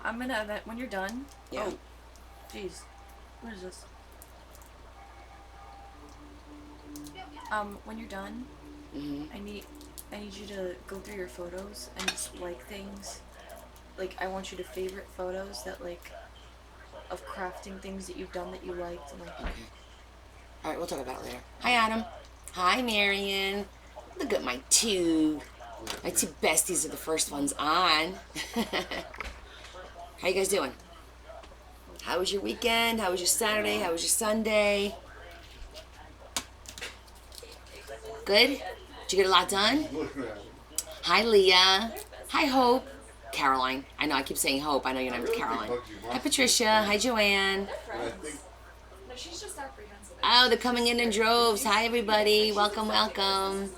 I'm gonna when you're done. Yeah. Oh, jeez. What is this? When you're done, Mm-hmm. I need I need you to go through your photos and just like things. Like I want you to favorite photos that like of crafting things that you've done that you liked and like. Okay. All right, we'll talk about it later. Hi, Adam. Hi, Marion. Look at my two besties are the first ones on. How you guys doing? How was your weekend? How was your Saturday? How was your Sunday? Good? Did you get a lot done? Hi, Leah. Hi, Hope. Caroline. I know I keep saying Hope. I know your name is Caroline. Hi, Patricia. Hi, Joanne. No, she's just apprehensive. Oh, they're coming in droves. Hi, everybody. Welcome, welcome.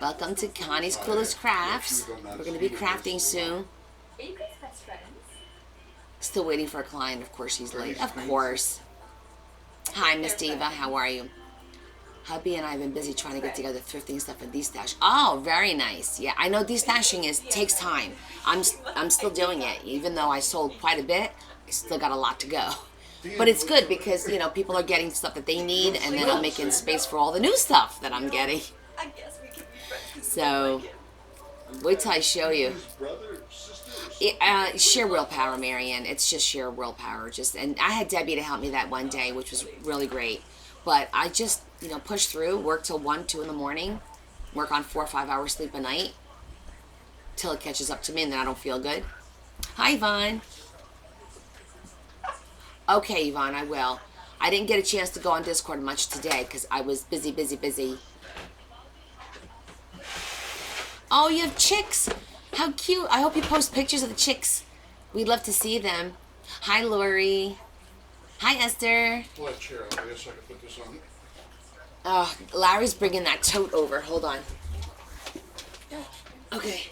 Welcome to Connie's Coolest Crafts. We're going to be crafting soon. Are you guys best friends? Still waiting for a client. Of course, she's late. Of course. Hi, Miss Diva. How are you? Hubby and I have been busy trying to get together thrifting stuff and de-stash. Oh, very nice. Yeah, I know de-stashing takes time. I'm still doing it. Even though I sold quite a bit, I still got a lot to go. But it's good because, you know, people are getting stuff that they need, and then I'm making space for all the new stuff that I'm getting. I guess we can be friends. So, wait till I show you. Sheer willpower, Marianne. It's just sheer willpower. And I had Debbie to help me that one day, which was really great. But I just, you know, push through, work till 1, 2 in the morning, work on 4 or 5 hours sleep a night, till it catches up to me, and then I don't feel good. Hi, Yvonne. Okay, Yvonne, I will. I didn't get a chance to go on Discord much today because I was busy. Oh, you have chicks. How cute. I hope you post pictures of the chicks. We'd love to see them. Hi, Lori. Hi, Esther. What chair? I guess I could put this on. Oh, Larry's bringing that tote over. Hold on. Okay.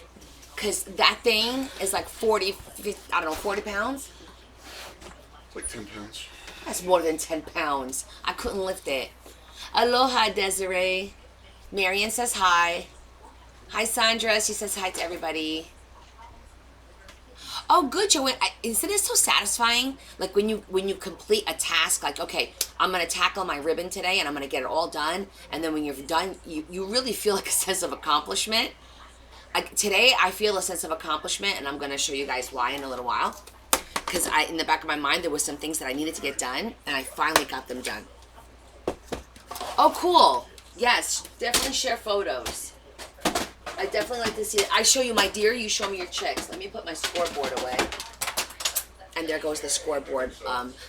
Because that thing is like 40, 50, I don't know, 40 pounds? It's like 10 pounds. That's more than 10 pounds. I couldn't lift it. Aloha, Desiree. Marion says hi. Hi, Sandra. She says hi to everybody. Oh, good, Joanne. Isn't it so satisfying? Like when you complete a task, like, okay, I'm going to tackle my ribbon today and I'm going to get it all done. And then when you're done, you really feel like a sense of accomplishment. Today, I feel a sense of accomplishment, and I'm going to show you guys why in a little while. Because in the back of my mind, there was some things that I needed to get done, and I finally got them done. Oh, cool. Yes, definitely share photos. I definitely like to see it. I show you my deer, you show me your chicks. Let me put my scoreboard away. And there goes the scoreboard.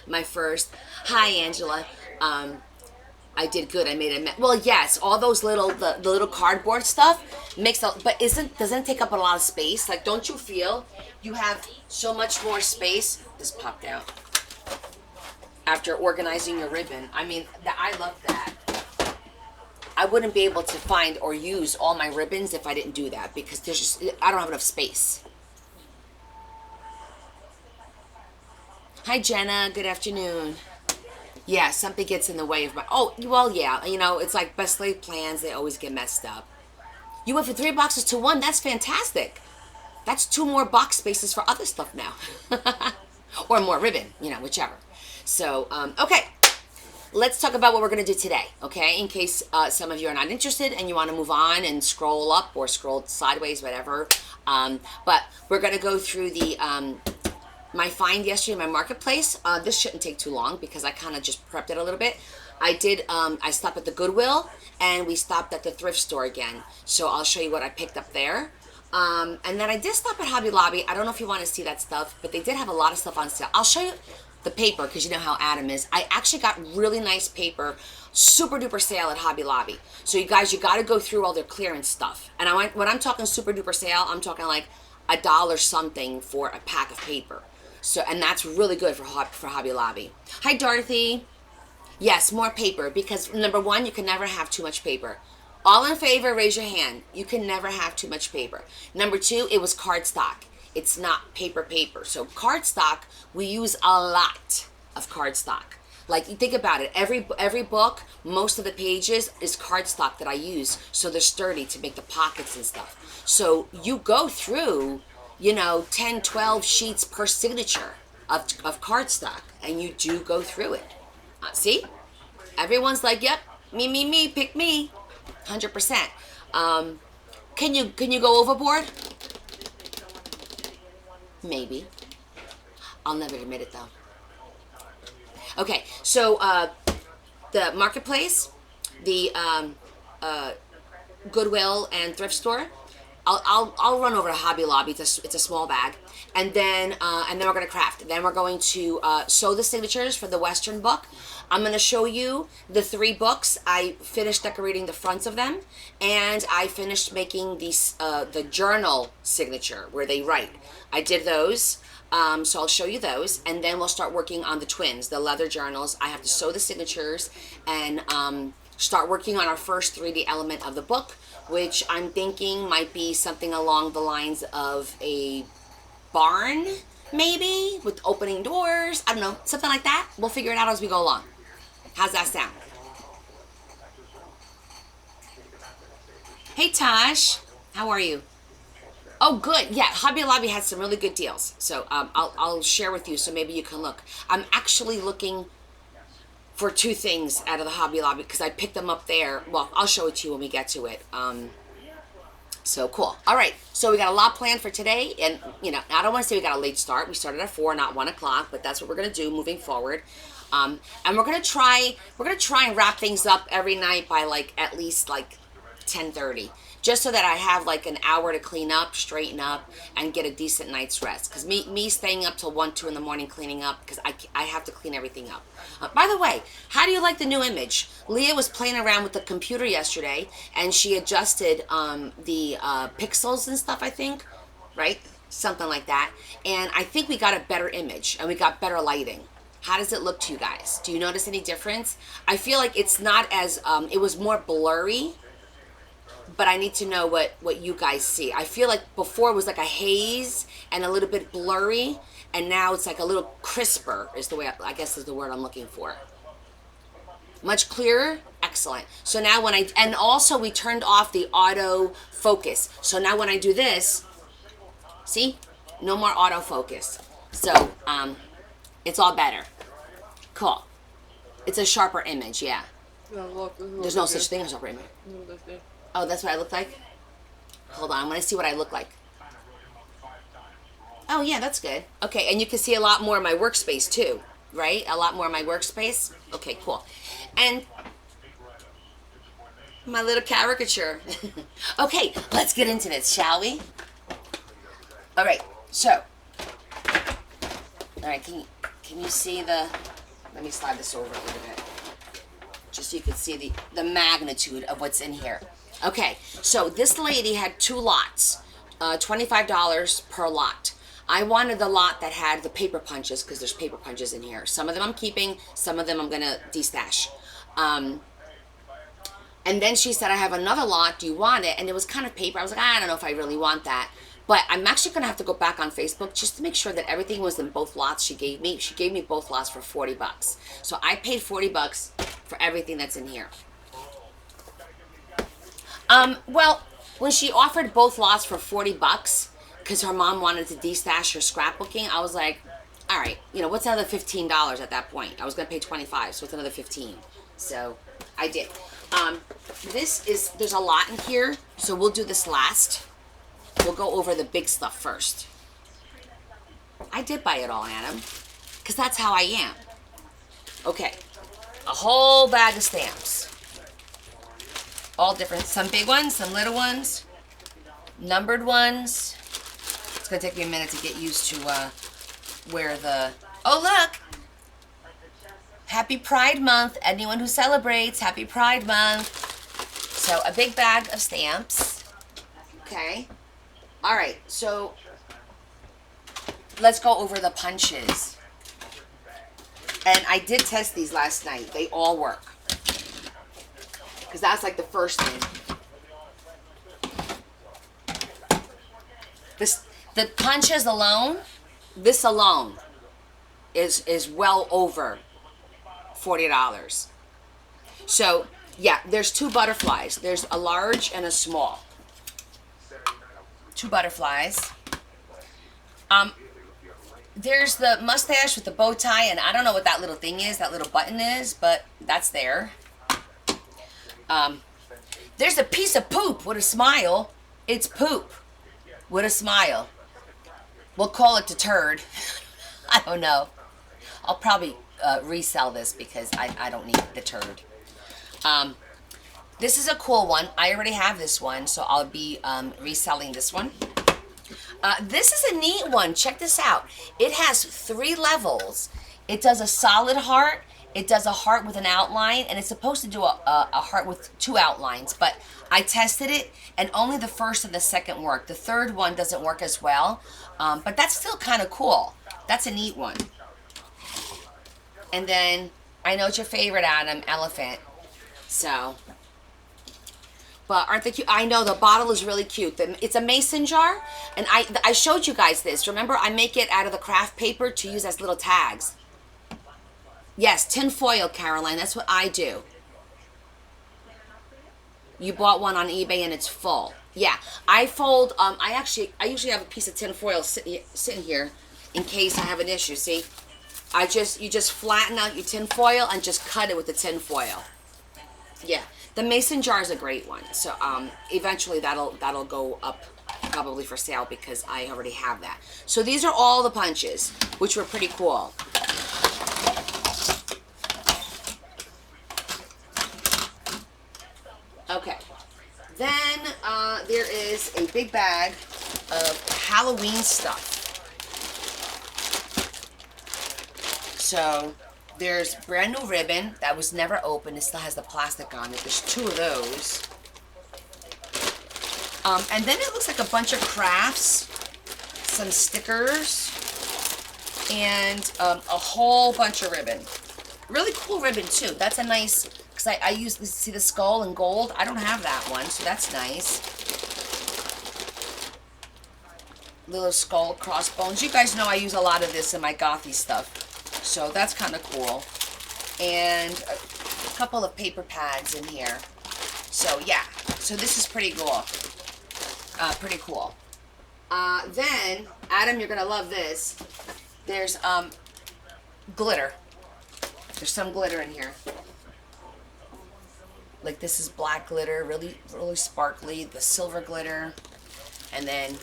My first. Hi, Angela. I did good. I made a well, yes. All those little the little cardboard stuff makes a, but doesn't it take up a lot of space? Like, don't you feel you have so much more space? This popped out after organizing your ribbon. I mean, I love that. I wouldn't be able to find or use all my ribbons if I didn't do that, because I don't have enough space. Hi, Jenna. Good afternoon. Yeah, something gets in the way of my... Oh, well, yeah. You know, it's like best laid plans. They always get messed up. You went from 3 boxes to 1. That's fantastic. That's 2 more box spaces for other stuff now. Or more ribbon, you know, whichever. So, okay. Let's talk about what we're going to do today, okay? In case some of you are not interested and you want to move on and scroll up or scroll sideways, whatever. But we're going to go through the... my find yesterday in my marketplace. This shouldn't take too long because I kind of just prepped it a little bit. I stopped at the Goodwill and we stopped at the thrift store again. So I'll show you what I picked up there. And then I did stop at Hobby Lobby. I don't know if you want to see that stuff, but they did have a lot of stuff on sale. I'll show you the paper because you know how Adam is. I actually got really nice paper, super duper sale at Hobby Lobby. So you guys, you got to go through all their clearance stuff. And when I'm talking super duper sale, I'm talking like $1 something for a pack of paper. So, and that's really good for Hobby Lobby. Hi, Dorothy. Yes, more paper, because number 1, you can never have too much paper. All in favor, raise your hand. You can never have too much paper. Number 2, it was cardstock. It's not paper. So cardstock, we use a lot of cardstock. Like, you think about it. Every book, most of the pages is cardstock that I use, so they're sturdy to make the pockets and stuff. So you go through 10, 12 sheets per signature of cardstock, and you do go through it. See? Everyone's like, yep, me, pick me. 100%. Can you go overboard? Maybe. I'll never admit it though. Okay, so the marketplace, the Goodwill and thrift store. I'll run over to Hobby Lobby. It's a small bag, and then we're gonna craft. Then we're going to sew the signatures for the Western book. I'm gonna show you the 3 books. I finished decorating the fronts of them, and I finished making the journal signature where they write. I did those. So I'll show you those, and then we'll start working on the twins, the leather journals. I have to sew the signatures and start working on our first 3D element of the book, which I'm thinking might be something along the lines of a barn, maybe, with opening doors. I don't know, something like that. We'll figure it out as we go along. How's that sound? Hey, Tosh. How are you? Oh, good. Yeah, Hobby Lobby has some really good deals. So I'll share with you so maybe you can look. I'm actually looking for 2 things out of the Hobby Lobby because I picked them up there. Well, I'll show it to you when we get to it. So cool. All right. So we got a lot planned for today. And, I don't want to say we got a late start. We started at 4, not 1 o'clock, but that's what we're going to do moving forward. And we're going to try and wrap things up every night by at least 10:30. Just so that I have an hour to clean up, straighten up, and get a decent night's rest. Because me staying up till 1, 2 in the morning cleaning up, because I have to clean everything up. By the way, how do you like the new image? Leah was playing around with the computer yesterday, and she adjusted the pixels and stuff, I think, right? Something like that. And I think we got a better image, and we got better lighting. How does it look to you guys? Do you notice any difference? I feel like it's not as, it was more blurry, but I need to know what you guys see. I feel like before it was like a haze and a little bit blurry, and now it's like a little crisper is the way, I guess is the word I'm looking for. Much clearer? Excellent. So now and also we turned off the auto focus. So now when I do this, see? No more auto focus. So, it's all better. Cool. It's a sharper image, yeah. No, look, There's no such thing as a sharper image. Oh, that's what I look like? Hold on, I want to see what I look like. Oh, yeah, that's good. Okay, and you can see a lot more of my workspace, too, right? A lot more of my workspace. Okay, cool. And my little caricature. Okay, let's get into this, shall we? All right, so. All right, can you see let me slide this over a little bit. Just so you can see the magnitude of what's in here. Okay, so this lady had 2 lots, $25 per lot. I wanted the lot that had the paper punches because there's paper punches in here. Some of them I'm keeping, some of them I'm going to de-stash. And then she said, I have another lot, do you want it? And it was kind of paper. I was like, I don't know if I really want that. But I'm actually going to have to go back on Facebook just to make sure that everything was in both lots she gave me. She gave me both lots for $40. So I paid $40 for everything that's in here. Well, when she offered both lots for $40, because her mom wanted to de-stash her scrapbooking, I was like, all right, what's another $15 at that point? I was going to pay $25, so it's another $15. So I did. There's a lot in here, so we'll do this last. We'll go over the big stuff first. I did buy it all, Adam, because that's how I am. Okay, a whole bag of stamps. All different, some big ones, some little ones, numbered ones. It's gonna take me a minute to get used to where oh look! Happy Pride Month, anyone who celebrates, Happy Pride Month. So a big bag of stamps, okay. All right, so let's go over the punches. And I did test these last night. They all work. Because that's like the first thing. The punches alone, this alone is well over $40. So, yeah, there's 2 butterflies. There's a large and a small. 2 butterflies. There's the mustache with the bow tie, and I don't know what that little thing is, that little button is, but that's there. There's a piece of poop with a smile. It's poop with a smile. We'll call it the turd. I don't know. I'll probably resell this because I don't need the turd. This is a cool one. I already have this one, so I'll be reselling this one. This is a neat one. Check this out. It has 3 levels. It does a solid heart. It does a heart with an outline, and it's supposed to do a heart with 2 outlines, but I tested it, and only the first and the second work. The third one doesn't work as well, but that's still kind of cool. That's a neat one. And then, I know it's your favorite, Adam, elephant. So, but aren't they cute? I know, the bottle is really cute. It's a mason jar, and I showed you guys this. Remember, I make it out of the craft paper to use as little tags. Yes, tin foil, Caroline. That's what I do. You bought one on eBay and it's full. Yeah, I fold. I usually have a piece of tin foil sitting here in case I have an issue. See, you just flatten out your tin foil and just cut it with the tin foil. Yeah, the mason jar is a great one. So eventually that'll go up probably for sale because I already have that. So these are all the punches, which were pretty cool. Okay, then there is a big bag of Halloween stuff. So there's brand new ribbon that was never opened. It still has the plastic on it. There's 2 of those. And then it looks like a bunch of crafts, some stickers, and a whole bunch of ribbon. Really cool ribbon too. That's a nice... Because I use this, see the skull in gold? I don't have that one, so that's nice. Little skull crossbones. You guys know I use a lot of this in my gothy stuff. So that's kind of cool. And a couple of paper pads in here. So yeah, so this is pretty cool. Pretty cool. Then, Adam, you're going to love this. There's glitter. There's some glitter in here. Like this is black glitter, really, really sparkly. The silver glitter, and then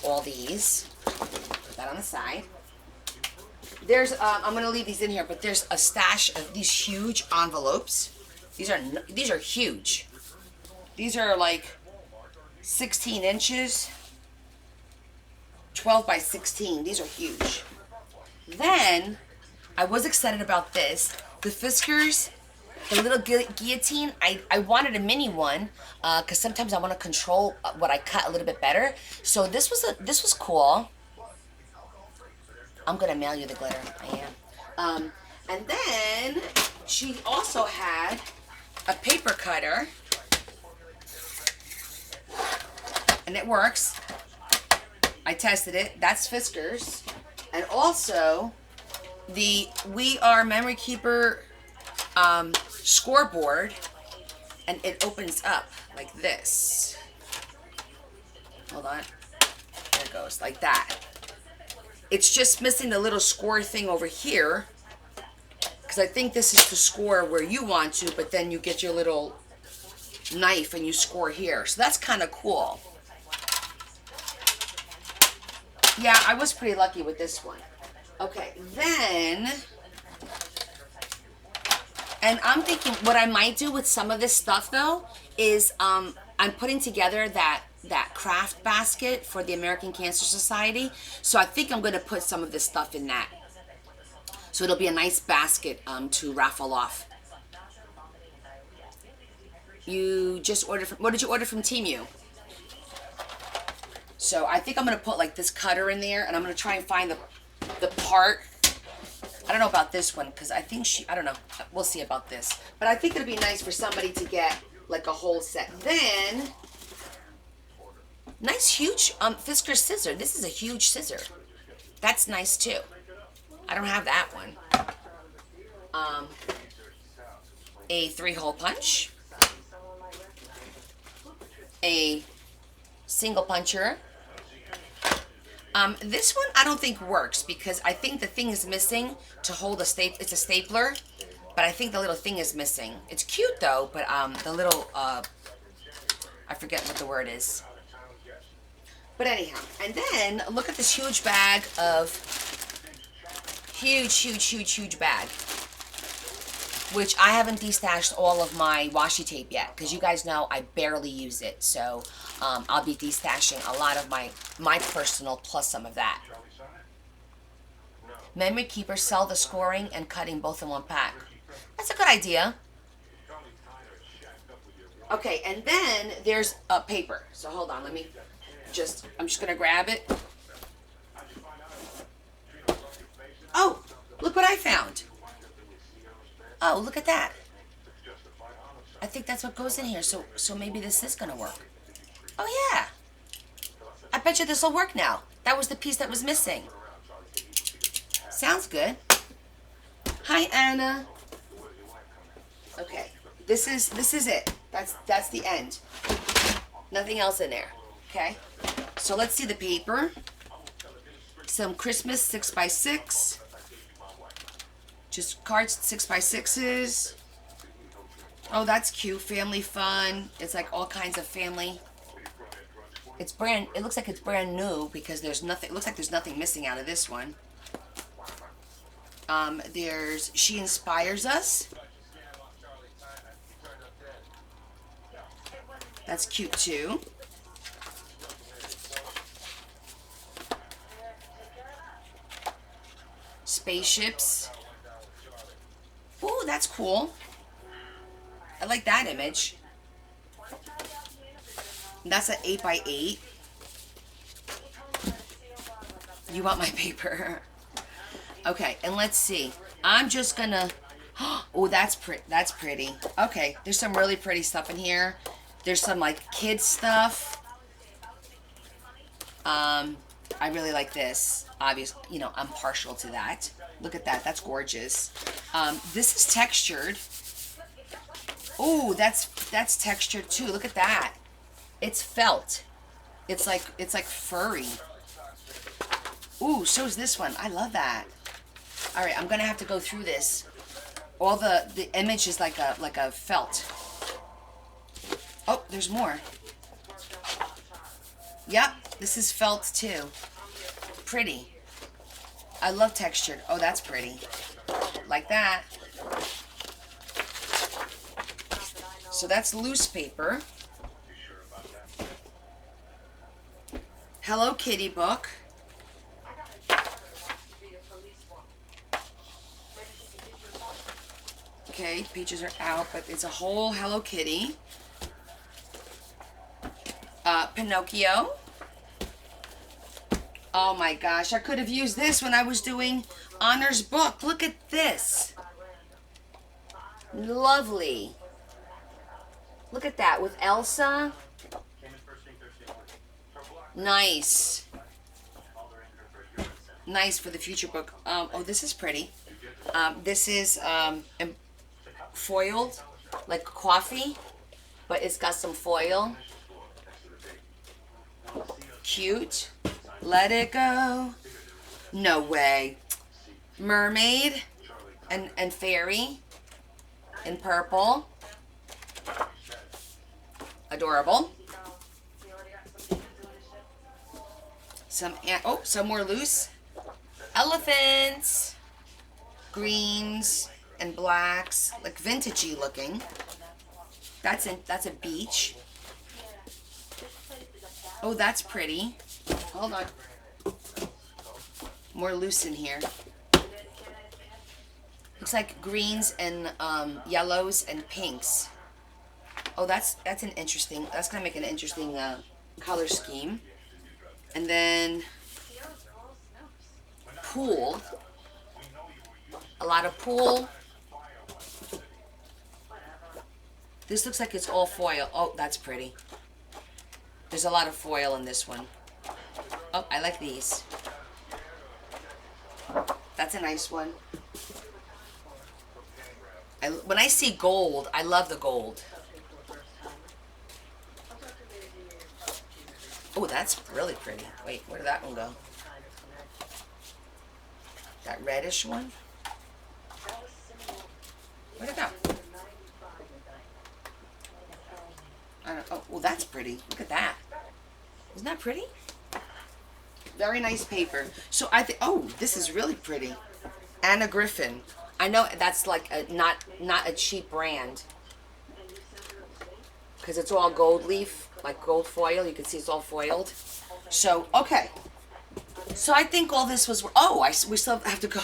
all these. Put that on the side. There's, I'm gonna leave these in here, but there's a stash of these huge envelopes. These are huge. These are like 16 inches, 12 by 16. These are huge. Then I was excited about this. The Fiskars. The little guillotine, I wanted a mini one because sometimes I want to control what I cut a little bit better. So this was cool. I'm gonna mail you the glitter. I am. And then she also had a paper cutter, and it works. I tested it. That's Fiskars, and also the We Are Memory Keeper scoreboard, and it opens up like this. Hold on. There it goes, like that. It's just missing the little score thing over here, because I think this is to score where you want to, but then you get your little knife and you score here. So that's kind of cool. Yeah, I was pretty lucky with this one. Okay, then... And I'm thinking what I might do with some of this stuff, though, is I'm putting together that craft basket for the American Cancer Society. So I think I'm going to put some of this stuff in that. So it'll be a nice basket to raffle off. You just ordered from... What did you order from Temu? So I think I'm going to put, like, this cutter in there, and I'm going to try and find the part... I don't know about this one, because I think I don't know. We'll see about this. But I think it'd be nice for somebody to get, like, a whole set. Then, nice, huge Fiskars scissor. This is a huge scissor. That's nice, too. I don't have that one. A 3-hole punch. A single puncher. This one I don't think works because I think the thing is missing to hold a staple. It's a stapler, but I think the little thing is missing. It's cute though, but the little I forget what the word is. But anyhow, and then look at this huge bag of huge bag, which I haven't destashed all of my washi tape yet because you guys know I barely use it. So I'll be destashing a lot of my personal plus some of that. Memory keepers, sell the scoring and cutting both in one pack. That's a good idea. Okay, and then there's a paper. So hold on, I'm just gonna grab it. Oh, look what I found. Oh, look at that. I think that's what goes in here. So maybe this is gonna work. Oh yeah. I bet you this will work now. That was the piece that was missing. Sounds good. Hi Anna. Okay. This is it. That's the end. Nothing else in there. Okay. So let's see the paper. Some Christmas 6x6. Just cards 6x6s. Oh, that's cute. Family fun. It's like all kinds of family. It looks like it's brand new because there's nothing. It looks like there's nothing missing out of this one. There's She Inspires Us. That's cute too. Spaceships. Ooh, that's cool. I like that image. That's an 8x8. You want my paper? Okay, and let's see. I'm just gonna. Oh, that's pretty. Okay, there's some really pretty stuff in here. There's some like kids stuff. I really like this. Obviously, you know, I'm partial to that. Look at that. That's gorgeous. This is textured. Oh, that's textured too. Look at that. It's felt. It's like furry. Ooh, so's this one. I love that. All right, I'm gonna have to go through this. All the image is like a felt. Oh, there's more. Yep, this is felt too. Pretty. I love textured. Oh, that's pretty. Like that. So that's loose paper. Hello Kitty book. Okay, pages are out, but it's a whole Hello Kitty. Pinocchio. Oh my gosh, I could have used this when I was doing Honor's book. Look at this. Lovely. Look at that with Elsa. Nice. Nice for the future book. Oh, this is pretty. This is foiled, like coffee, but it's got some foil. Cute. Let it go. No way. Mermaid and fairy in purple. Adorable. Some more loose. Elephants. Greens and blacks, like vintagey looking. That's a beach. Oh, that's pretty. Hold on. More loose in here. Looks like greens and yellows and pinks. Oh, that's an interesting. That's gonna make an interesting color scheme. And then pool. A lot of pool. This looks like it's all foil. Oh, that's pretty. There's a lot of foil in this one. Oh, I like these. That's a nice one. When I see gold, I love the gold. Oh, that's really pretty. Wait, where did that one go? That reddish one. Where'd it go? I don't, oh, well, that's pretty. Look at that. Isn't that pretty? Very nice paper. So I think, oh, this is really pretty. Anna Griffin. I know that's like a, not a cheap brand. Because it's all gold leaf, like gold foil. You can see it's all foiled. So, okay. So I think all this was, oh, we still have to go,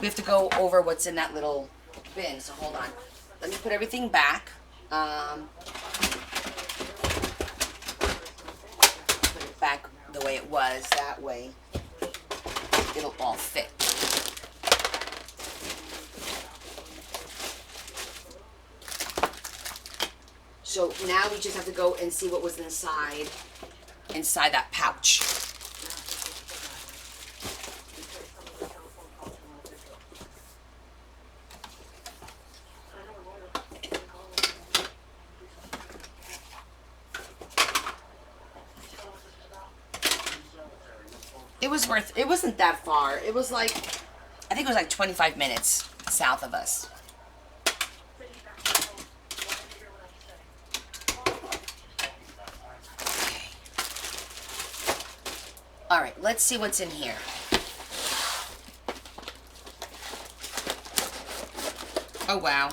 we have to go over what's in that little bin. So hold on. Let me put everything back. Put it back the way it was. That way it'll all fit. So now we just have to go and see what was inside that pouch. It wasn't that far. It was like, I think it was like 25 minutes south of us. Okay. All right, let's see what's in here. Oh, wow.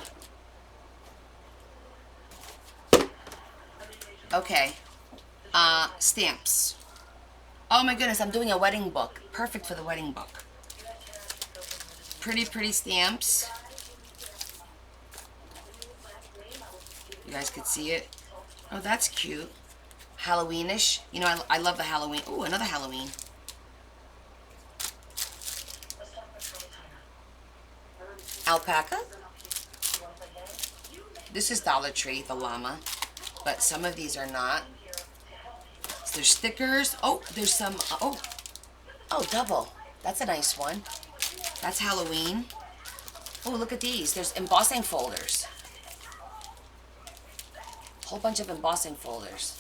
Okay. Stamps. Oh my goodness, I'm doing a wedding book. Perfect for the wedding book. Pretty, pretty stamps. You guys could see it. Oh, that's cute. Halloweenish. You know, I love the Halloween. Ooh, another Halloween. Alpaca. This is Dollar Tree, the llama. But some of these are not. There's stickers. Oh, there's some, oh, double. That's a nice one. That's Halloween. Oh, look at these. There's embossing folders. Whole bunch of embossing folders.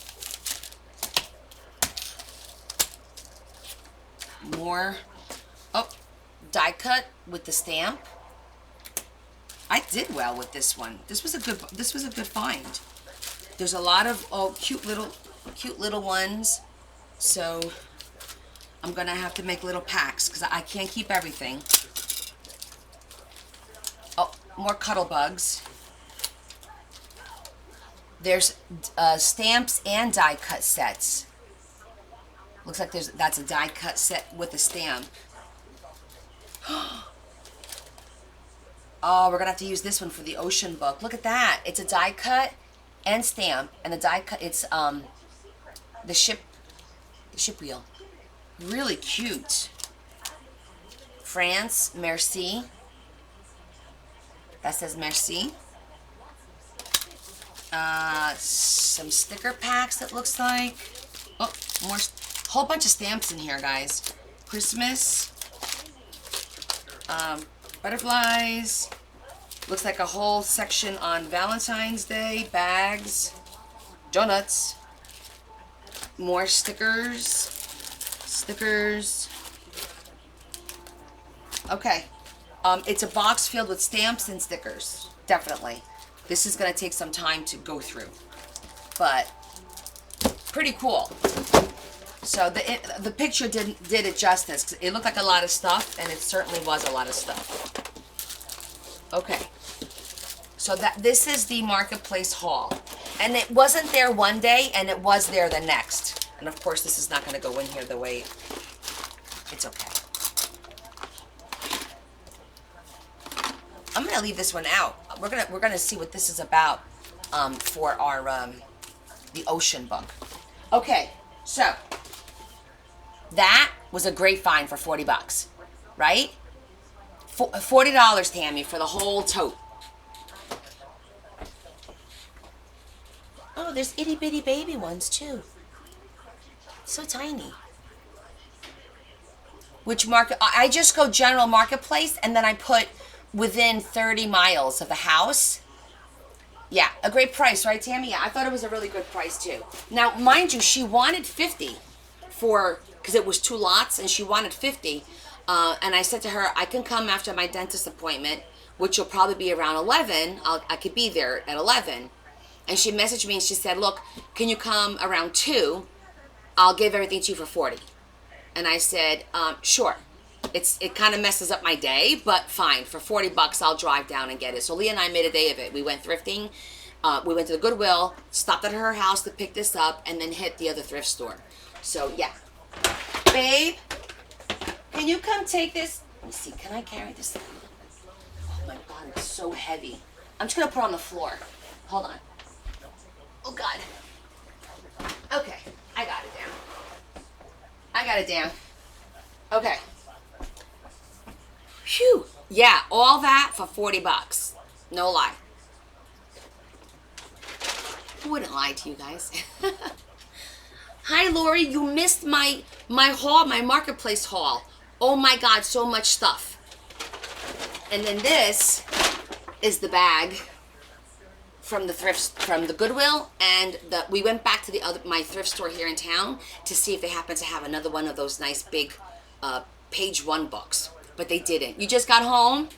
More. Oh, die cut with the stamp. I did well with this one. This was a good find. There's a lot of cute little ones, so I'm gonna have to make little packs because I can't keep everything. Oh, more cuddle bugs. There's stamps and die cut sets. Looks like that's a die cut set with a stamp. Oh, we're gonna have to use this one for the ocean book. Look at that. It's a die cut and stamp, and the die cut, it's the ship wheel. Really cute. France, merci. That says merci. Some sticker packs, it looks like. Oh, more, whole bunch of stamps in here, guys. Christmas. Butterflies. Looks like a whole section on Valentine's Day. Bags. Donuts. More stickers. Stickers. Okay. It's a box filled with stamps and stickers. Definitely. This is going to take some time to go through. But pretty cool. So the picture did it justice. 'Cause it looked like a lot of stuff, and it certainly was a lot of stuff. Okay. So this is the Marketplace haul. And it wasn't there one day, and it was there the next. And of course, this is not going to go in here the way it's okay. I'm going to leave this one out. We're gonna see what this is about for our the ocean book. Okay, so that was a great find for 40 bucks, right? $40, Tammy, for the whole tote. Oh, there's itty bitty baby ones too. So tiny. Which market? I just go general Marketplace, and then I put within 30 miles of the house. Yeah, a great price, right, Tammy? Yeah, I thought it was a really good price too. Now, mind you, she wanted 50 for, because it was 2 lots, and she wanted 50. And I said to her, I can come after my dentist appointment, which will probably be around 11. I could be there at 11. And she messaged me and she said, look, can you come around 2? I'll give everything to you for 40. And I said, sure. It kind of messes up my day, but fine. For $40, I'll drive down and get it. So Leah and I made a day of it. We went thrifting. We went to the Goodwill, stopped at her house to pick this up, and then hit the other thrift store. So, yeah. Babe, can you come take this? Let me see. Can I carry this? Oh, my God. It's so heavy. I'm just going to put it on the floor. Hold on. Oh, God. Okay. I got it down. I got it down. Okay. Phew. Yeah, all that for $40. No lie. I wouldn't lie to you guys. Hi, Lori. You missed my haul, my marketplace haul. Oh my God, so much stuff. And then this is the bag from the Goodwill, and we went back to my thrift store here in town to see if they happen to have another one of those nice big page 1 books, but they didn't. You just got home?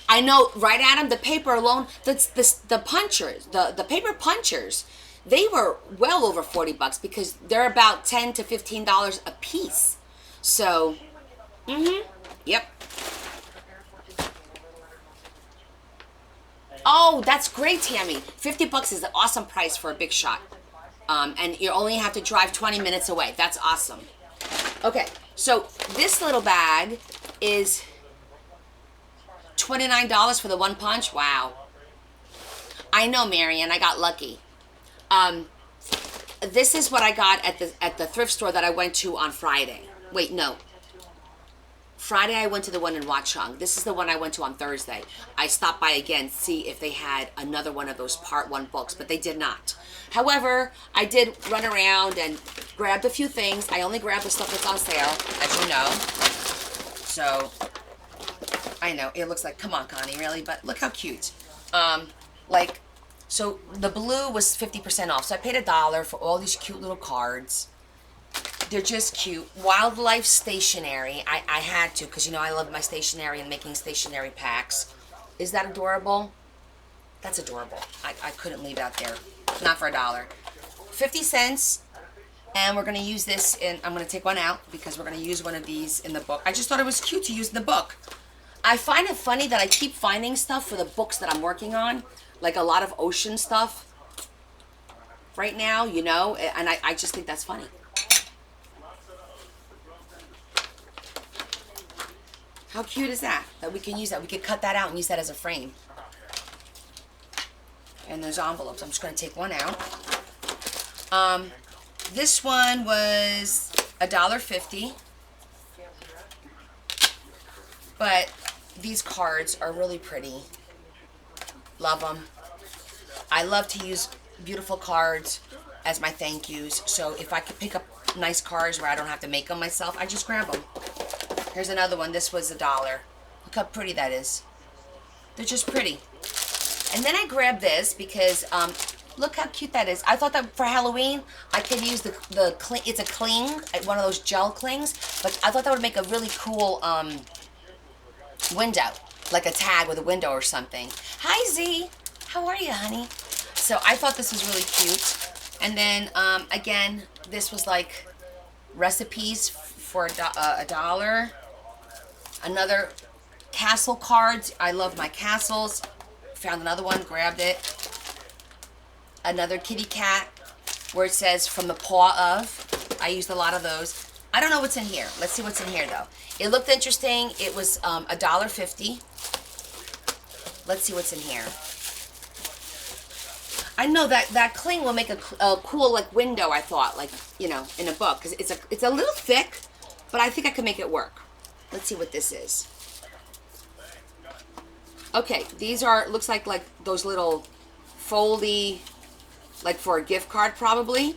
I know, right, Adam? The paper alone, the punchers, the paper punchers, they were well over $40 because they're about $10 to $15 a piece. So, yep. Oh, that's great, Tammy. $50 is an awesome price for a big shot. And you only have to drive 20 minutes away. That's awesome. Okay, so this little bag is $29 for the 1 punch. Wow. I know, Marianne. I got lucky. This is what I got at the thrift store that I went to on Friday. Wait, no. Friday I went to the one in Watchung. This is the one I went to on Thursday. I stopped by again to see if they had another one of those part 1 books, but they did not. However, I did run around and grabbed a few things. I only grabbed the stuff that's on sale, as you know. So, I know, it looks like, come on, Connie, really? But look how cute. So the blue was 50% off. So I paid $1 for all these cute little cards. They're just cute. Wildlife stationery. I had to, because, you know, I love my stationery and making stationery packs. Is that adorable? That's adorable. I couldn't leave out there. Not for $1. 50 cents. And we're going to use this in, I'm going to take one out because we're going to use one of these in the book. I just thought it was cute to use in the book. I find it funny that I keep finding stuff for the books that I'm working on. Like a lot of ocean stuff right now, you know. And I just think that's funny. How cute is that? That we can use that. We could cut that out and use that as a frame. And those envelopes. I'm just going to take one out. This one was $1.50. But these cards are really pretty. Love them. I love to use beautiful cards as my thank yous. So if I could pick up nice cards where I don't have to make them myself, I just grab them. Here's another one. This was $1. Look how pretty that is. They're just pretty. And then I grabbed this because look how cute that is. I thought that for Halloween I could use the cling. It's a cling, one of those gel clings. But I thought that would make a really cool window, like a tag with a window or something. Hi Z, how are you, honey? So I thought this was really cute. And then again, this was like recipes for $1. Another castle cards. I love my castles. Found another one, grabbed it. Another kitty cat where it says from the paw of. I used a lot of those. I don't know what's in here. Let's see what's in here though. It looked interesting. It was $1.50. Let's see what's in here. I know that cling will make a cool like window. I thought, like, you know, in a book, because it's a little thick, but I think I can make it work. Let's see what this is. Okay, these are, looks like those little foldy, like for a gift card probably,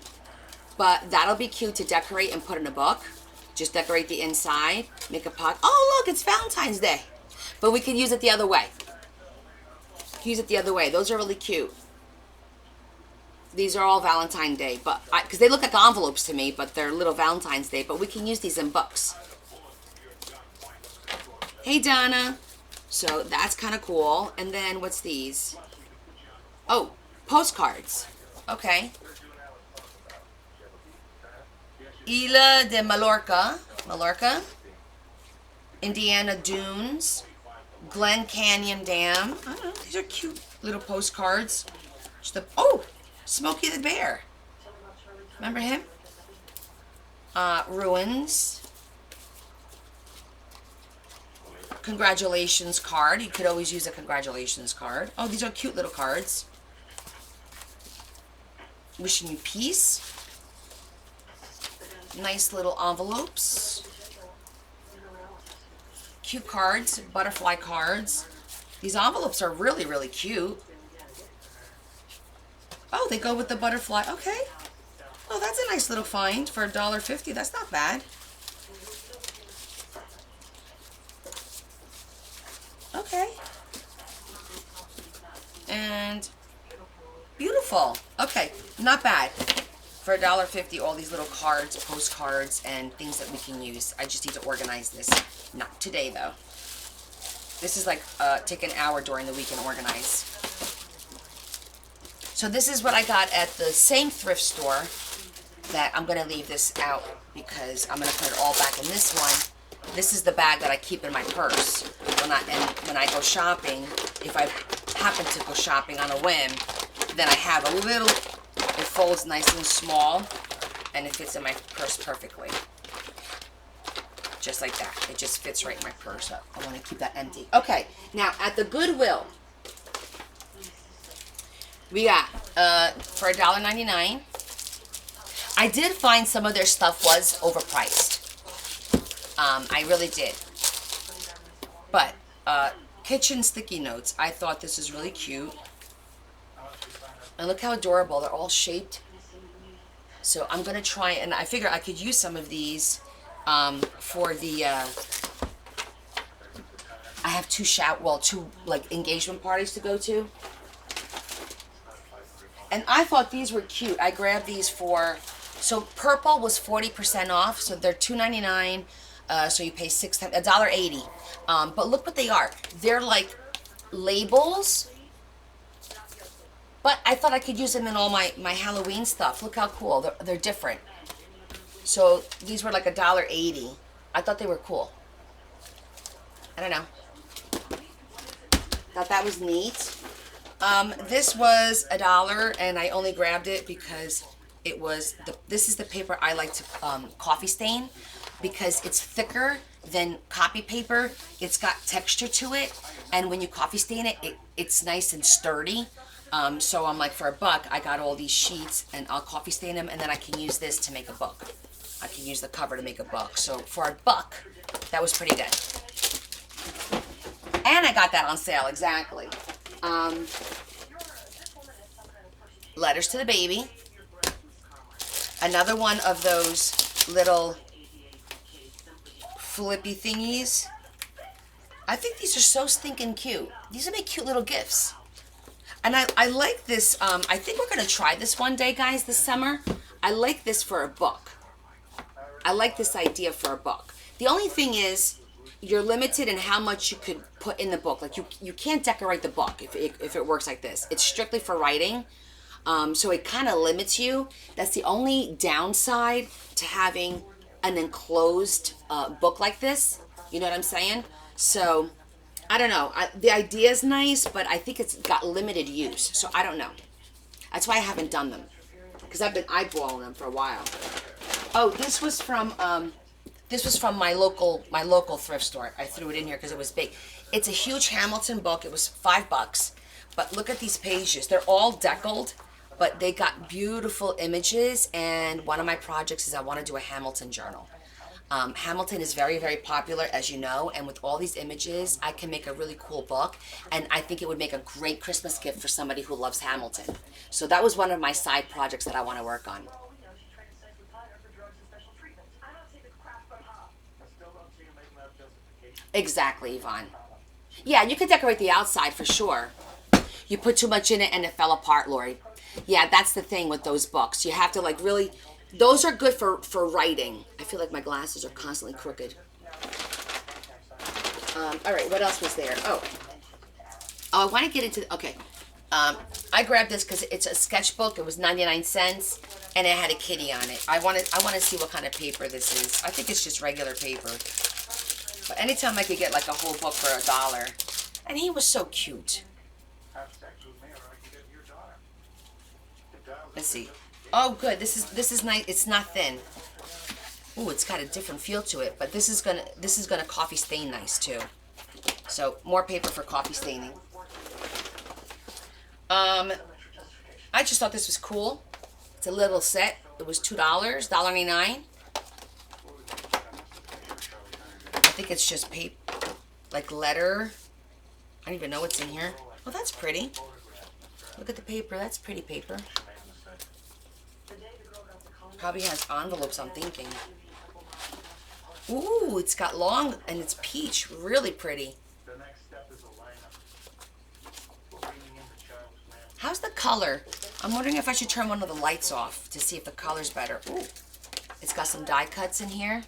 but that'll be cute to decorate and put in a book. Just decorate the inside, make a pocket. Oh look, it's Valentine's Day, but we could use it the other way. Use it the other way. Those are really cute. These are all Valentine's Day, but because they look like envelopes to me, but they're little Valentine's Day. But we can use these in books. Hey, Donna. So that's kind of cool. And then what's these? Oh, postcards. Okay. Isla de Mallorca. Mallorca. Indiana Dunes. Glen Canyon Dam. I don't know. These are cute little postcards. Oh, Smokey the Bear. Remember him? Ruins. Congratulations card. You could always use a congratulations card. Oh, these are cute little cards. Wishing you peace. Nice little envelopes. Cute cards. Butterfly cards. These envelopes are really, really cute. Oh, they go with the butterfly. Okay. Oh, that's a nice little find for $1.50. That's not bad. Okay. And beautiful. Okay, not bad. For $1.50, all these little cards, postcards, and things that we can use. I just need to organize this. Not today, though. This is like take an hour during the week and organize. So this is what I got at the same thrift store that I'm going to leave this out because I'm going to put it all back in this one. This is the bag that I keep in my purse. When I go shopping, if I happen to go shopping on a whim, then I have a little, it folds nice and small, and it fits in my purse perfectly. Just like that. It just fits right in my purse. So I want to keep that empty. Okay, now at the Goodwill, we got, for $1.99, I did find some of their stuff was overpriced. I really did. But, kitchen sticky notes. I thought this is really cute. And look how adorable. They're all shaped. So I'm going to try, and I figure I could use some of these for the, I have two like engagement parties to go to. And I thought these were cute. I grabbed these for, so purple was 40% off, so they're $2.99. So you pay $1.80. But look what they are. They're like labels. But I thought I could use them in all my Halloween stuff. Look how cool. They're different. So these were like $1.80. I thought they were cool. I don't know. Thought that was neat. This was $1, and I only grabbed it because it was this is the paper I like to coffee stain, because it's thicker than copy paper. It's got texture to it, and when you coffee stain it, it's nice and sturdy. So I'm like, for $1, I got all these sheets, and I'll coffee stain them, and then I can use this to make a book. I can use the cover to make a book. So for $1, that was pretty good. And I got that on sale, exactly. Letters to the Baby. Another one of those little flippy thingies. I think these are so stinking cute. These would make cute little gifts. And I like this. I think we're going to try this one day, guys, this summer. I like this for a book. I like this idea for a book. The only thing is, you're limited in how much you could put in the book. Like, you can't decorate the book if it works like this. It's strictly for writing. So it kind of limits you. That's the only downside to having an enclosed book like this. You know what I'm saying? So, I don't know. The idea is nice, but I think it's got limited use. So I don't know. That's why I haven't done them, because I've been eyeballing them for a while. Oh, this was from my local thrift store. I threw it in here because it was big. It's a huge Hamilton book. It was $5, but look at these pages. They're all deckled, but they got beautiful images. And one of my projects is I want to do a Hamilton journal. Hamilton is very, very popular, as you know, and with all these images, I can make a really cool book, and I think it would make a great Christmas gift for somebody who loves Hamilton. So that was one of my side projects that I want to work on. Exactly, Yvonne. Yeah, you could decorate the outside for sure. You put too much in it and it fell apart, Lori. Yeah, that's the thing with those books. You have to like really... Those are good for writing. I feel like my glasses are constantly crooked. All right, what else was there? Oh, I want to get into, okay. I grabbed this because it's a sketchbook. It was 99 cents, and it had a kitty on it. I want to see what kind of paper this is. I think it's just regular paper. But anytime I could get like a whole book for $1. And he was so cute. Let's see. Oh, good. This is nice. It's not thin. Ooh, it's got a different feel to it. But this is gonna coffee stain nice too. So more paper for coffee staining. I just thought this was cool. It's a little set. It was $2, $1.99. I think it's just paper, like letter. I don't even know what's in here. Oh, that's pretty. Look at the paper. That's pretty paper. Probably has envelopes, I'm thinking. Ooh, it's got long, and it's peach. Really pretty. How's the color? I'm wondering if I should turn one of the lights off to see if the color's better. Ooh, it's got some die cuts in here.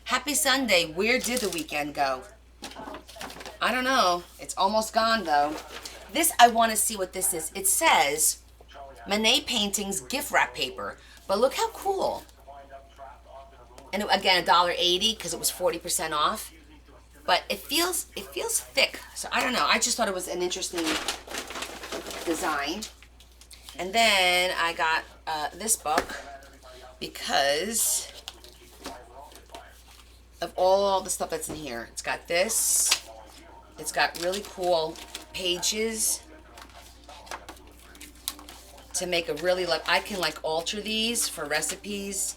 Happy Sunday. Where did the weekend go? I don't know. It's almost gone, though. This, I want to see what this is. It says Monet Paintings gift wrap paper. But look how cool. And again, $1.80 because it was 40% off. But it feels thick. So I don't know. I just thought it was an interesting design. And then I got this book because of all the stuff that's in here. It's got this. It's got really cool pages to make a really, like, I can like alter these for recipes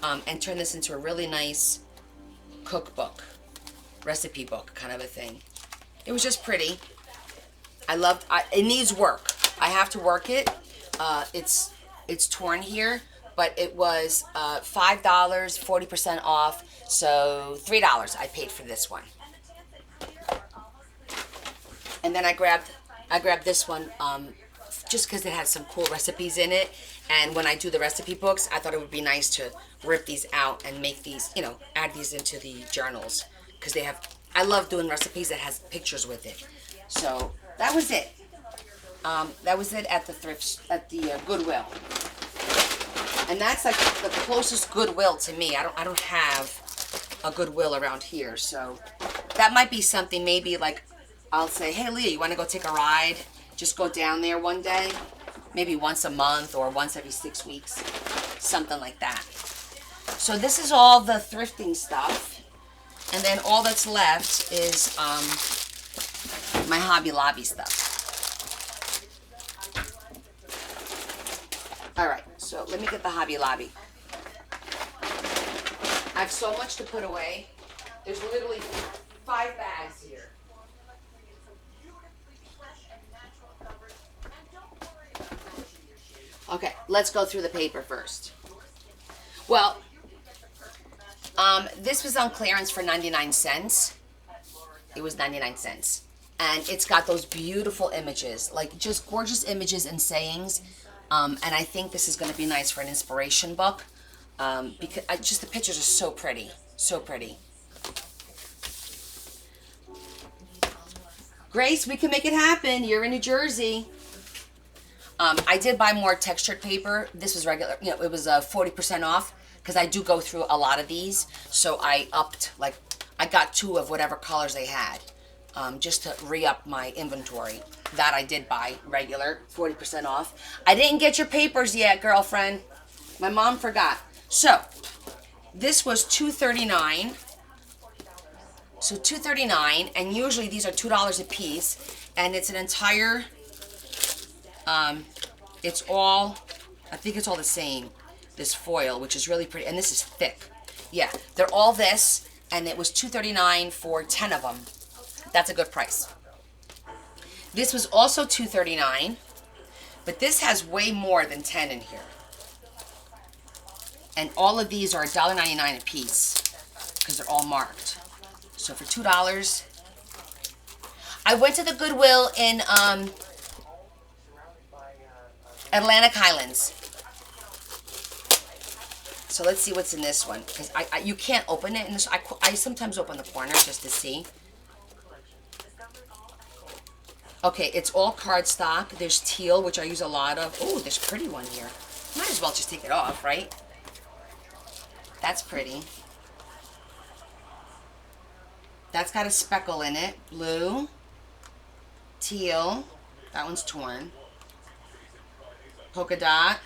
and turn this into a really nice cookbook, recipe book kind of a thing. It was just pretty. It needs work. I have to work it. It's torn here, but it was $5, 40% off, so $3 I paid for this one. And then I grabbed this one just because it had some cool recipes in it. And when I do the recipe books, I thought it would be nice to rip these out and make these, you know, add these into the journals because they have. I love doing recipes that has pictures with it. So that was it. That was it at the Goodwill. And that's like the closest Goodwill to me. I don't have a Goodwill around here, so that might be something. Maybe like I'll say, hey Leah, you want to go take a ride? Just go down there one day, maybe once a month or once every 6 weeks, something like that. So this is all the thrifting stuff, and then all that's left is my Hobby Lobby stuff. All right, so let me get the Hobby Lobby. I have so much to put away. There's literally 5 bags here. Okay, let's go through the paper first. Well, this was on clearance for 99 cents. It was 99 cents. And it's got those beautiful images, like just gorgeous images and sayings. And I think this is going to be nice for an inspiration book. Because just the pictures are so pretty. So pretty. Grace, we can make it happen. You're in New Jersey. I did buy more textured paper. This was regular, you know, it was 40% off because I do go through a lot of these. So I upped, like, I got 2 of whatever colors they had just to re-up my inventory. That I did buy regular, 40% off. I didn't get your papers yet, girlfriend. My mom forgot. So this was $2.39. So $2.39, and usually these are $2 a piece, and it's an entire. It's all, I think it's all the same, this foil, which is really pretty, and this is thick. Yeah, they're all this, and it was $2.39 for 10 of them. That's a good price. This was also $2.39, but this has way more than 10 in here. And all of these are $1.99 a piece, because they're all marked. So for $2, I went to the Goodwill in, Atlantic Highlands. So let's see what's in this one, because you can't open it. In this, I sometimes open the corner just to see. Okay, it's all cardstock. There's teal, which I use a lot of. Oh, there's a pretty one here. Might as well just take it off, right? That's pretty. That's got a speckle in it. Blue. Teal. That one's torn. Polka dot.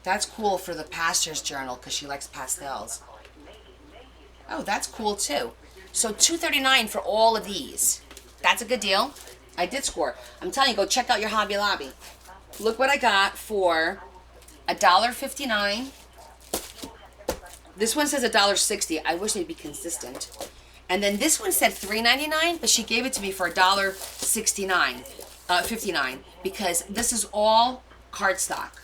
That's cool for the pastor's journal because she likes pastels. Oh, that's cool too. So $2.39 for all of these. That's a good deal. I did score. I'm telling you, go check out your Hobby Lobby. Look what I got for $1.59. This one says $1.60. I wish they'd be consistent. And then this one said $3.99, but she gave it to me for $1.59, because this is all cardstock.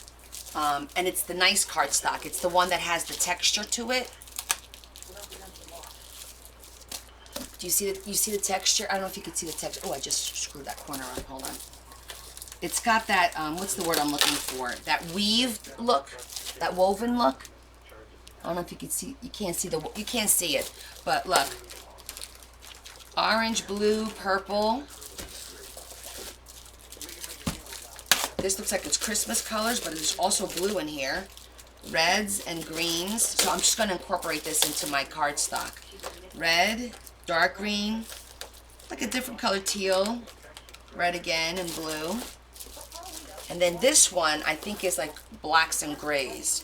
And it's the nice cardstock. It's the one that has the texture to it. Do you see the texture? I don't know if you can see the texture. Oh, I just screwed that corner on. Hold on. It's got that, what's the word I'm looking for? That weaved look, that woven look. I don't know if you can see. You can't see it, but look. Orange, blue, purple. This looks like it's Christmas colors, but there's also blue in here. Reds and greens. So I'm just going to incorporate this into my cardstock. Red, dark green, like a different color, teal, red again, and blue. And then this one, I think, is like blacks and grays.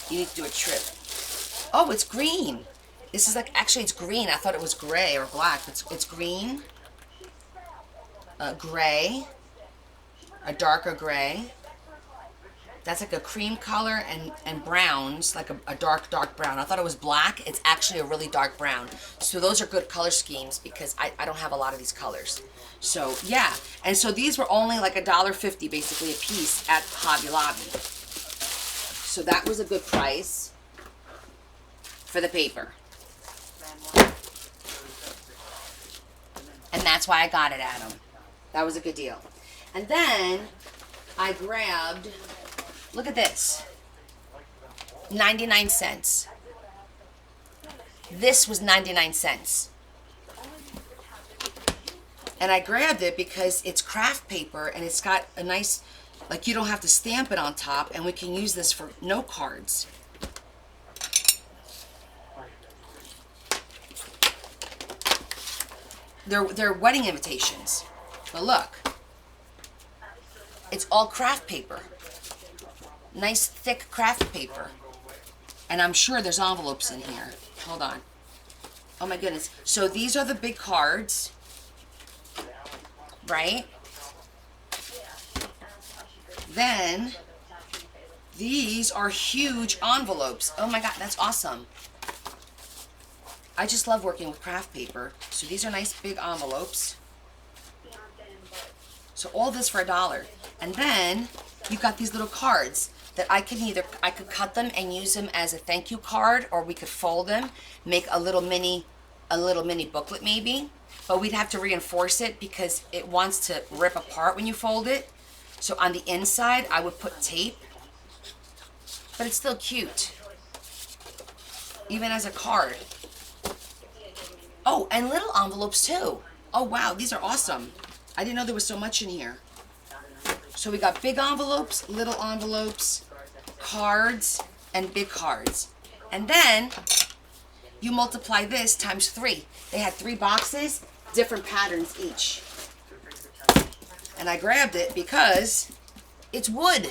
You need to do a trip. Oh, it's green. This is like, actually it's green. I thought it was gray or black. It's green. Gray. A darker gray. That's like a cream color, and browns, like a dark brown. I thought it was black. It's actually a really dark brown. So those are good color schemes because I don't have a lot of these colors. So yeah, and so these were only like $1.50 basically a piece at Hobby Lobby. So that was a good price for the paper. And that's why I got it at them. That was a good deal. And then I grabbed, look at this, 99 cents. This was 99 cents. And I grabbed it because it's craft paper and it's got a nice, like, you don't have to stamp it on top, and we can use this for note cards. They're wedding invitations. But look, it's all craft paper. Nice thick craft paper. And I'm sure there's envelopes in here. Hold on. Oh my goodness. So these are the big cards, right? Then these are huge envelopes. Oh my God, that's awesome. I just love working with craft paper. So these are nice big envelopes. So all this for $1. And then you've got these little cards that I could cut them and use them as a thank you card, or we could fold them, make a little mini booklet maybe. But we'd have to reinforce it because it wants to rip apart when you fold it. So on the inside, I would put tape. But it's still cute, even as a card. Oh, and little envelopes too. Oh wow, these are awesome. I didn't know there was so much in here. So we got big envelopes, little envelopes, cards, and big cards. And then you multiply this times 3. They had 3 boxes, different patterns each. And I grabbed it because it's wood.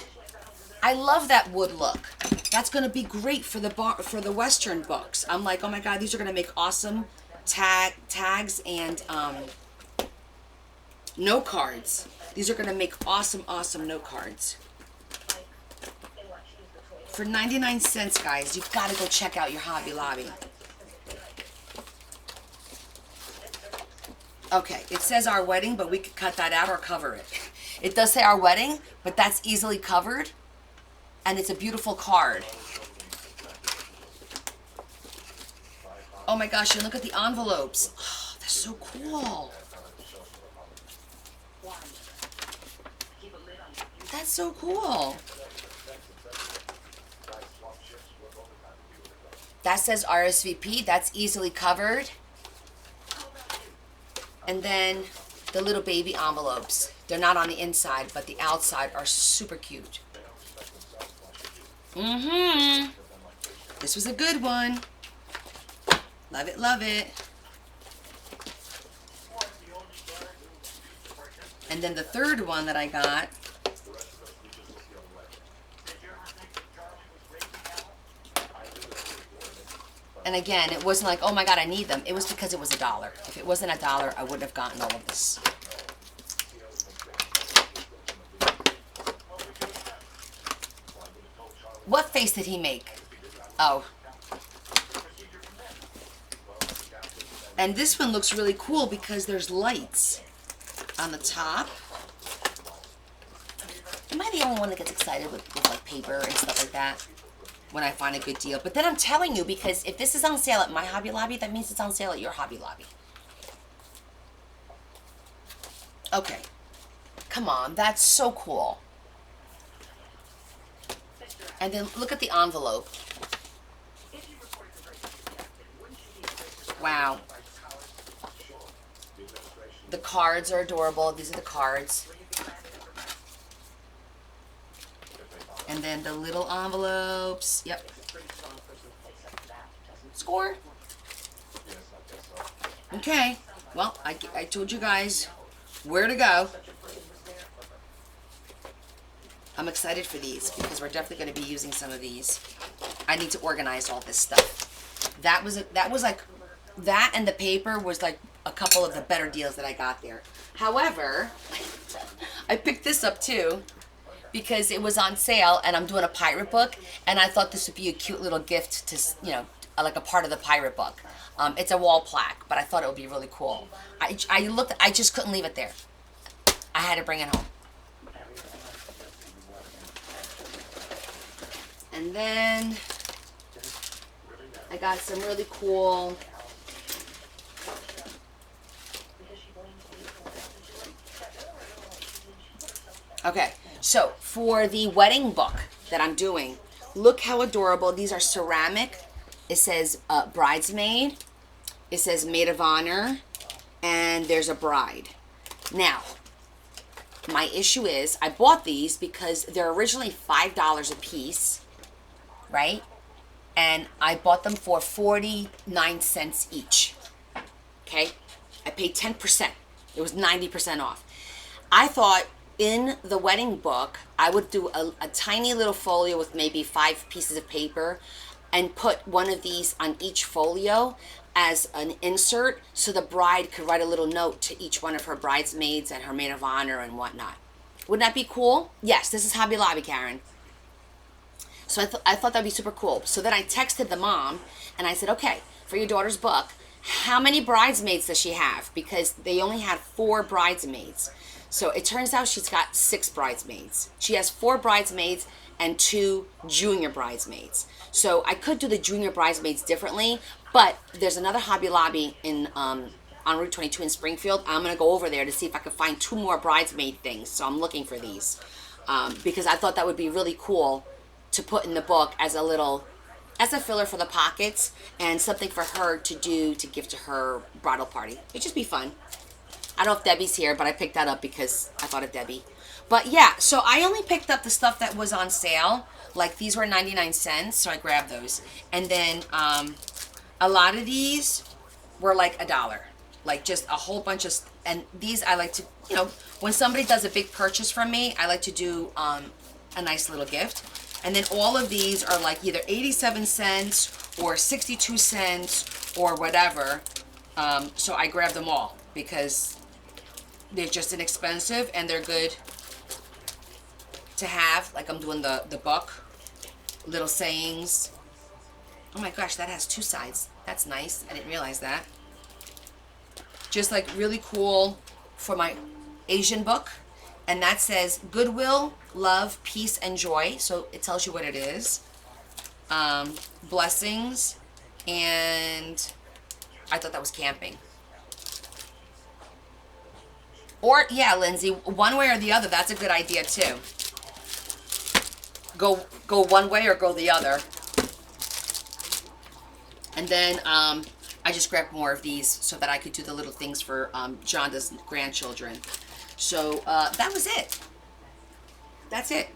I love that wood look. That's going to be great for the Western books. I'm like, oh my God, these are going to make awesome tags and note cards. These are going to make awesome note cards. For 99 cents, guys, you've got to go check out your Hobby Lobby. Okay, it says our wedding, but we could cut that out or cover it. It does say our wedding, but that's easily covered. And it's a beautiful card. Oh my gosh, and look at the envelopes. Oh, they're so cool. That's so cool. That says RSVP. That's easily covered. And then the little baby envelopes. They're not on the inside, but the outside are super cute. Mm-hmm. This was a good one. Love it, love it. And then the third one that I got, and again, it wasn't like, oh my God, I need them. It was because it was $1. If it wasn't $1, I wouldn't have gotten all of this. What face did he make? Oh. And this one looks really cool because there's lights on the top. Am I the only one that gets excited with like paper and stuff like that when I find a good deal? But then I'm telling you, because if this is on sale at my Hobby Lobby, that means it's on sale at your Hobby Lobby. Okay. Come on, that's so cool. And then look at the envelope. Wow. The cards are adorable. These are the cards. And then the little envelopes. Yep. Score. Okay. Well, I told you guys where to go. I'm excited for these because we're definitely going to be using some of these. I need to organize all this stuff. That was like, that and the paper was like a couple of the better deals that I got there. However, I picked this up too because it was on sale and I'm doing a pirate book and I thought this would be a cute little gift to, you know, like a part of the pirate book. It's a wall plaque, but I thought it would be really cool. I just couldn't leave it there. I had to bring it home. And then I got some really cool okay, so for the wedding book that I'm doing, look how adorable. These are ceramic. It says bridesmaid. It says maid of honor. And there's a bride. Now, my issue is I bought these because they're originally $5 a piece. Right? And I bought them for 49 cents each. Okay? I paid 10%. It was 90% off. I thought in the wedding book, I would do a tiny little folio with maybe 5 pieces of paper and put one of these on each folio as an insert so the bride could write a little note to each one of her bridesmaids and her maid of honor and whatnot. Wouldn't that be cool? Yes, this is Hobby Lobby, Karen. So I thought that'd be super cool. So then I texted the mom and I said, okay, for your daughter's book, how many bridesmaids does she have? Because they only had 4 bridesmaids. So it turns out she's got 6 bridesmaids. She has 4 bridesmaids and 2 junior bridesmaids. So I could do the junior bridesmaids differently, but there's another Hobby Lobby in on Route 22 in Springfield. I'm going to go over there to see if I can find 2 more bridesmaid things. So I'm looking for these because I thought that would be really cool to put in the book as a filler for the pockets and something for her to do to give to her bridal party. It'd just be fun. I don't know if Debbie's here, but I picked that up because I thought of Debbie. But yeah, so I only picked up the stuff that was on sale. Like these were 99 cents, so I grabbed those. And then a lot of these were like $1. Like just a whole bunch of, and these I like to, you know, when somebody does a big purchase from me, I like to do a nice little gift. And then all of these are like either 87 cents or 62 cents or whatever. So I grabbed them all because they're just inexpensive and they're good to have. Like I'm doing the book, little sayings. Oh my gosh, that has 2 sides. That's nice. I didn't realize that. Just like really cool for my Asian book. And that says goodwill, love, peace, and joy. So it tells you what it is. Blessings. And I thought that was camping. Or, yeah, Lindsay, one way or the other, that's a good idea too. Go one way or go the other. And then I just grabbed more of these so that I could do the little things for Jonda's grandchildren. So that was it. That's it.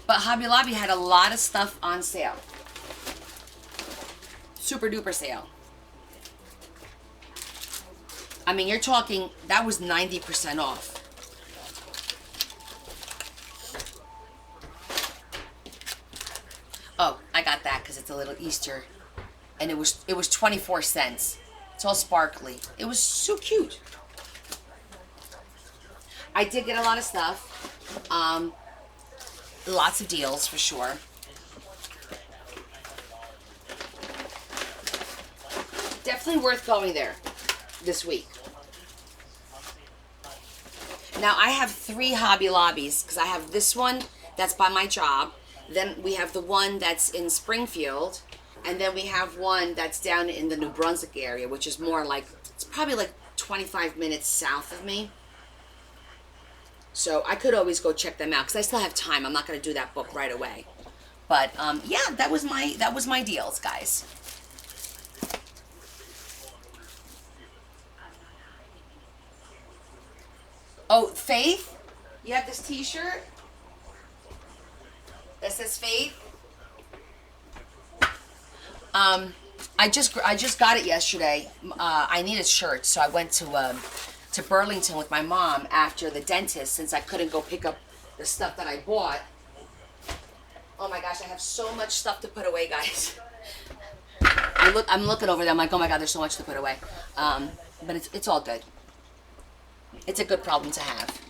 But Hobby Lobby had a lot of stuff on sale. Super duper sale. I mean, you're talking, that was 90% off. Oh, I got that because it's a little Easter. And it was 24 cents. It's all sparkly. It was so cute. I did get a lot of stuff. Lots of deals for sure. Definitely worth going there this week. Now I have 3 Hobby Lobbies because I have this one that's by my job. Then we have the one that's in Springfield. And then we have one that's down in the New Brunswick area, which is more like, it's probably like 25 minutes south of me. So I could always go check them out because I still have time. I'm not going to do that book right away. But yeah, that was my deals, guys. Oh, Faith, you have this T-shirt that says Faith. I just got it yesterday. I needed shirts, so I went to Burlington with my mom after the dentist since I couldn't go pick up the stuff that I bought. Oh my gosh, I have so much stuff to put away, guys. I'm looking over there. I'm like, oh my god, there's so much to put away. But it's all good. It's a good problem to have.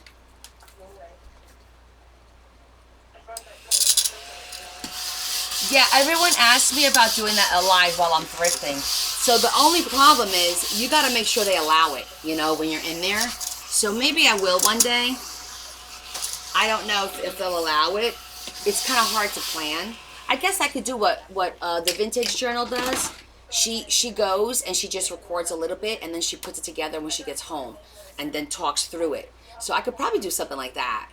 Yeah, everyone asked me about doing that live while I'm thrifting. So the only problem is you got to make sure they allow it, you know, when you're in there. So maybe I will one day. I don't know if they'll allow it. It's kind of hard to plan. I guess I could do what the Vintage Journal does. She goes and she just records a little bit and then she puts it together when she gets home and then talks through it. So I could probably do something like that.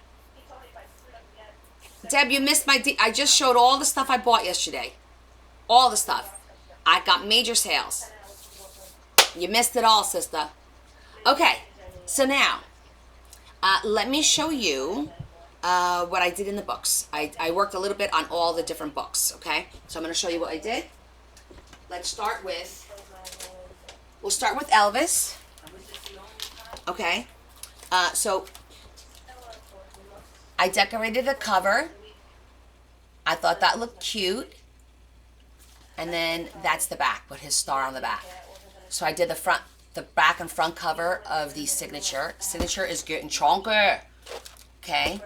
Deb, you missed I just showed all the stuff I bought yesterday. All the stuff. I got major sales. You missed it all, sister. Okay, so now, let me show you what I did in the books. I worked a little bit on all the different books, okay? So I'm going to show you what I did. Let's start with, we'll start with Elvis. Okay, so I decorated the cover. I thought that looked cute. And then that's the back with his star on the back. So I did the back and front cover of the signature. Signature is getting stronger. Okay.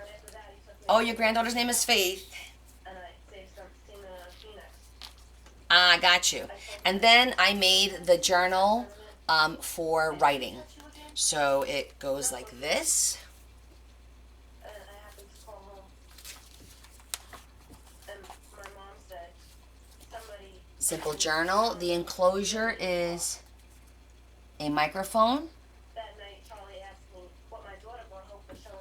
Oh, your granddaughter's name is Faith. I got you. And then I made the journal for writing. So it goes like this. Simple journal. The enclosure is a microphone.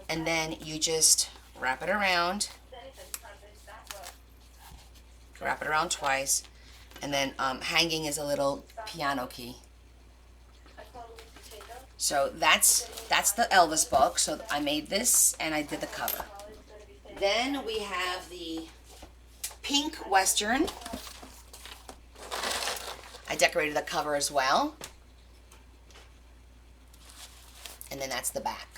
And then you just wrap it around. Wrap it around twice. And then hanging is a little piano key. So that's the Elvis book. So I made this and I did the cover. Then we have the pink Western. I decorated the cover as well. And then that's the back.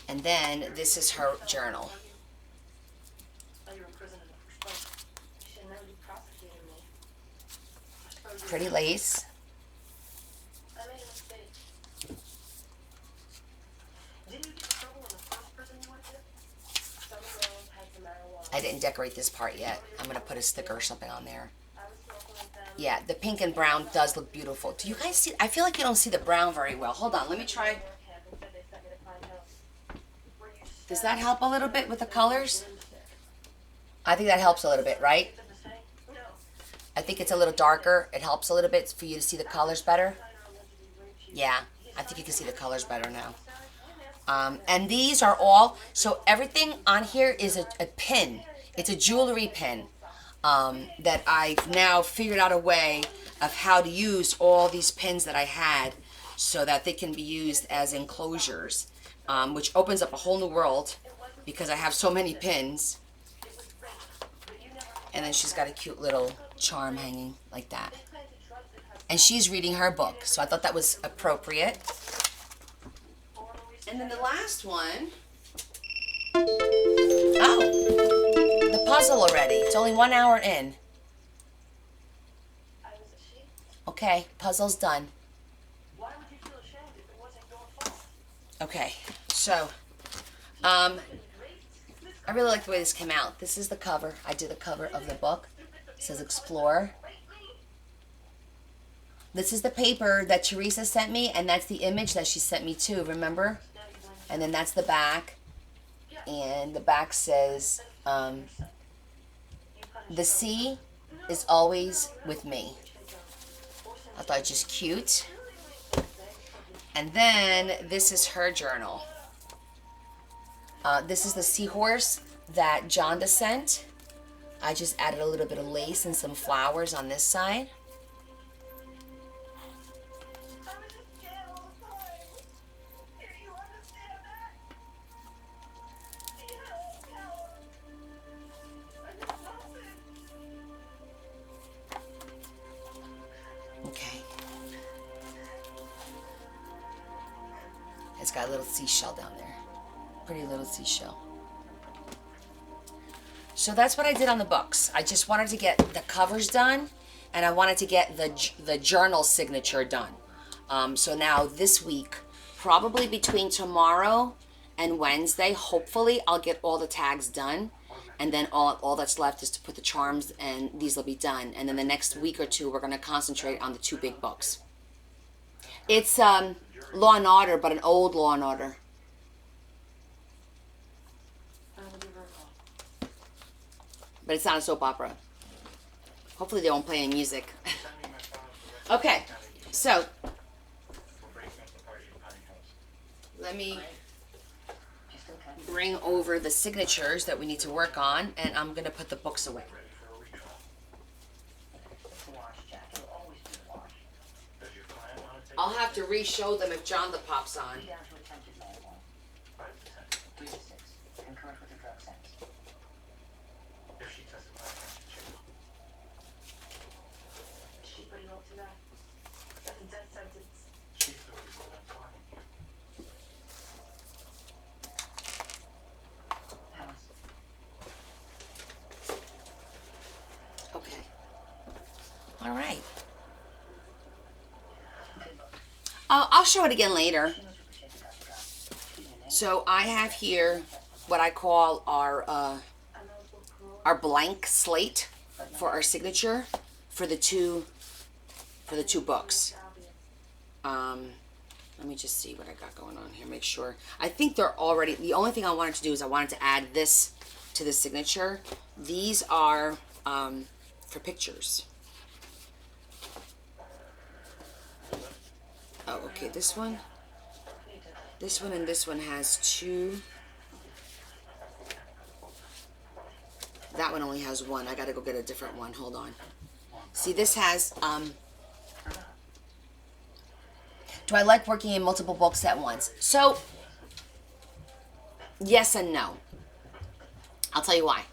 And then this is her journal. Pretty lace. I didn't decorate this part yet. I'm going to put a sticker or something on there. Yeah, the pink and brown does look beautiful. Do you guys see? I feel like you don't see the brown very well. Hold on, let me try. Does that help a little bit with the colors? I think that helps a little bit, right? I think it's a little darker. It helps a little bit for you to see the colors better. Yeah, I think you can see the colors better now. And these are all, so everything on here is a pin. It's a jewelry pin that I've now figured out a way of how to use all these pins that I had so that they can be used as enclosures, which opens up a whole new world because I have so many pins. And then she's got a cute little charm hanging like that. And she's reading her book, so I thought that was appropriate. And then the last one, oh, the puzzle already. It's only 1 hour in. Okay, puzzle's done. Okay, so, I really like the way this came out. This is the cover. I did the cover of the book. It says Explore. This is the paper that Teresa sent me, and that's the image that she sent me too, remember? And then that's the back. And the back says, the sea is always with me. I thought just cute. And then this is her journal. This is the seahorse that Jonda sent. I just added a little bit of lace and some flowers on this side. Okay. It's got a little seashell down there. Pretty little seashell. So that's what I did on the books. I just wanted to get the covers done, and I wanted to get the journal signature done. So now this week, probably between tomorrow and Wednesday, hopefully I'll get all the tags done, and then all that's left is to put the charms, and these will be done. And then the next week or two, we're going to concentrate on the 2 big books. It's Law and Order, but an old Law and Order. But it's not a soap opera. Hopefully they won't play any music. Okay, so let me bring over the signatures that we need to work on, and I'm going to put the books away. I'll have to re-show them if Jonda pops on. Okay. All right. I'll show it again later. So I have here what I call our blank slate for our signature for the two books. Let me just see what I got going on here. Make sure. I think they're already. The only thing I wanted to do is I wanted to add this to the signature. These are for pictures. Oh, okay, this one, and this one has 2. That one only has 1. I gotta go get a different one. Hold on. See, this has, do I like working in multiple books at once? So, yes and no. I'll tell you why.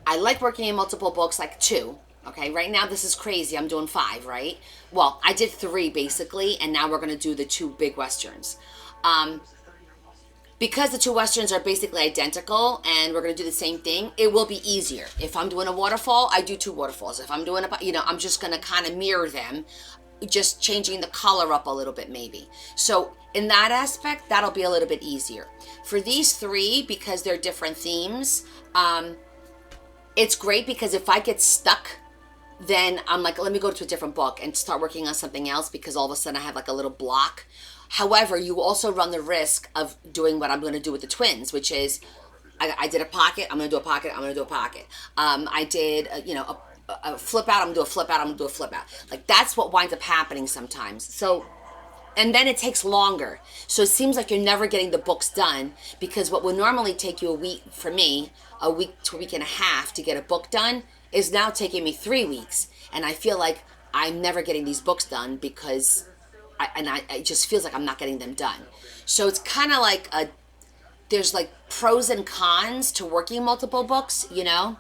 I like working in multiple books, like 2. Okay, right now this is crazy. I'm doing 5, right? Well, I did 3 basically, and now we're going to do the 2 big westerns. Because the 2 westerns are basically identical and we're going to do the same thing, it will be easier. If I'm doing a waterfall, I do 2 waterfalls. If I'm doing I'm just going to kind of mirror them, just changing the color up a little bit maybe. So in that aspect, that'll be a little bit easier. For these 3, because they're different themes, it's great because if I get stuck, then I'm like, let me go to a different book and start working on something else because all of a sudden I have like a little block. However, you also run the risk of doing what I'm going to do with the twins, which is I did a pocket, I'm going to do a pocket, I'm going to do a pocket. I did, a flip out, I'm going to do a flip out, I'm going to do a flip out. Like that's what winds up happening sometimes. So and then it takes longer. So it seems like you're never getting the books done, because what would normally take you a week, for me, a week to a week and a half to get a book done is now taking me 3 weeks. And I feel like I'm never getting these books done because it just feels like I'm not getting them done. So it's kind of like there's like pros and cons to working multiple books, you know?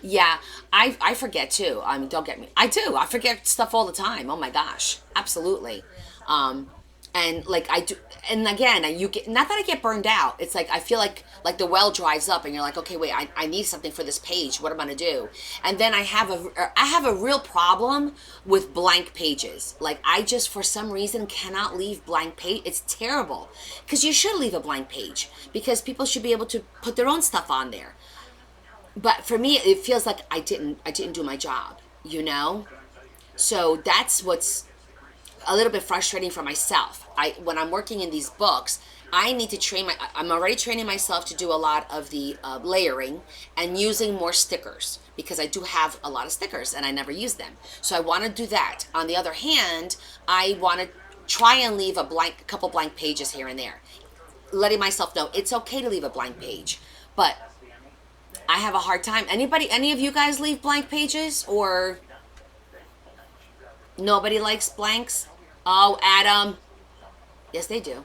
Yeah, I forget too. I mean, don't get me. I do. I forget stuff all the time. Oh my gosh, absolutely. And like I do, and again, you get, not that I get burned out. It's like I feel like the well dries up, and you're like, okay, wait, I need something for this page. What am I gonna do? And then I have a real problem with blank pages. Like I just for some reason cannot leave blank page. It's terrible because you should leave a blank page because people should be able to put their own stuff on there. But for me, it feels like I didn't do my job, you know? So that's what's a little bit frustrating for myself. When I'm working in these books, I need to I'm already training myself to do a lot of the layering and using more stickers because I do have a lot of stickers and I never use them. So I want to do that. On the other hand, I want to try and leave a couple blank pages here and there, letting myself know it's okay to leave a blank page, but I have a hard time. Any of you guys leave blank pages, or nobody likes blanks? Oh, Adam. Yes, they do.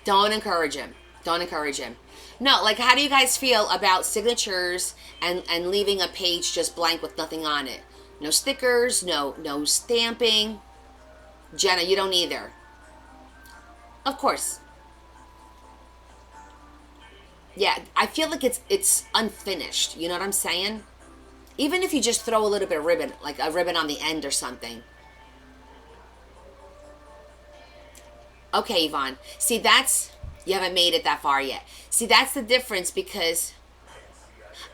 Don't encourage him. Don't encourage him. No, like, how do you guys feel about signatures and leaving a page just blank with nothing on it? No stickers, no stamping. Jenna, you don't either. Of course. Yeah, I feel like it's unfinished. You know what I'm saying? Even if you just throw a little bit of ribbon, like a ribbon on the end or something. Okay, Yvonne. See, you haven't made it that far yet. See, that's the difference because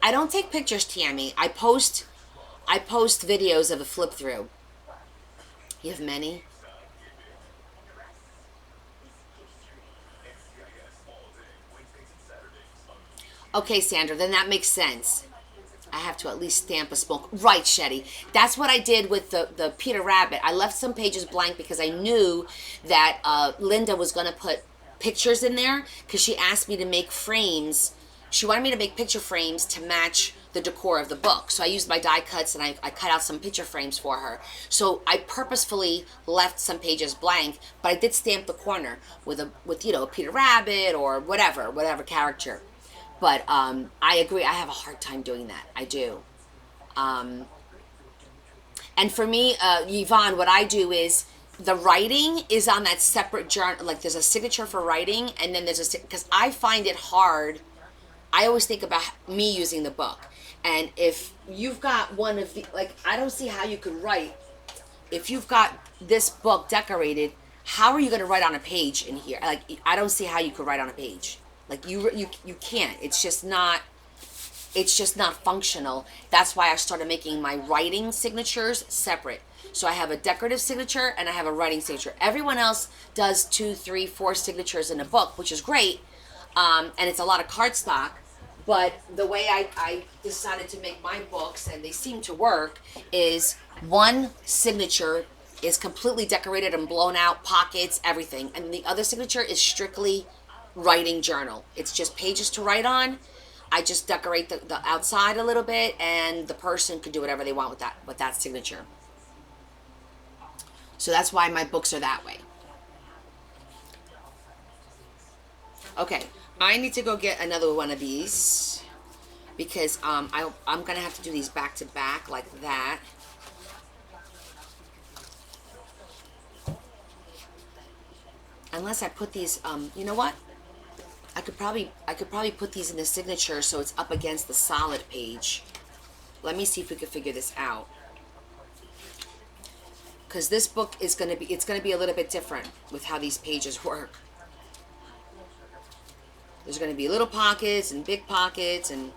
I don't take pictures, Tammy. I post videos of a flip through. You have many? Okay, Sandra, then that makes sense. I have to at least stamp a small... Right, Shetty. That's what I did with the Peter Rabbit. I left some pages blank because I knew that Linda was going to put pictures in there because she asked me to make frames. She wanted me to make picture frames to match the decor of the book. So I used my die cuts and I cut out some picture frames for her. So I purposefully left some pages blank, but I did stamp the corner with a Peter Rabbit or whatever character. But I agree, I have a hard time doing that. I do. And for me, Yvonne, what I do is the writing is on that separate journal. Like there's a signature for writing, and then because I find it hard. I always think about me using the book. And if you've got one of the, like, I don't see how you could write. If you've got this book decorated, how are you going to write on a page in here? Like, I don't see how you could write on a page. Like you can't. It's just not functional. That's why I started making my writing signatures separate. So I have a decorative signature and I have a writing signature. Everyone else does 2, 3, 4 signatures in a book, which is great. And it's a lot of cardstock. But the way I decided to make my books, and they seem to work, is one signature is completely decorated and blown out, pockets, everything. And the other signature is strictly writing journal. It's just pages to write on. I just decorate the outside a little bit, and the person can do whatever they want with that signature. So that's why my books are that way. Okay, I need to go get another one of these because I'm gonna have to do these back to back like that. Unless I put these, you know what? I could probably put these in the signature so it's up against the solid page. Let me see if we can figure this out. Because this book is gonna be a little bit different with how these pages work. There's gonna be little pockets and big pockets, and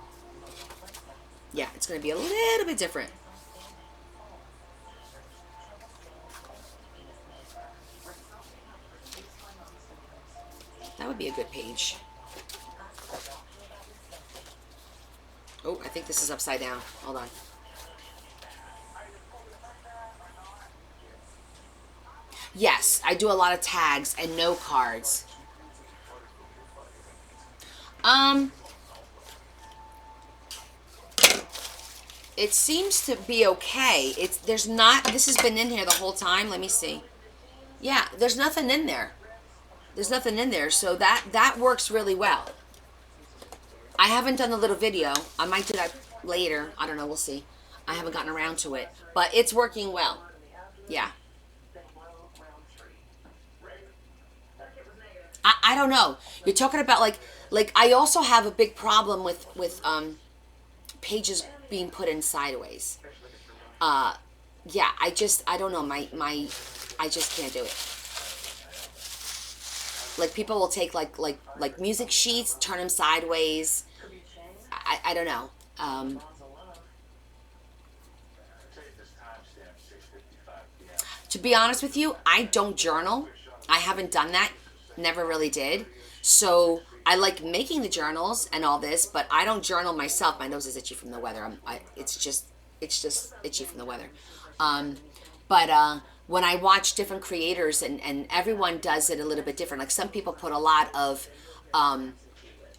yeah, it's gonna be a little bit different. would be a good page. Oh, I think this is upside down. Hold on. Yes, I do a lot of tags and no cards. It seems to be okay. There's not, this has been in here the whole time. Let me see. Yeah, there's nothing in there. There's nothing in there, so that works really well. I haven't done the little video. I might do that later. I don't know, we'll see. I haven't gotten around to it, but it's working well. Yeah. I don't know. You're talking about like I also have a big problem with pages being put in sideways. Yeah, I don't know, I just can't do it. Like people will take like music sheets, turn them sideways. I don't know. To be honest with you, I don't journal. I haven't done that. Never really did. So I like making the journals and all this, but I don't journal myself. My nose is itchy from the weather. It's just itchy from the weather. But when I watch different creators and everyone does it a little bit different. Like some people put a lot of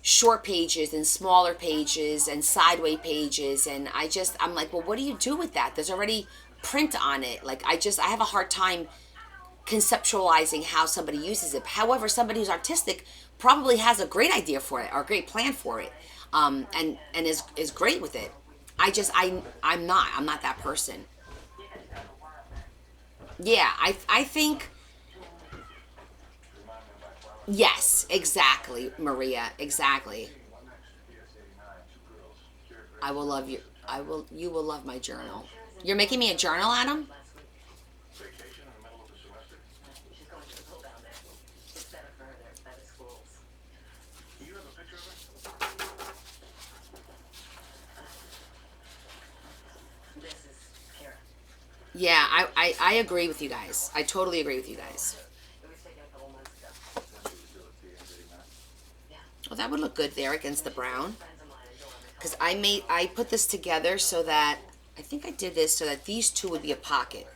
short pages and smaller pages and sideway pages, and I'm like, well, what do you do with that? There's already print on it. Like I have a hard time conceptualizing how somebody uses it. However, somebody who's artistic probably has a great idea for it or a great plan for it, and is great with it. I'm not that person. Yeah, I think, yes, exactly, Maria, exactly. I will love you. You will love my journal. You're making me a journal, Adam? Yeah, I agree with you guys. I totally agree with you guys. Well, that would look good there against the brown. Because I put this together so that, I think I did this so that these two would be a pocket.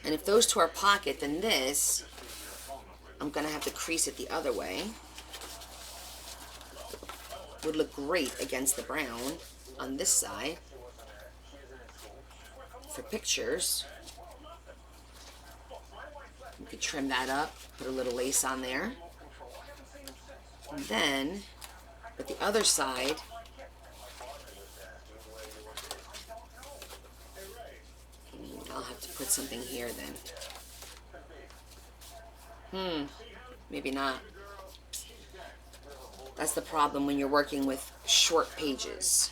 And if those two are pocket, then this, I'm going to have to crease it the other way. Would look great against the brown on this side. For pictures, you could trim that up, put a little lace on there, and then with the other side, I'll have to put something here then. Maybe not. That's the problem when you're working with short pages.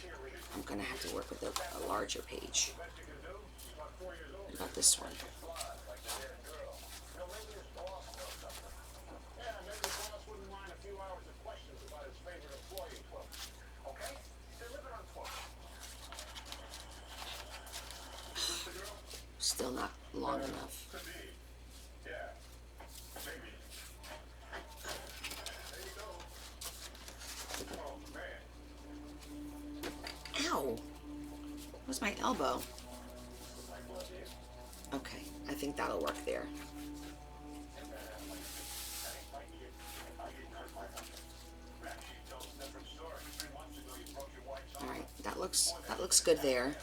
I'm gonna have to work with a larger page. What about this one? Still not long enough. Ow! Where's my elbow? Okay, I think that'll work there. All right, that looks good there.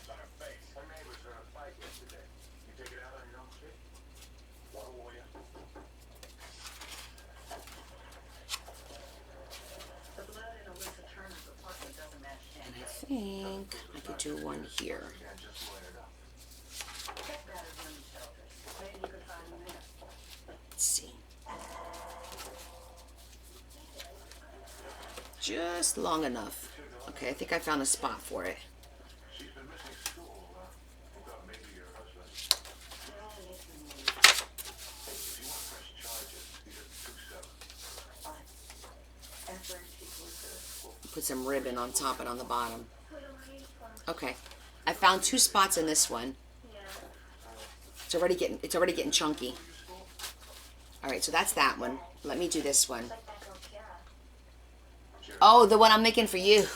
And I think I could do one here. Let's see. Just long enough. Okay, I think I found a spot for it. Put some ribbon on top and on the bottom. Okay, I found two spots in this one. It's already getting chunky. All right, so that's that one. Let me do this one. Oh, the one I'm making for you.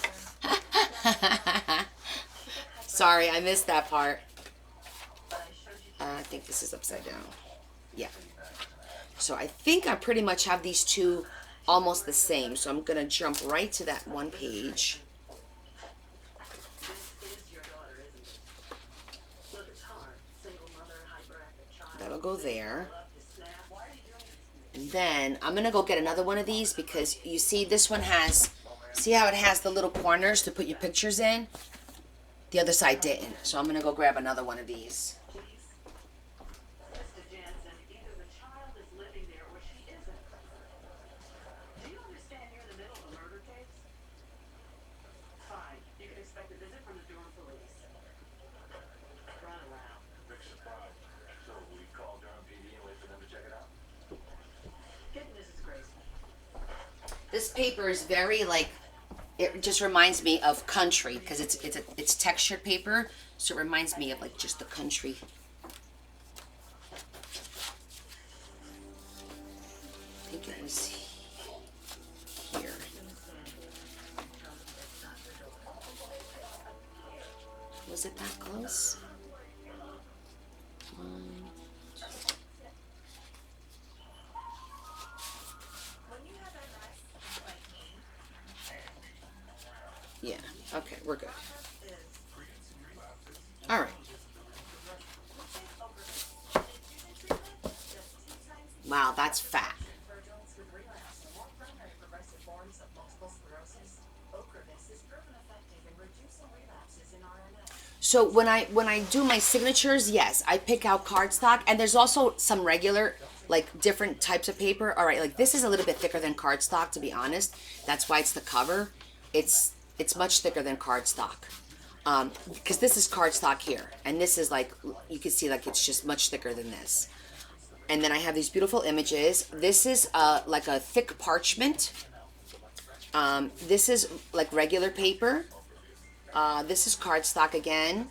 Sorry, I missed that part. I think this is upside down. Yeah. So I think I pretty much have these two almost the same. So I'm going to jump right to that one page. That'll go there. And then I'm going to go get another one of these because you see this one has, see how it has the little corners to put your pictures in? The other side didn't. So I'm going to go grab another one of these. This paper is very like, it just reminds me of country because it's textured paper, so it reminds me of like just the country. I think it was here. Was it that close? Yeah, okay, we're good. All right. Wow, that's fat. So when I do my signatures, yes, I pick out cardstock, and there's also some regular, like different types of paper. All right, like this is a little bit thicker than cardstock, to be honest. That's why it's the cover. It's much thicker than cardstock, because this is cardstock here, and this is like, you can see like it's just much thicker than this. And then I have these beautiful images. This is like a thick parchment. This is like regular paper. This is cardstock again,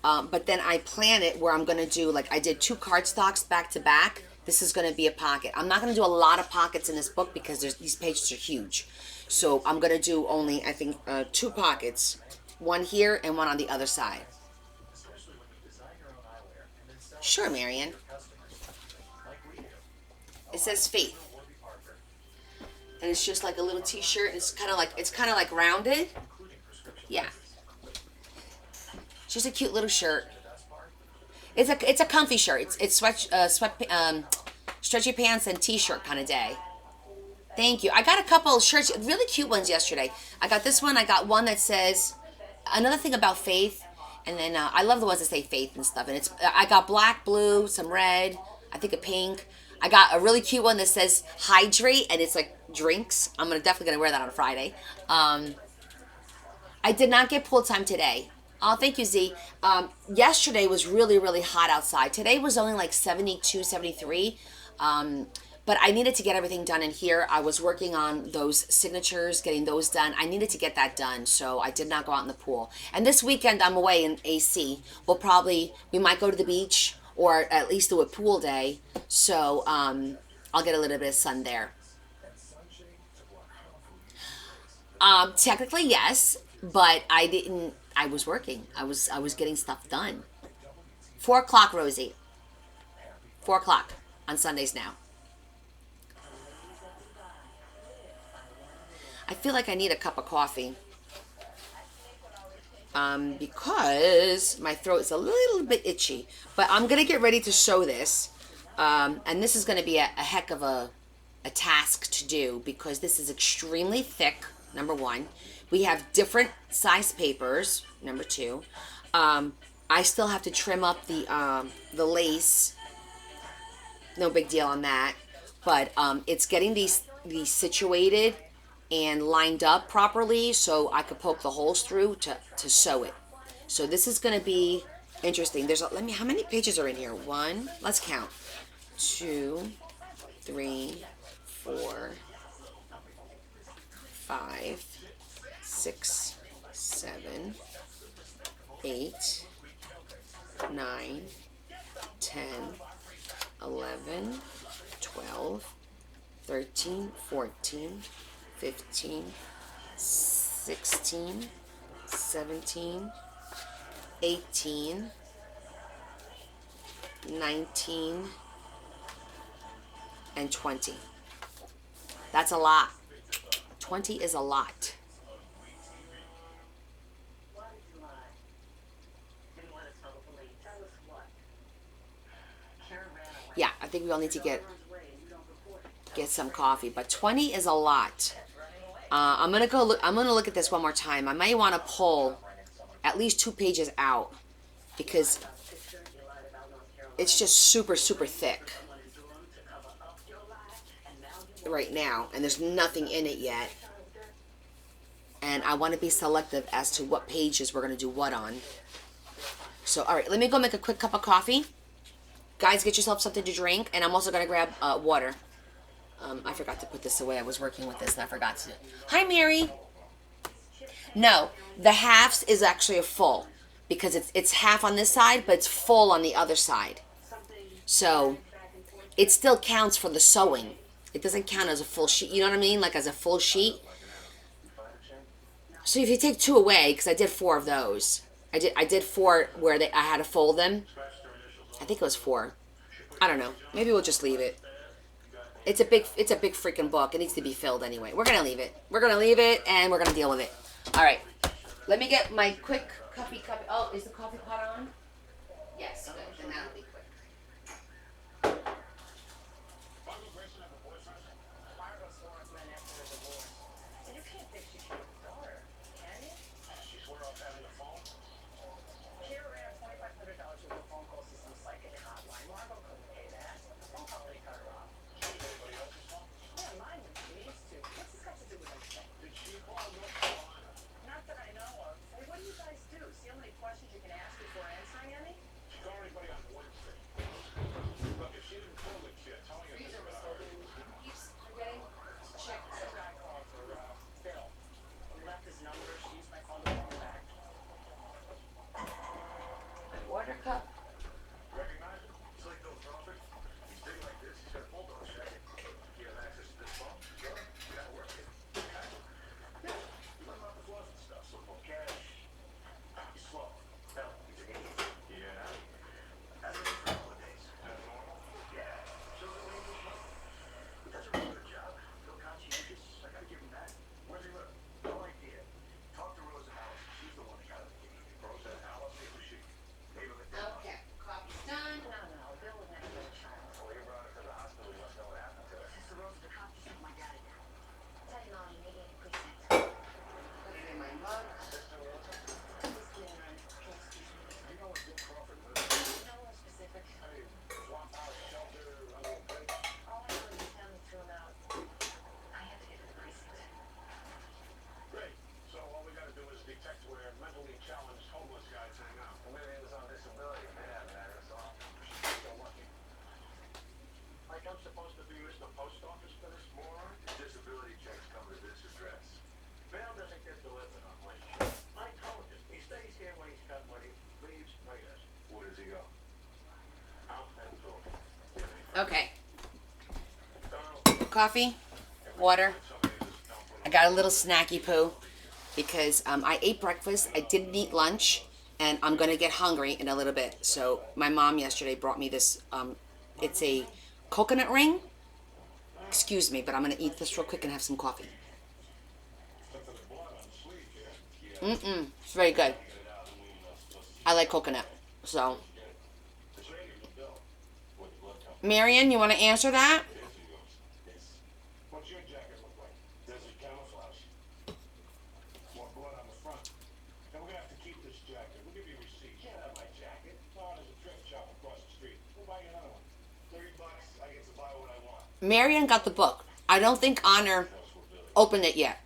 but then I plan it where I'm gonna do, like I did 2 cardstocks back to back. This is gonna be a pocket. I'm not gonna do a lot of pockets in this book because these pages are huge. So I'm going to do only, I think, 2 pockets. One here and one on the other side. Sure, Marion. It says Faith. And it's just like a little t-shirt. It's kind of like rounded. Yeah. It's just a cute little shirt. It's a comfy shirt. It's stretchy pants and t-shirt kind of day. Thank you. I got a couple of shirts, really cute ones yesterday. I got this one. I got one that says, another thing about faith. And then I love the ones that say faith and stuff. And I got black, blue, some red, I think a pink. I got a really cute one that says hydrate, and it's like drinks. I'm definitely going to wear that on Friday. I did not get pool time today. Oh, thank you, Z. Yesterday was really, really hot outside. Today was only like 72, 73. But I needed to get everything done in here. I was working on those signatures, getting those done. I needed to get that done, so I did not go out in the pool. And this weekend, I'm away in AC. We might go to the beach, or at least do a pool day. So I'll get a little bit of sun there. Technically, yes, but I didn't. I was working. I was getting stuff done. 4 o'clock, Rosie. 4 o'clock on Sundays now. I feel like I need a cup of coffee because my throat is a little bit itchy. But I'm going to get ready to sew this. And this is going to be a heck of a task to do because this is extremely thick, number 1. We have different size papers, number 2. I still have to trim up the lace. No big deal on that. But it's getting these situated and lined up properly so I could poke the holes through to sew it. So this is going to be interesting. How many pages are in here? 1, let's count. 2, 3, 4, 5, 6, 7, 8, 9, 10, 11, 12, 13, 14, 15, 16, 17, 18, 19, and 20. That's a lot. 20 is a lot. Yeah, I think we all need to get some coffee, but 20 is a lot. I'm gonna go look. I'm gonna look at this one more time. I may want to pull at least 2 pages out because it's just super thick right now, and there's nothing in it yet. And I want to be selective as to what pages we're gonna do what on. So, all right, let me go make a quick cup of coffee. Guys, get yourself something to drink, and I'm also gonna grab water. I forgot to put this away. I was working with this and I forgot to. Hi, Mary. No, the halves is actually a full because it's half on this side, but it's full on the other side. So it still counts for the sewing. It doesn't count as a full sheet. You know what I mean? Like as a full sheet. So if you take 2 away, because I did 4 of those. I did 4 where I had to fold them. I think it was 4. I don't know. Maybe we'll just leave it. It's a big freaking book. It needs to be filled anyway. We're gonna leave it. We're gonna leave it, and we're gonna deal with it. All right. Let me get my quick cuppy. Oh, is the coffee pot on? Yes. Good. Then that'll be quick. Water cup. Okay. Coffee, water. I got a little snacky poo because I ate breakfast. I didn't eat lunch, and I'm gonna get hungry in a little bit. So my mom yesterday brought me this. It's a coconut ring. Excuse me, but I'm gonna eat this real quick and have some coffee. It's very good. I like coconut, so. Marion, you want to answer that? What's your jacket look like? Desert camouflage. More blood on the front. Then we're gonna have to keep this jacket. We'll give you a receipt. You can't have my jacket. Oh, there's a thrift shop across the street. We'll buy you another one. $30. I get to buy what I want. Marion got the book. I don't think Honor opened it yet.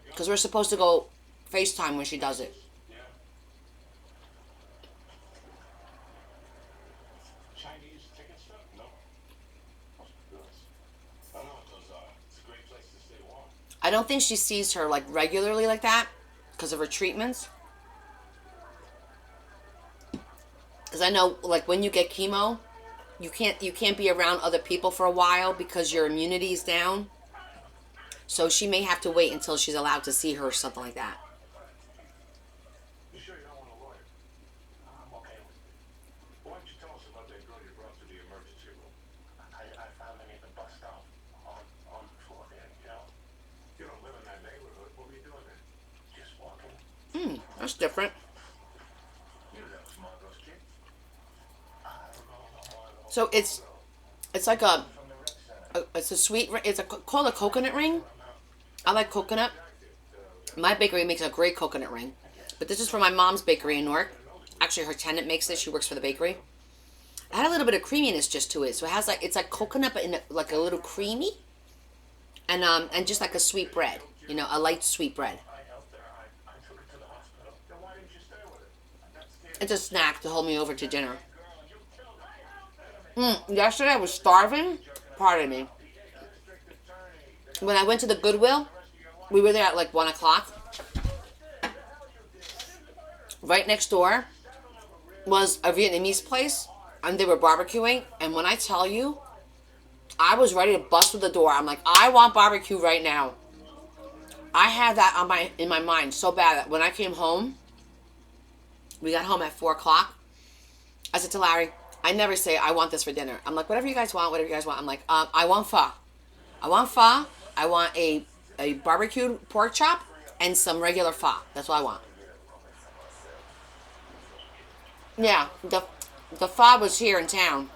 Because we're supposed to go FaceTime when she does it. Chinese ticket stuff? No. I know what those are. It's a great place to stay warm. I don't think she sees her like regularly like that because of her treatments. Because I know like when you get chemo, you can't be around other people for a while because your immunity is down. So she may have to wait until she's allowed to see her or something like that. You sure you don't want a lawyer? I'm okay with it. Why don't you tell us about that girl you brought to the emergency room? I found her near the bus stop on the floor there, you know. You don't live in that neighborhood. What were you doing there? Just walking. That's different. You know some of those kids. I don't know no more of those So it's like a from the rec center. it's a sweet it's called a coconut ring. I like coconut. My bakery makes a great coconut ring, but this is from my mom's bakery in Newark. Actually, her tenant makes this. She works for the bakery. It had a little bit of creaminess just to it, so it has it's like coconut, but in like a little creamy, and just like a sweet bread, a light sweet bread. I helped her. I took her to the hospital. Then why didn't you stay with her? I got scared. It's a snack to hold me over to dinner. Girl, you killed her. Yesterday I was starving. Pardon me. District attorney. When I went to the Goodwill, we were there at like 1 o'clock. Right next door was a Vietnamese place, and they were barbecuing. And when I tell you, I was ready to bust through the door. I'm like, I want barbecue right now. I had that in my mind so bad that when I came home, we got home at 4 o'clock. I said to Larry, I never say I want this for dinner. I'm like, whatever you guys want, whatever you guys want. I'm like, I want pho. I want pho. I want a barbecued pork chop and some regular pho. That's what I want. Yeah, the pho was here in town.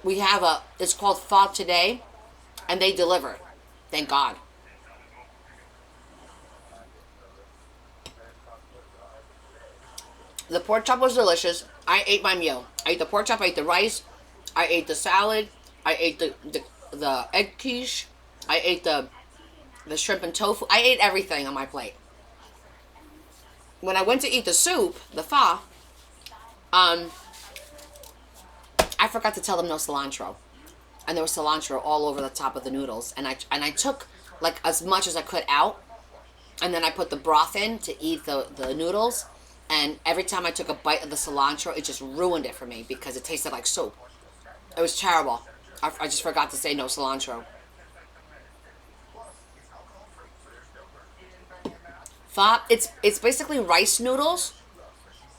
We have it's called Pho Today, and they deliver. Thank God. The pork chop was delicious. I ate my meal. I ate the pork chop, I ate the rice, I ate the salad, I ate the egg quiche, I ate the shrimp and tofu. I ate everything on my plate. When I went to eat the soup, the pho, I forgot to tell them no cilantro. And there was cilantro all over the top of the noodles. And I took like as much as I could out. And then I put the broth in to eat the noodles. And every time I took a bite of the cilantro, it just ruined it for me because it tasted like soup. It was terrible. I just forgot to say no cilantro. Pho, it's basically rice noodles.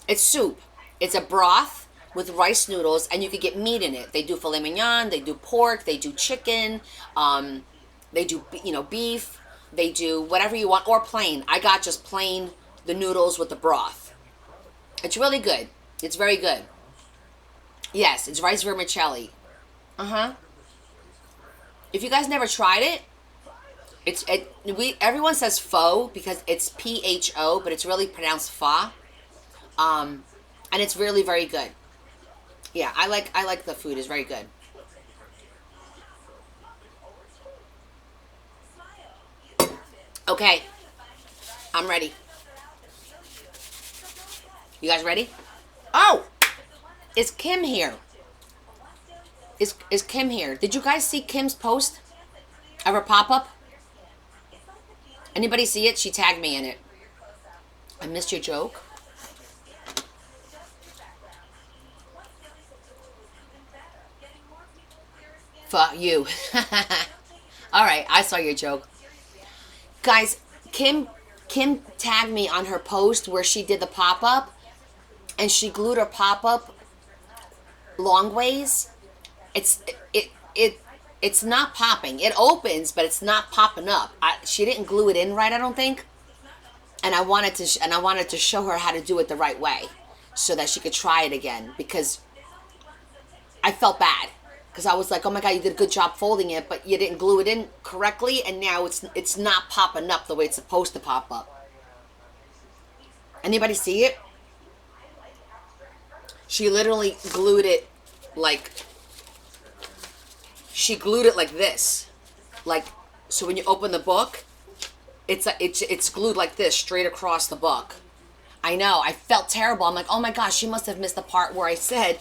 It's soup. It's a broth with rice noodles, and you could get meat in it. They do filet mignon, they do pork, they do chicken, they do beef, they do whatever you want, or plain. I got just plain the noodles with the broth. It's really good. It's very good. Yes, it's rice vermicelli. If you guys never tried it, everyone says pho because it's PHO, but it's really pronounced pho. And it's really very good. Yeah, I like the food. It's very good. Okay, I'm ready. You guys ready? Oh, is Kim here? Is Kim here? Did you guys see Kim's post of her pop-up? Anybody see it? She tagged me in it. I missed your joke. Fuck you. All right, I saw your joke. Guys, Kim tagged me on her post where she did the pop-up, and she glued her pop-up long ways. It's not popping. It opens, but it's not popping up. She didn't glue it in right, I don't think. And I wanted to show her how to do it the right way, so that she could try it again, because I felt bad. Because I was like, oh my God, you did a good job folding it, but you didn't glue it in correctly, and now it's not popping up the way it's supposed to pop up. Anybody see it? She literally glued it like this. Like, so when you open the book, it's glued like this, straight across the book. I know, I felt terrible. I'm like, oh my gosh, she must have missed the part where I said,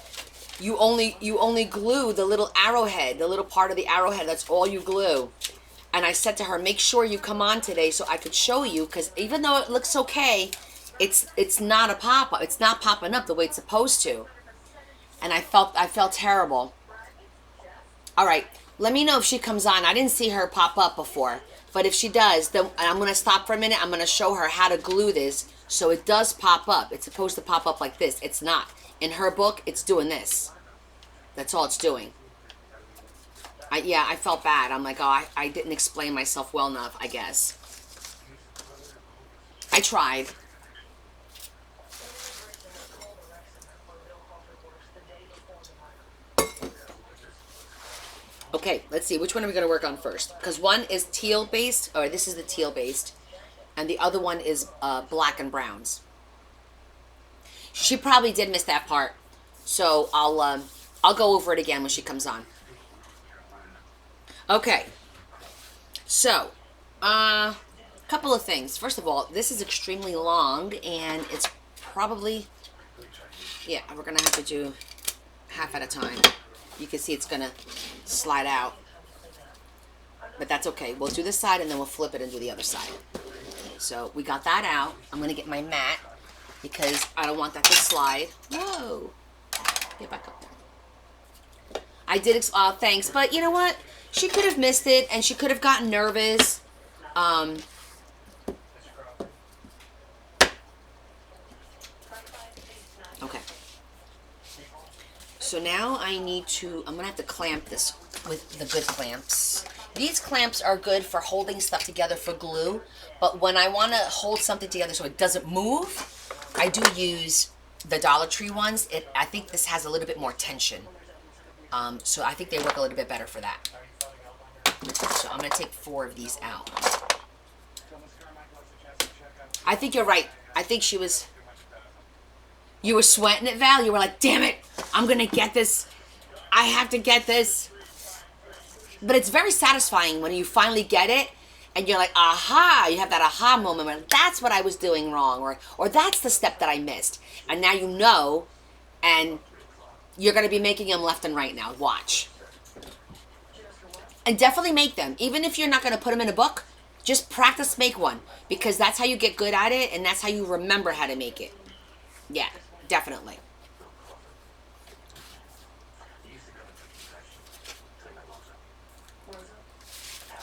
you only glue the little arrowhead, the little part of the arrowhead, that's all you glue. And I said to her, make sure you come on today so I could show you, because even though it looks okay, it's not a pop-up. It's not popping up the way it's supposed to. And I felt terrible. All right, let me know if she comes on. I didn't see her pop up before. But if she does, then I'm going to stop for a minute. I'm going to show her how to glue this so it does pop up. It's supposed to pop up like this. It's not. In her book, it's doing this. That's all it's doing. I felt bad. I'm like, oh, I didn't explain myself well enough, I guess. I tried. Okay, let's see. Which one are we going to work on first? Because one is teal based, or this is the teal based, and the other one is black and browns. She probably did miss that part, so I'll go over it again when she comes on. Okay, so couple of things. First of all, this is extremely long, and it's probably, yeah, we're gonna have to do half at a time. You can see it's gonna slide out, but that's okay. We'll do this side and then we'll flip it and do the other side. So we got that out. I'm gonna get my mat because I don't want that to slide. Whoa, get back up there. I did, thanks, but you know what? She could have missed it and she could have gotten nervous. Okay. So now I need to, I'm going to have to clamp this with the good clamps. These clamps are good for holding stuff together for glue, but when I want to hold something together so it doesn't move, I do use the Dollar Tree ones. I think this has a little bit more tension. So I think they work a little bit better for that. So I'm going to take 4 of these out. I think you're right. I think she was... You were sweating it, Val. You were like, damn it, I'm going to get this. I have to get this. But it's very satisfying when you finally get it and you're like, aha. You have that aha moment where that's what I was doing wrong, or that's the step that I missed. And now you know, and you're going to be making them left and right now. Watch. And definitely make them. Even if you're not going to put them in a book, just practice make one. Because that's how you get good at it, and that's how you remember how to make it. Yeah, definitely.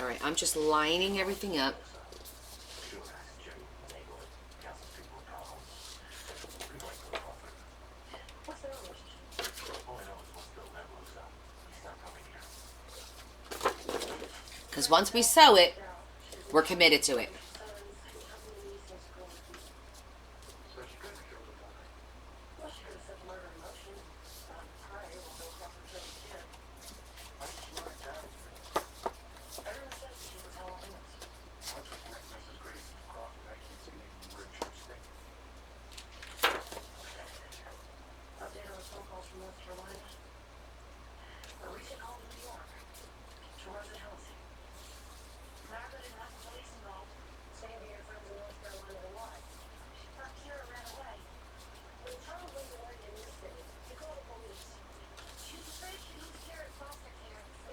All right, I'm just lining everything up. Because once we sew it, we're committed to it.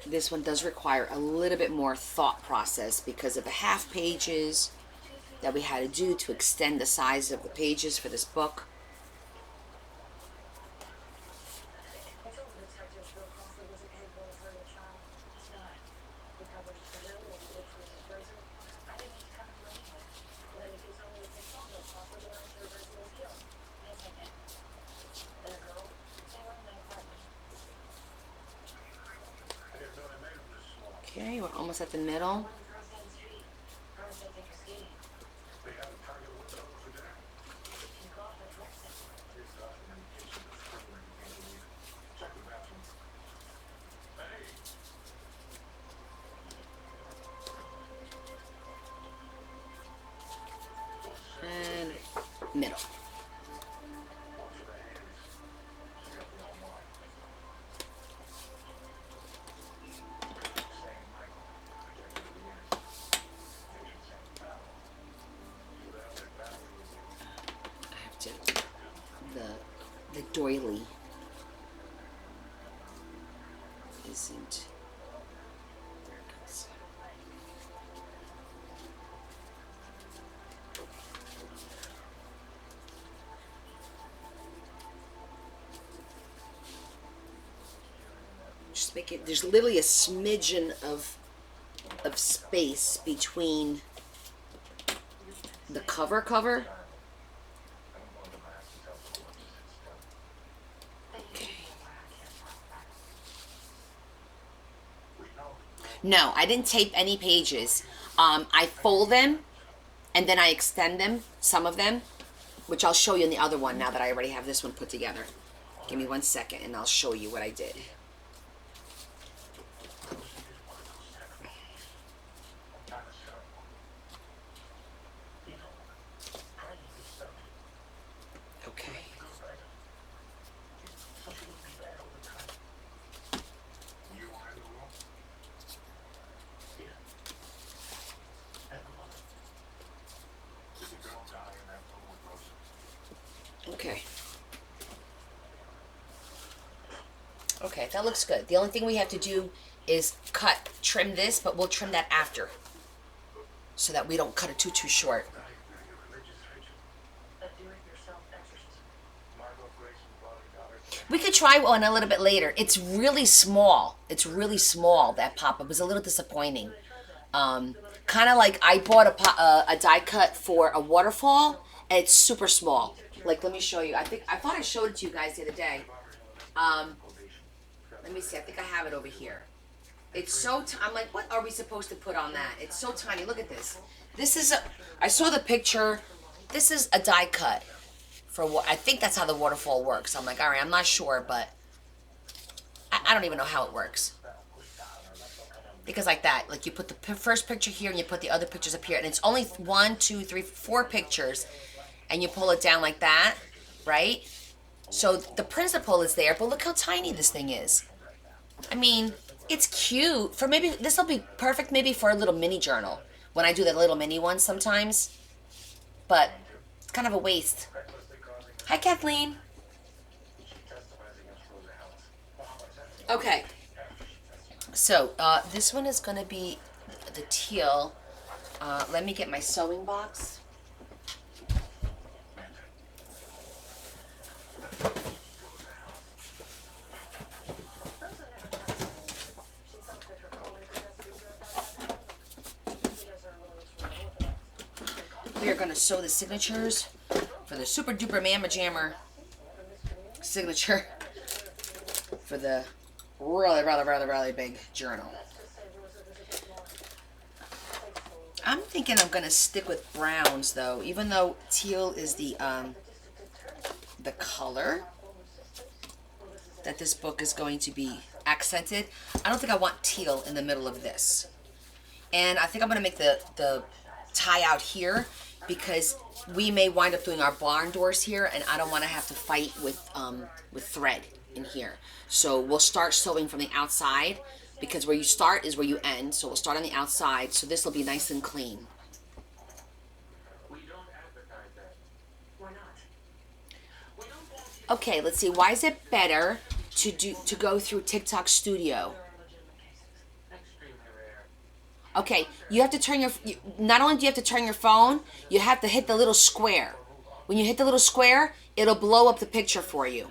This one does require a little bit more thought process because of the half pages that we had to do to extend the size of the pages for this book. Okay, we're almost at the middle. And middle. The doily isn't. Just make it. There's literally a smidgen of of space between the cover. No, I didn't tape any pages. I fold them and then I extend them, some of them, which I'll show you in the other one now that I already have this one put together. Give me 1 second and I'll show you what I did. Okay. Okay. Okay, that looks good. The only thing we have to do is trim this, but we'll trim that after. So that we don't cut it too short. We could try one a little bit later. It's really small. It's really small, that pop-up. It was a little disappointing. Kind of like I bought a die cut for a waterfall, and it's super small. Like, let me show you. I thought I showed it to you guys the other day. Let me see. I think I have it over here. It's so I'm like, what are we supposed to put on that? It's so tiny. Look at this. This is I saw the picture. This is a die cut for what I think that's how the waterfall works. I'm like, all right, I'm not sure, but I don't even know how it works. Because like that, like you put the first picture here and you put the other pictures up here, and it's only 1, 2, 3, 4 pictures, and you pull it down like that, right? So the principle is there, but look how tiny this thing is. I mean, it's cute for maybe, this will be perfect maybe for a little mini journal when I do the little mini ones sometimes, but it's kind of a waste. Hi, Kathleen. Okay. So, this one is going to be the teal. Let me get my sewing box. We are going to sew the signatures for the Super Duper Mamma Jammer signature for the really big journal. I'm thinking I'm going to stick with browns though, even though teal is the color that this book is going to be accented. I don't think I want teal in the middle of this. And I think I'm going to make the tie out here because we may wind up doing our barn doors here, and I don't want to have to fight with thread in here. So we'll start sewing from the outside because where you start is where you end. So we'll start on the outside. So this will be nice and clean. Okay, let's see. Why is it better to go through TikTok Studio? Okay, you have to turn not only do you have to turn your phone, you have to hit the little square. When you hit the little square, it'll blow up the picture for you.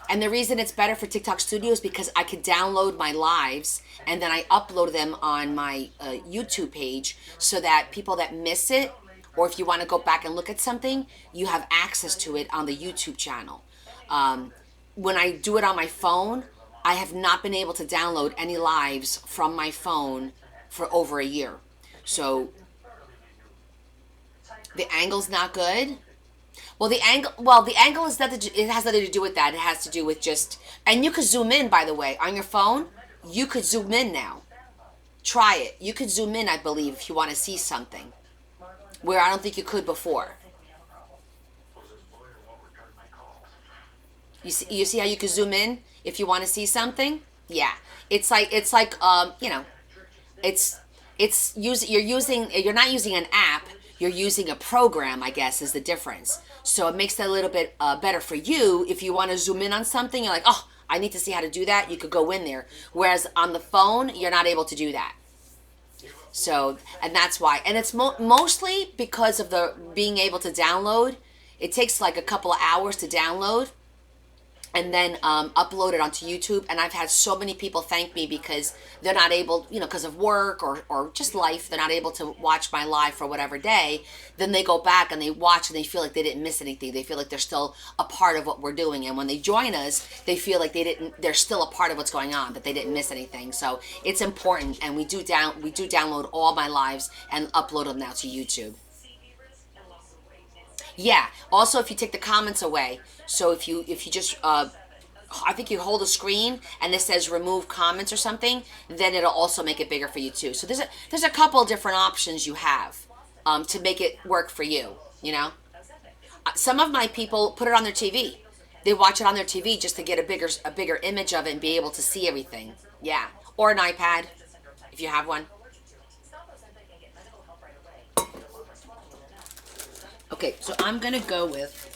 And the reason it's better for TikTok Studio is because I can download my lives and then I upload them on my YouTube page so that people that miss it, or if you want to go back and look at something, you have access to it on the YouTube channel. When I do it on my phone, I have not been able to download any lives from my phone for over a year. So the angle's not good. Well, the angle is that it has nothing to do with that. It has to do with just, and you could zoom in, by the way, on your phone. You could zoom in now. Try it. You could zoom in, I believe, if you want to see something, where I don't think you could before. You see how you could zoom in if you want to see something? Yeah. It's like you know, you're not using an app, you're using a program, I guess, is the difference. So it makes it a little bit better for you. If you want to zoom in on something, you're like, oh, I need to see how to do that. You could go in there. Whereas on the phone, you're not able to do that. So, and that's why. And it's mostly because of the being able to download. It takes like a couple of hours to download. and then upload it onto YouTube. And I've had so many people thank me because they're not able, because of work or just life, they're not able to watch my live for whatever day. Then they go back and they watch and they feel like they didn't miss anything. They feel like they're still a part of what we're doing. And when they join us, they feel like they're still a part of what's going on, that they didn't miss anything. So it's important. And we do download all my lives and upload them now to YouTube. Yeah. Also, if you take the comments away, so if you just I think you hold a screen and this says remove comments or something, then it'll also make it bigger for you too. So there's a couple different options you have to make it work for you. Some of my people put it on their TV. They watch it on their TV just to get a bigger image of it and be able to see everything. Yeah, or an iPad if you have one. Okay, so I'm gonna go with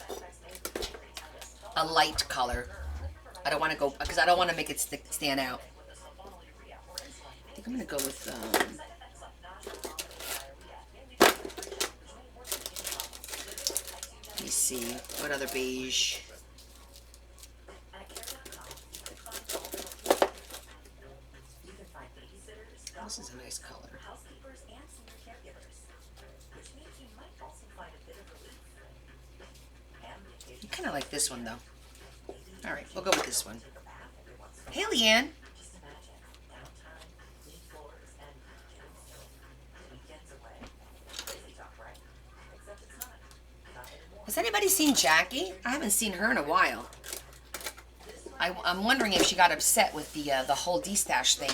a light color. I don't want to go because I don't want to make it stand out. I think I'm gonna go with. Let me see what other beige. This is a nice color. I kind of like this one though. All right, we'll go with this one. Hey, Leanne. Has anybody seen Jackie? I haven't seen her in a while. I'm wondering if she got upset with the whole D-stash thing.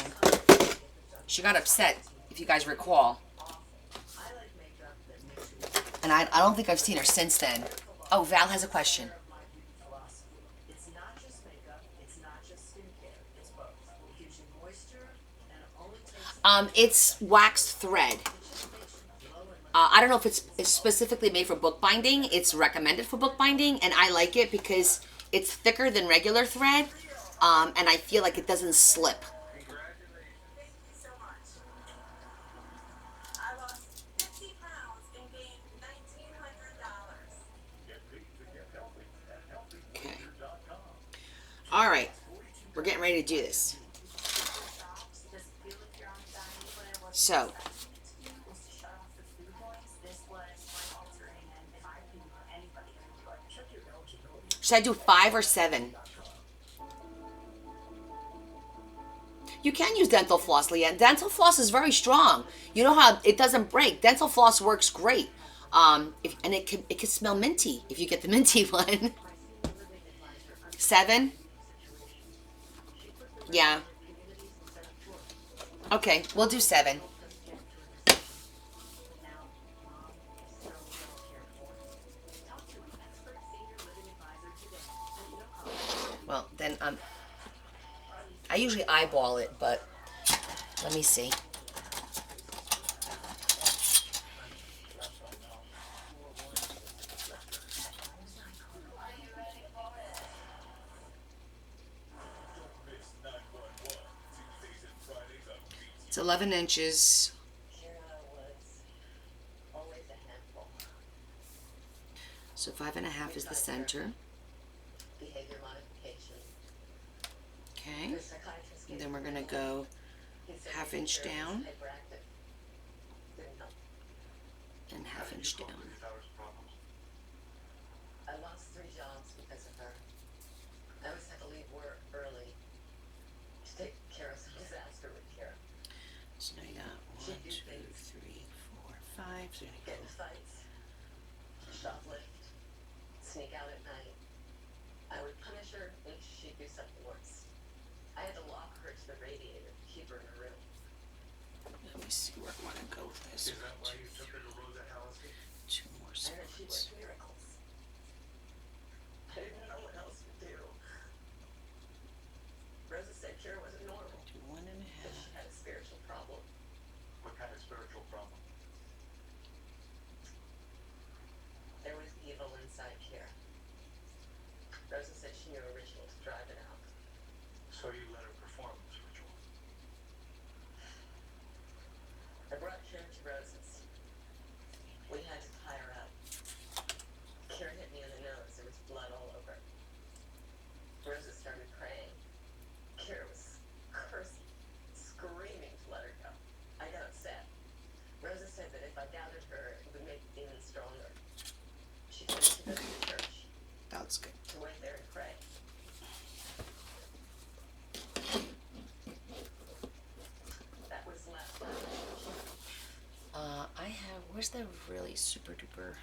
She got upset, if you guys recall. And I don't think I've seen her since then. Oh, Val has a question. It's waxed thread. I don't know if it's specifically made for bookbinding. It's recommended for bookbinding, and I like it because it's thicker than regular thread, and I feel like it doesn't slip. Okay. All right. We're getting ready to do this. So, should I do 5 or 7? You can use dental floss, Leanne. Dental floss is very strong. You know how it doesn't break. Dental floss works great. And it can smell minty if you get the minty one. 7? Yeah. Okay, we'll do 7. Well, then I usually eyeball it, but let me see. It's 11 inches. So 5.5 is the center. Okay. And then we're going to go 1/2 inch down and 1/2 inch down. I lost 3 jobs because of her. I always had to leave work early to take care of some disaster with Kara. So now you got 1, 2, 3, 4, 5. So Get in fights, shoplift, sneak out at night. I would punish her and she'd do something worse. I had to lock her to the radiator to keep her in her room. let me see where I want to go with this. Is that why you took her to Rosa Hallisey? 2 more I heard she spots. worked miracles. I didn't know what else to do. Rosa said Kara wasn't normal, Do 1.5. that she had a spiritual problem. What kind of spiritual problem? There was evil inside Kara. Rosa said she knew a ritual to drive it out. So you let her perform this ritual? I brought Kara to Rosa's. We had to tie her up. Where's the really super duper?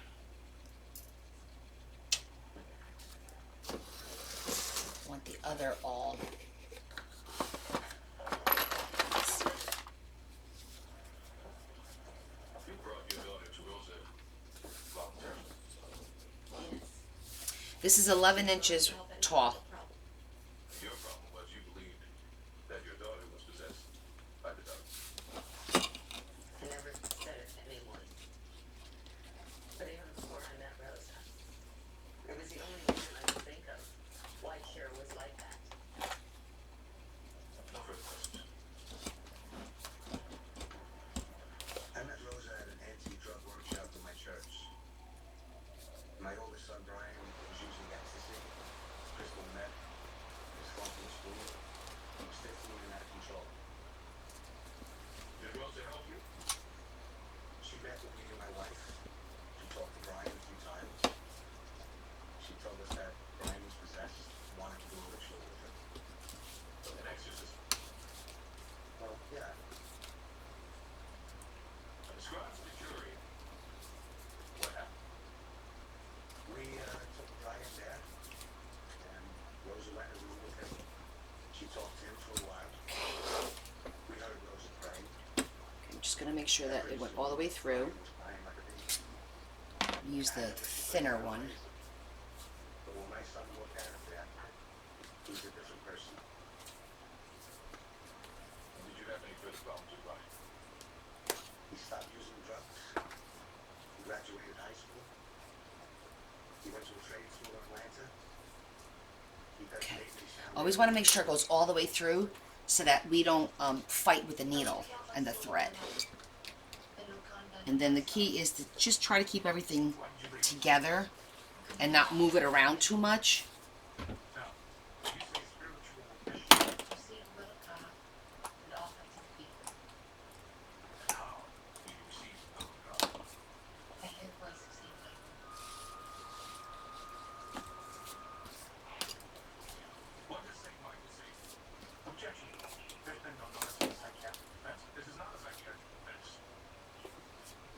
I want the other all. You brought your daughter to Rosa voluntarily. This is 11 inches tall. Your problem was you believed that your daughter was possessed by the devil. I never said it to anyone. But even before I met Rosa, it was the only reason I could think of why Kira was like that. No further questions. I met Rosa at an anti-drug workshop in my church. My oldest son, Brian, was using ecstasy, crystal meth, was smoking spoon. He was 15 and out of control. Did Rosa help you? She met with me and my wife. She talked to Brian a few times. She told us that Brian was possessed, wanted to do a ritual with her. An exorcism. Well, yeah. Describe to the jury what happened. We took Brian there, and Rosa went in the room with him. She talked to him for a while. We heard Rosa pray. I'm just gonna make sure that it went all the way through. He was crying like a baby. Use the thinner one. But when my son walked out of there, he was a different person. Did you have any further problems with Brian? He stopped using drugs. He graduated high school. He went to a trade school in Atlanta. He dedicated his family. Always want to make sure it goes all the way through so that we don't fight with the needle and the thread. And then the key is to just try to keep everything together and not move it around too much. Now, you say spiritual mission. You see a little God and all kinds of people. How do you receive the will of God? I hear voices saying like, What does St. Michael say? Objection. There's been no notice of a psychiatric defense. This is not a psychiatric defense.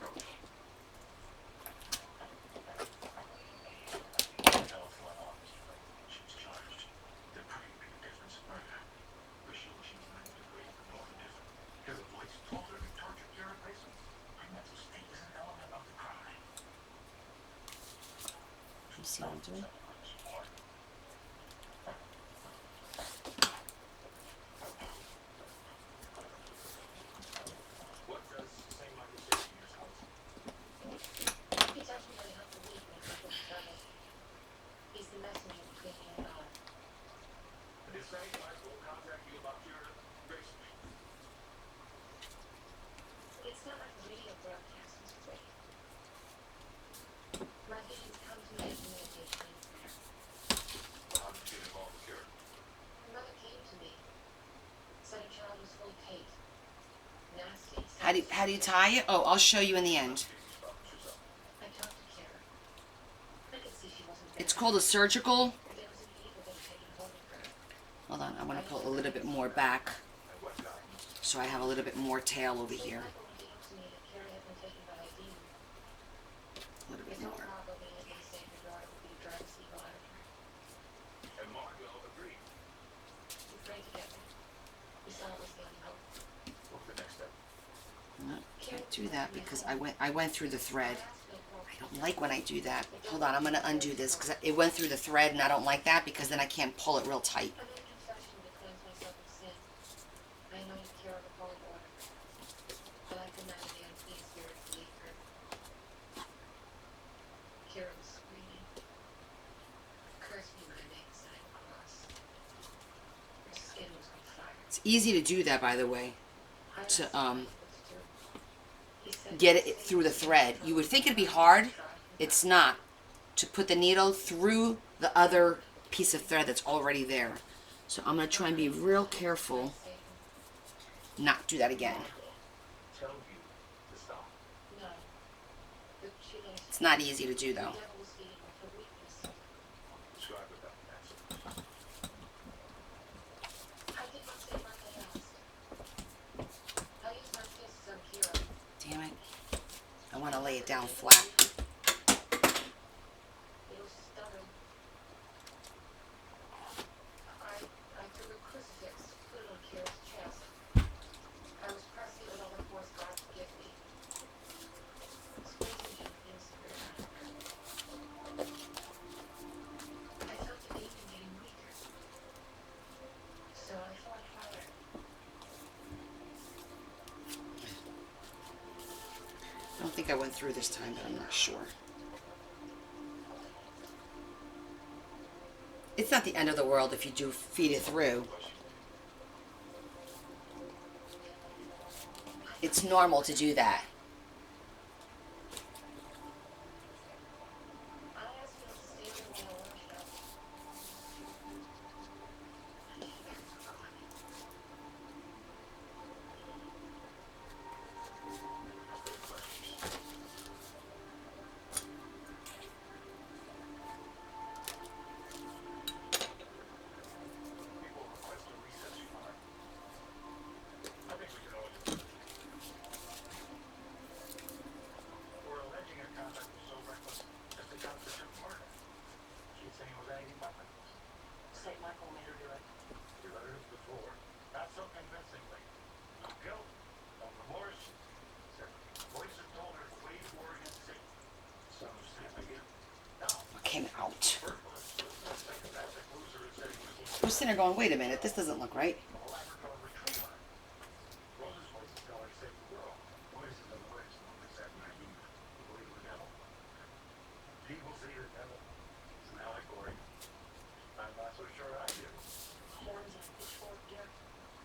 Roach. Tell us what on, Mr. Blake. She was charged. There pretty big difference in murder. But she was 90 degrees more indifferent. Because the police told her to torture Kira Grayson. Her mental state is an element of the crime. You see what I'm doing? What does St. Michael say to your house? he tells me that he helped believe me before he died. He's the messenger between me and God. Did St. Michael contact you about Kira Grayson? It's not like the radio broadcast was free. My visions come to me as communication and prayer. How did you get involved with Kira? My mother came to me, said her child was full of hate, nasty. How do you tie it? Oh, I'll show you in the end. I talked to Kara. I could see she wasn't It's called a surgical. But there was an evil that had taken hold of her. Hold on, I want to pull a little bit more back And what guidance? so I have a little bit more tail over St. here. Michael revealed to me that Kara had been taken by a demon. A little bit It's not more. probably that they say her daughter would be drugs evil out of her. And Margot agreed. We prayed together. We saw it was the only hope. What was the next step? No, can't do that because I went through the thread. I don't like when I do that. Hold on, I'm gonna undo this because it went through the thread and I don't like that because then I can't pull it real tight. I made a confession to cleanse myself of sin. I anointed Kara with holy water. But I commanded the unclean spirit to leave her. Kara was screaming. Cursed me when I made the sign of the cross. Her skin was on fire. It's easy to do that, by the way, I to asked him what to do. He said, get it through the thread. You would think it'd be hard. It's not. To put the needle through the other piece of thread that's already there. So I'm gonna try and be real careful not do that again. Tell you to stop. No. But she didn't. It's not easy to do The though. devil was feeding with her weakness. Describe what that meant. I did not say like I asked. I used my fists on Kira. Damn it. I want to lay it down flat. He was stubborn. I took a crucifix, put it on Kara's chest. I was pressing it with all the force God could give me. Squeezing him in spirit. I felt the demon getting weaker. So I fought harder. I don't think I went through this time, but I'm not sure. It's not the end of the world if you do feed it through. It's normal to do that. I asked him to stay with me in a workshop. People request a recess from her. I think we can all do it. We're alleging her conduct was so reckless as to constitute murder. She's saying it was anything but reckless. St. Michael made her do it. We've heard it before. Not so convincingly. No guilt, no remorse. Except voices told her to wait for his sake. Son of Sam again. Now, What came out? Berkowitz was the psychopathic loser who said he was looking I was sitting there going, wait a minute, this doesn't look right. for a Labrador retriever. Rose's voices tell her to save the world. Voices of the voice, no one said naive. Who believe in the devil. People see the devil. It's an allegory. I'm not so sure I do. Horns and pitchfork, dear.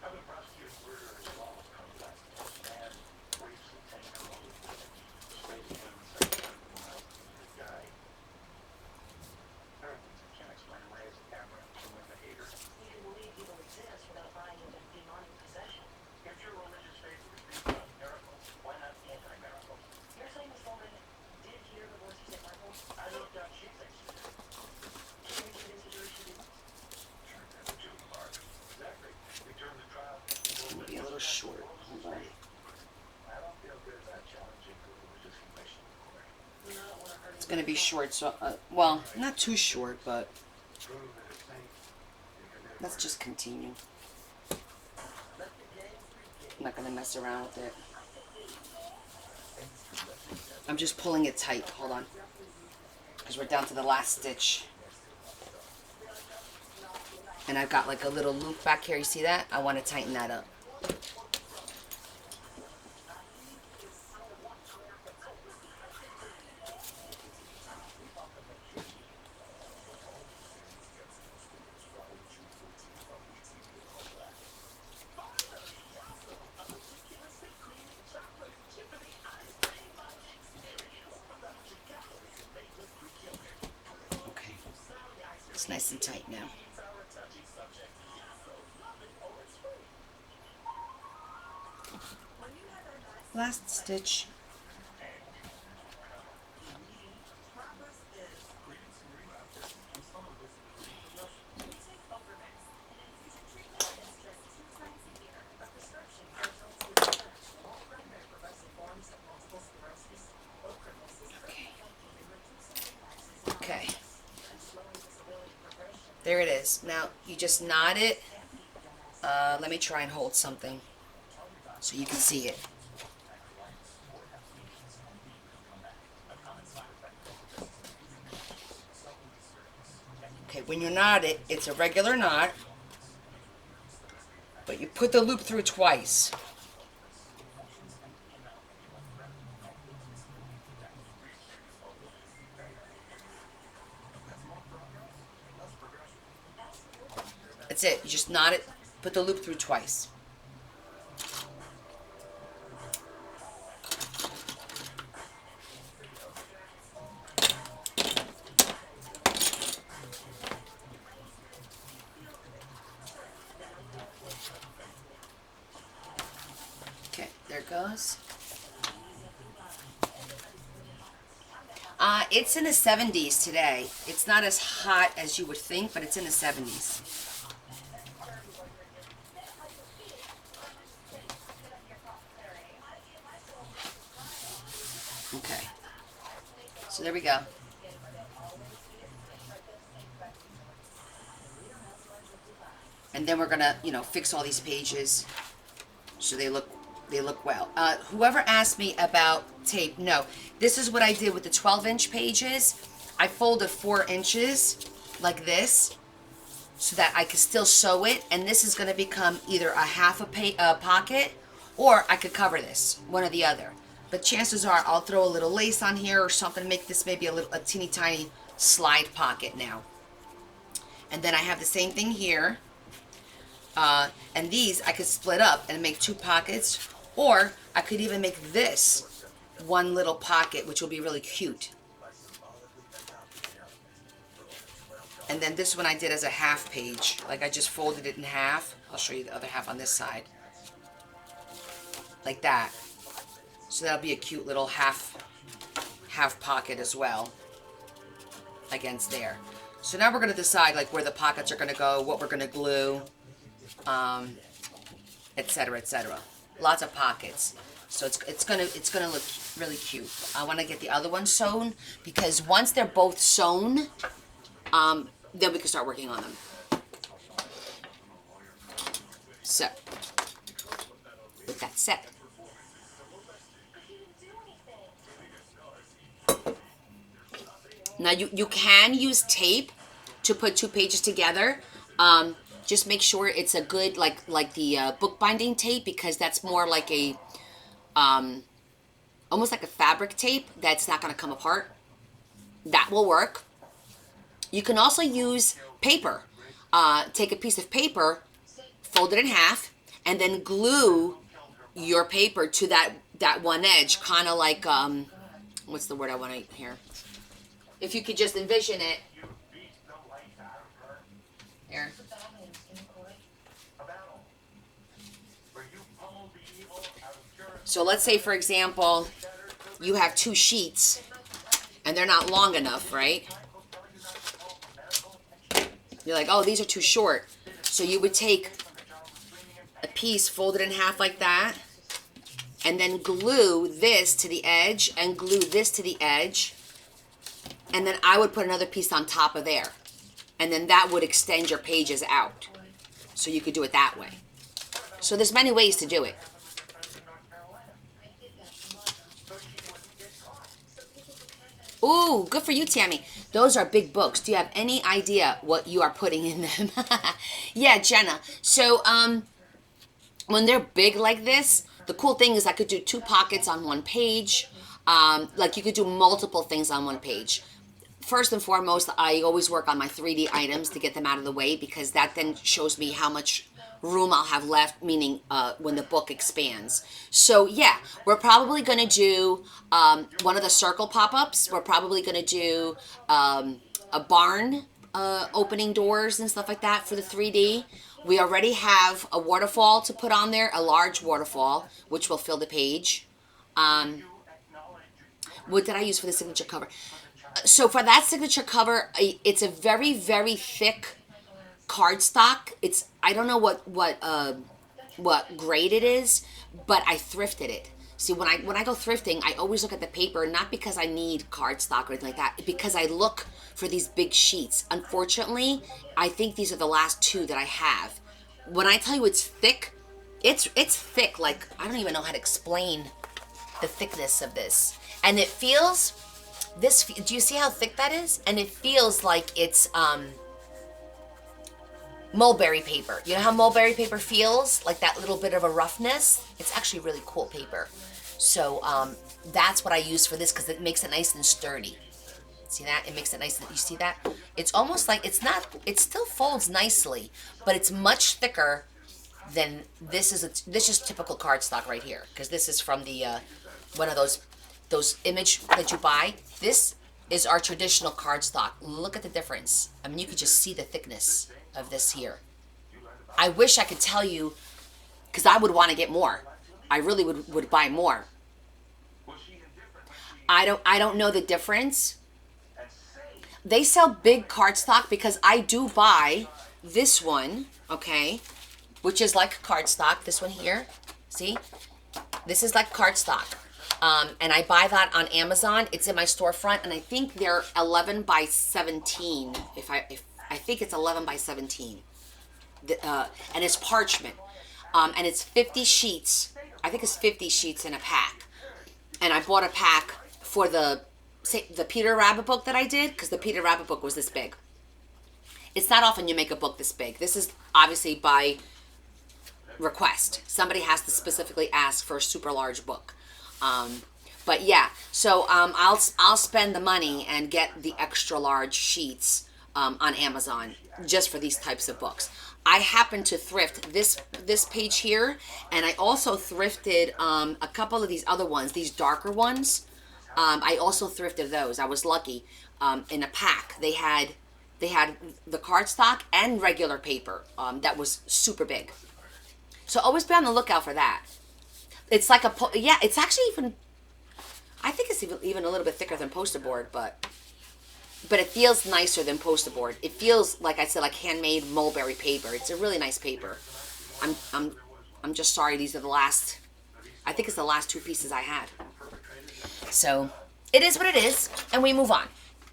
I've been prosecuting murderers of all conduct. Man rapes a 10-year-old. Sprays him and sends him to the guy. There are things I can't explain away as a camera to win the hater. You can believe evil exists without buying into demonic possession. If your religious faith was based on miracles, why not anti-miracles? You're saying this woman did hear the voice of St. Michael? I looked up, she thinks she did. Can you convince the jury she didn't? Turned that into a mark. Exactly. We turned the trial into Maybe a little short. Hold on. I don't feel good about challenging the religious conviction in court. You don't want to hurt It's going to be short, so, well, not too short, but Prove that it's safe. You can never let's just continue. let the game begin. I'm not going to mess around with it. I'm just pulling it tight. Hold on. Because we're down to the last stitch. And I've got like a little loop back here. You see that? I want to tighten that up. Okay. It's nice and tight now. Last stitch. Okay. There it is. Now you just knot it. Let me try and hold something so you can see it. Okay, when you knot it, it's a regular knot, but you put the loop through twice. That's it. You just knot it, put the loop through twice. Okay, there it goes. It's in the 70s today. It's not as hot as you would think, but it's in the 70s. Okay. So there we go. And then we're gonna, you know, fix all these pages so they look well. Whoever asked me about tape, no. This is what I did with the 12-inch pages. I folded 4 inches like this so that I could still sew it. And this is gonna become either a half a pocket, or I could cover this, one or the other. But chances are I'll throw a little lace on here or something to make this maybe a teeny tiny slide pocket now. And then I have the same thing here. And these I could split up and make 2 pockets, or I could even make this one little pocket, which will be really cute. And then this one I did as a half page, like I just folded it in half. I'll show you the other half on this side, like that. So that'll be a cute little half pocket as well against there. So now we're going to decide like where the pockets are going to go, what we're going to glue, etc., etc. Lots of pockets. So it's gonna look really cute. I want to get the other one sewn, because once they're both sewn, then we can start working on them. So with that said, now you can use tape to put 2 pages together. Just make sure it's a good, like the bookbinding tape, because that's more like a, almost like a fabric tape that's not going to come apart. That will work. You can also use paper. Take a piece of paper, fold it in half, and then glue your paper to that one edge, kind of like, what's the word I want to hear? If you could just envision it. Here. So let's say, for example, you have 2 sheets and they're not long enough, right? You're like, oh, these are too short. So you would take a piece, fold it in half like that, and then glue this to the edge and glue this to the edge. And then I would put another piece on top of there. And then that would extend your pages out. So you could do it that way. So there's many ways to do it. Ooh, good for you, Tammy. Those are big books. Do you have any idea what you are putting in them? Yeah, Jenna. So, when they're big like this, the cool thing is I could do 2 pockets on one page. Like you could do multiple things on one page. First and foremost, I always work on my 3D items to get them out of the way, because that then shows me how much room I'll have left, meaning when the book expands. So yeah, we're probably going to do one of the circle pop-ups. We're probably going to do a barn opening doors and stuff like that for the 3D. We already have a waterfall to put on there, a large waterfall, which will fill the page. What did I use for the signature cover? So for that signature cover, it's a very, very thick cardstock. It's, I don't know what grade it is, but I thrifted it. See, when I go thrifting, I always look at the paper, not because I need cardstock or anything like that, because I look for these big sheets. Unfortunately, I think these are the last 2 that I have. When I tell you it's thick, it's thick. Like, I don't even know how to explain the thickness of this. And it feels, do you see how thick that is? And it feels like it's mulberry paper. You know how mulberry paper feels? Like that little bit of a roughness? It's actually really cool paper. So that's what I use for this, because it makes it nice and sturdy. See that? It makes it nice. You see that? It's almost like, it's not, it still folds nicely, but it's much thicker than this is. This is typical cardstock right here, because this is from the one of those image that you buy. This is our traditional cardstock. Look at the difference. I mean, you could just see the thickness of this here. I wish I could tell you, because I would want to get more. I really would buy more. I don't know the difference. They sell big cardstock, because I do buy this one, okay, which is like cardstock. This one here, see? This is like cardstock. And I buy that on Amazon. It's in my storefront, and I think they're 11 by 17. If I think it's 11 by 17, and it's parchment, and it's 50 sheets. I think it's 50 sheets in a pack, and I bought a pack for the Peter Rabbit book that I did, because the Peter Rabbit book was this big. It's not often you make a book this big. This is obviously by request. Somebody has to specifically ask for a super large book. But yeah, so I'll spend the money and get the extra large sheets on Amazon just for these types of books. I happen to thrift this page here, and I also thrifted a couple of these other ones, these darker ones. I also thrifted those. I was lucky. In a pack, they had the cardstock and regular paper that was super big. So always be on the lookout for that. It's like it's actually even, I think it's even a little bit thicker than poster board, but it feels nicer than poster board. It feels, like I said, like handmade mulberry paper. It's a really nice paper. I'm just sorry these are the last, I think it's the last two pieces I had. So it is what it is, and we move on.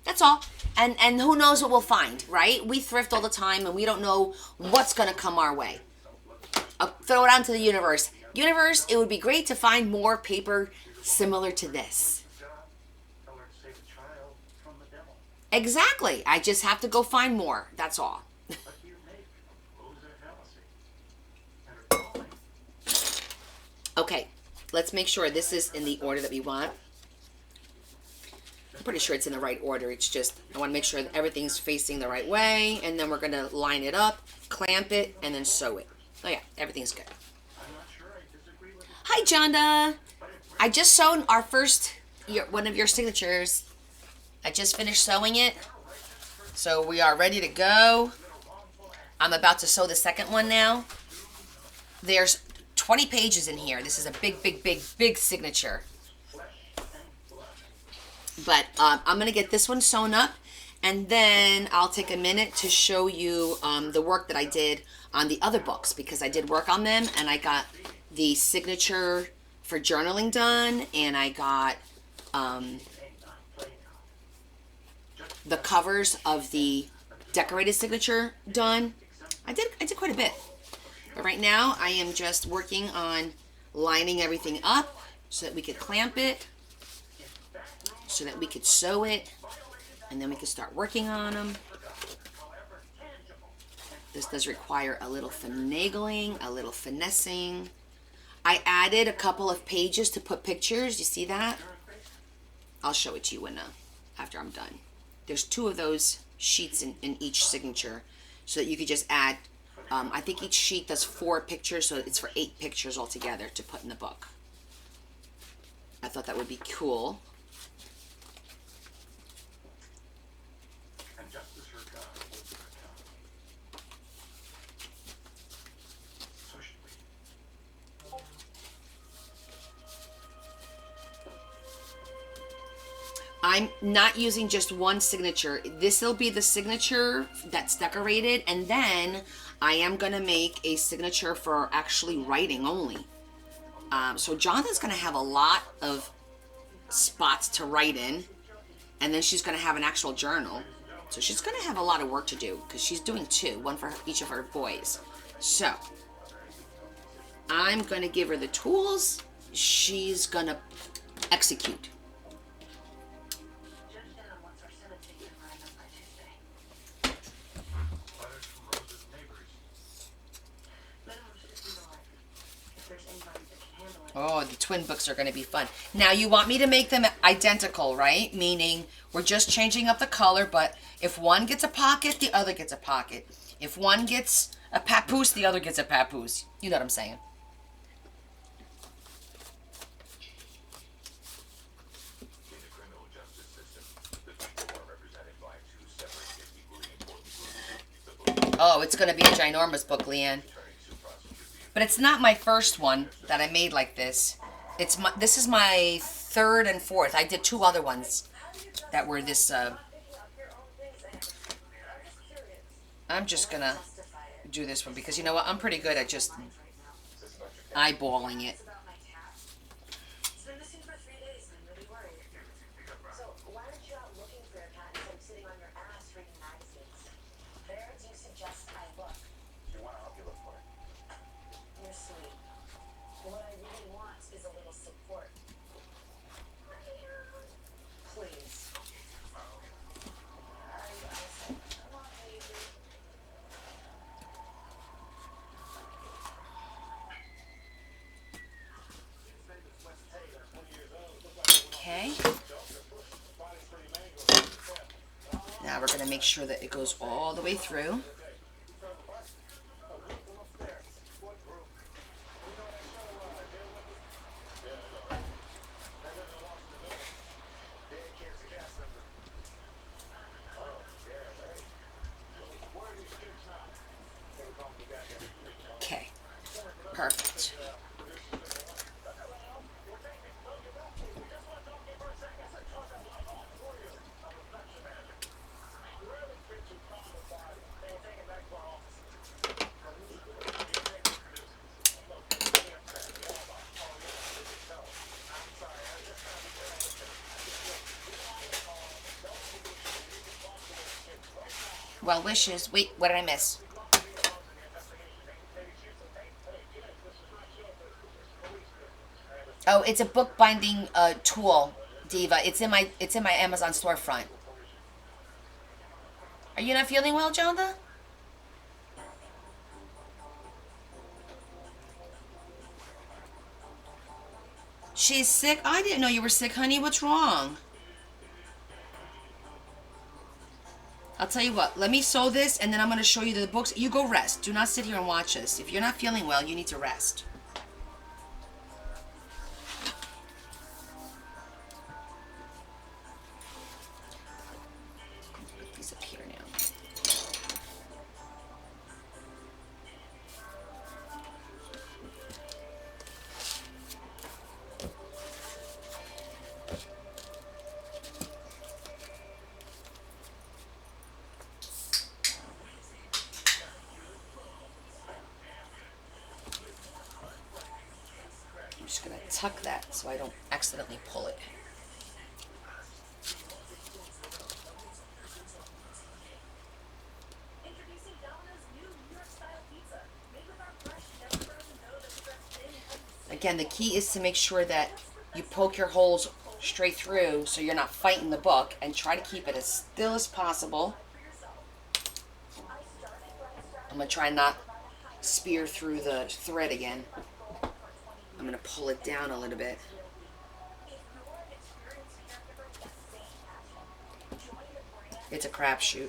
That's all. And who knows what we'll find, right? We thrift all the time, and we don't know what's gonna come our way. I'll throw it out into the universe. Universe, it would be great to find more paper similar to this. Exactly. I just have to go find more. That's all. Okay, let's make sure this is in the order that we want. I'm pretty sure it's in the right order. It's just, I want to make sure that everything's facing the right way, and then we're going to line it up, clamp it, and then sew it. Oh yeah, everything's good. Hi, Jonda. I just sewn our first, one of your signatures. I just finished sewing it, so we are ready to go. I'm about to sew the second one now. There's 20 pages in here. This is a big signature. But I'm going to get this one sewn up, and then I'll take a minute to show you the work that I did on the other books, because I did work on them, and I got the signature for journaling done, and I got the covers of the decorated signature done. I did quite a bit. But right now I am just working on lining everything up so that we could clamp it, so that we could sew it, and then we could start working on them. This does require a little finagling, a little finessing. I added a couple of pages to put pictures. You see that? I'll show it to you after I'm done. There's 2 of those sheets in each signature, so that you could just add, I think each sheet does 4 pictures, so it's for 8 pictures altogether to put in the book. I thought that would be cool. I'm not using just one signature. This will be the signature that's decorated, and then I am going to make a signature for actually writing only. So Jonathan's going to have a lot of spots to write in, and then she's going to have an actual journal. So she's going to have a lot of work to do, because she's doing 2, one for each of her boys. So I'm going to give her the tools. She's going to execute. Oh, the twin books are going to be fun. Now, you want me to make them identical, right? Meaning, we're just changing up the color, but if one gets a pocket, the other gets a pocket. If one gets a papoose, the other gets a papoose. You know what I'm saying. Oh, it's going to be a ginormous book, Leanne. But it's not my first one that I made like this. This is my 3rd and 4th. I did 2 other ones that were this. I'm just going to do this one because, you know what, I'm pretty good at just eyeballing it. to make sure that it goes all the way through. Okay, perfect. Well wishes. Wait, what did I miss? Oh, it's a bookbinding tool, Diva. It's in my Amazon storefront. Are you not feeling well, Jonda? She's sick? I didn't know you were sick, honey. What's wrong? I'll tell you what. Let me sew this, and then I'm going to show you the books. You go rest. Do not sit here and watch this. If you're not feeling well, you need to rest. Put these up here now. I'm just going to tuck that so I don't accidentally pull it. Introducing Domino's new New York style pizza. Made with our fresh, never frozen dough that's stretched thin and heavy. Again, the key is to make sure that you poke your holes straight through so you're not fighting the book, and try to keep it as still as possible. I'm going to try not spear through the thread again. I'm going to pull it down a little bit. It's a crapshoot.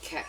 Okay.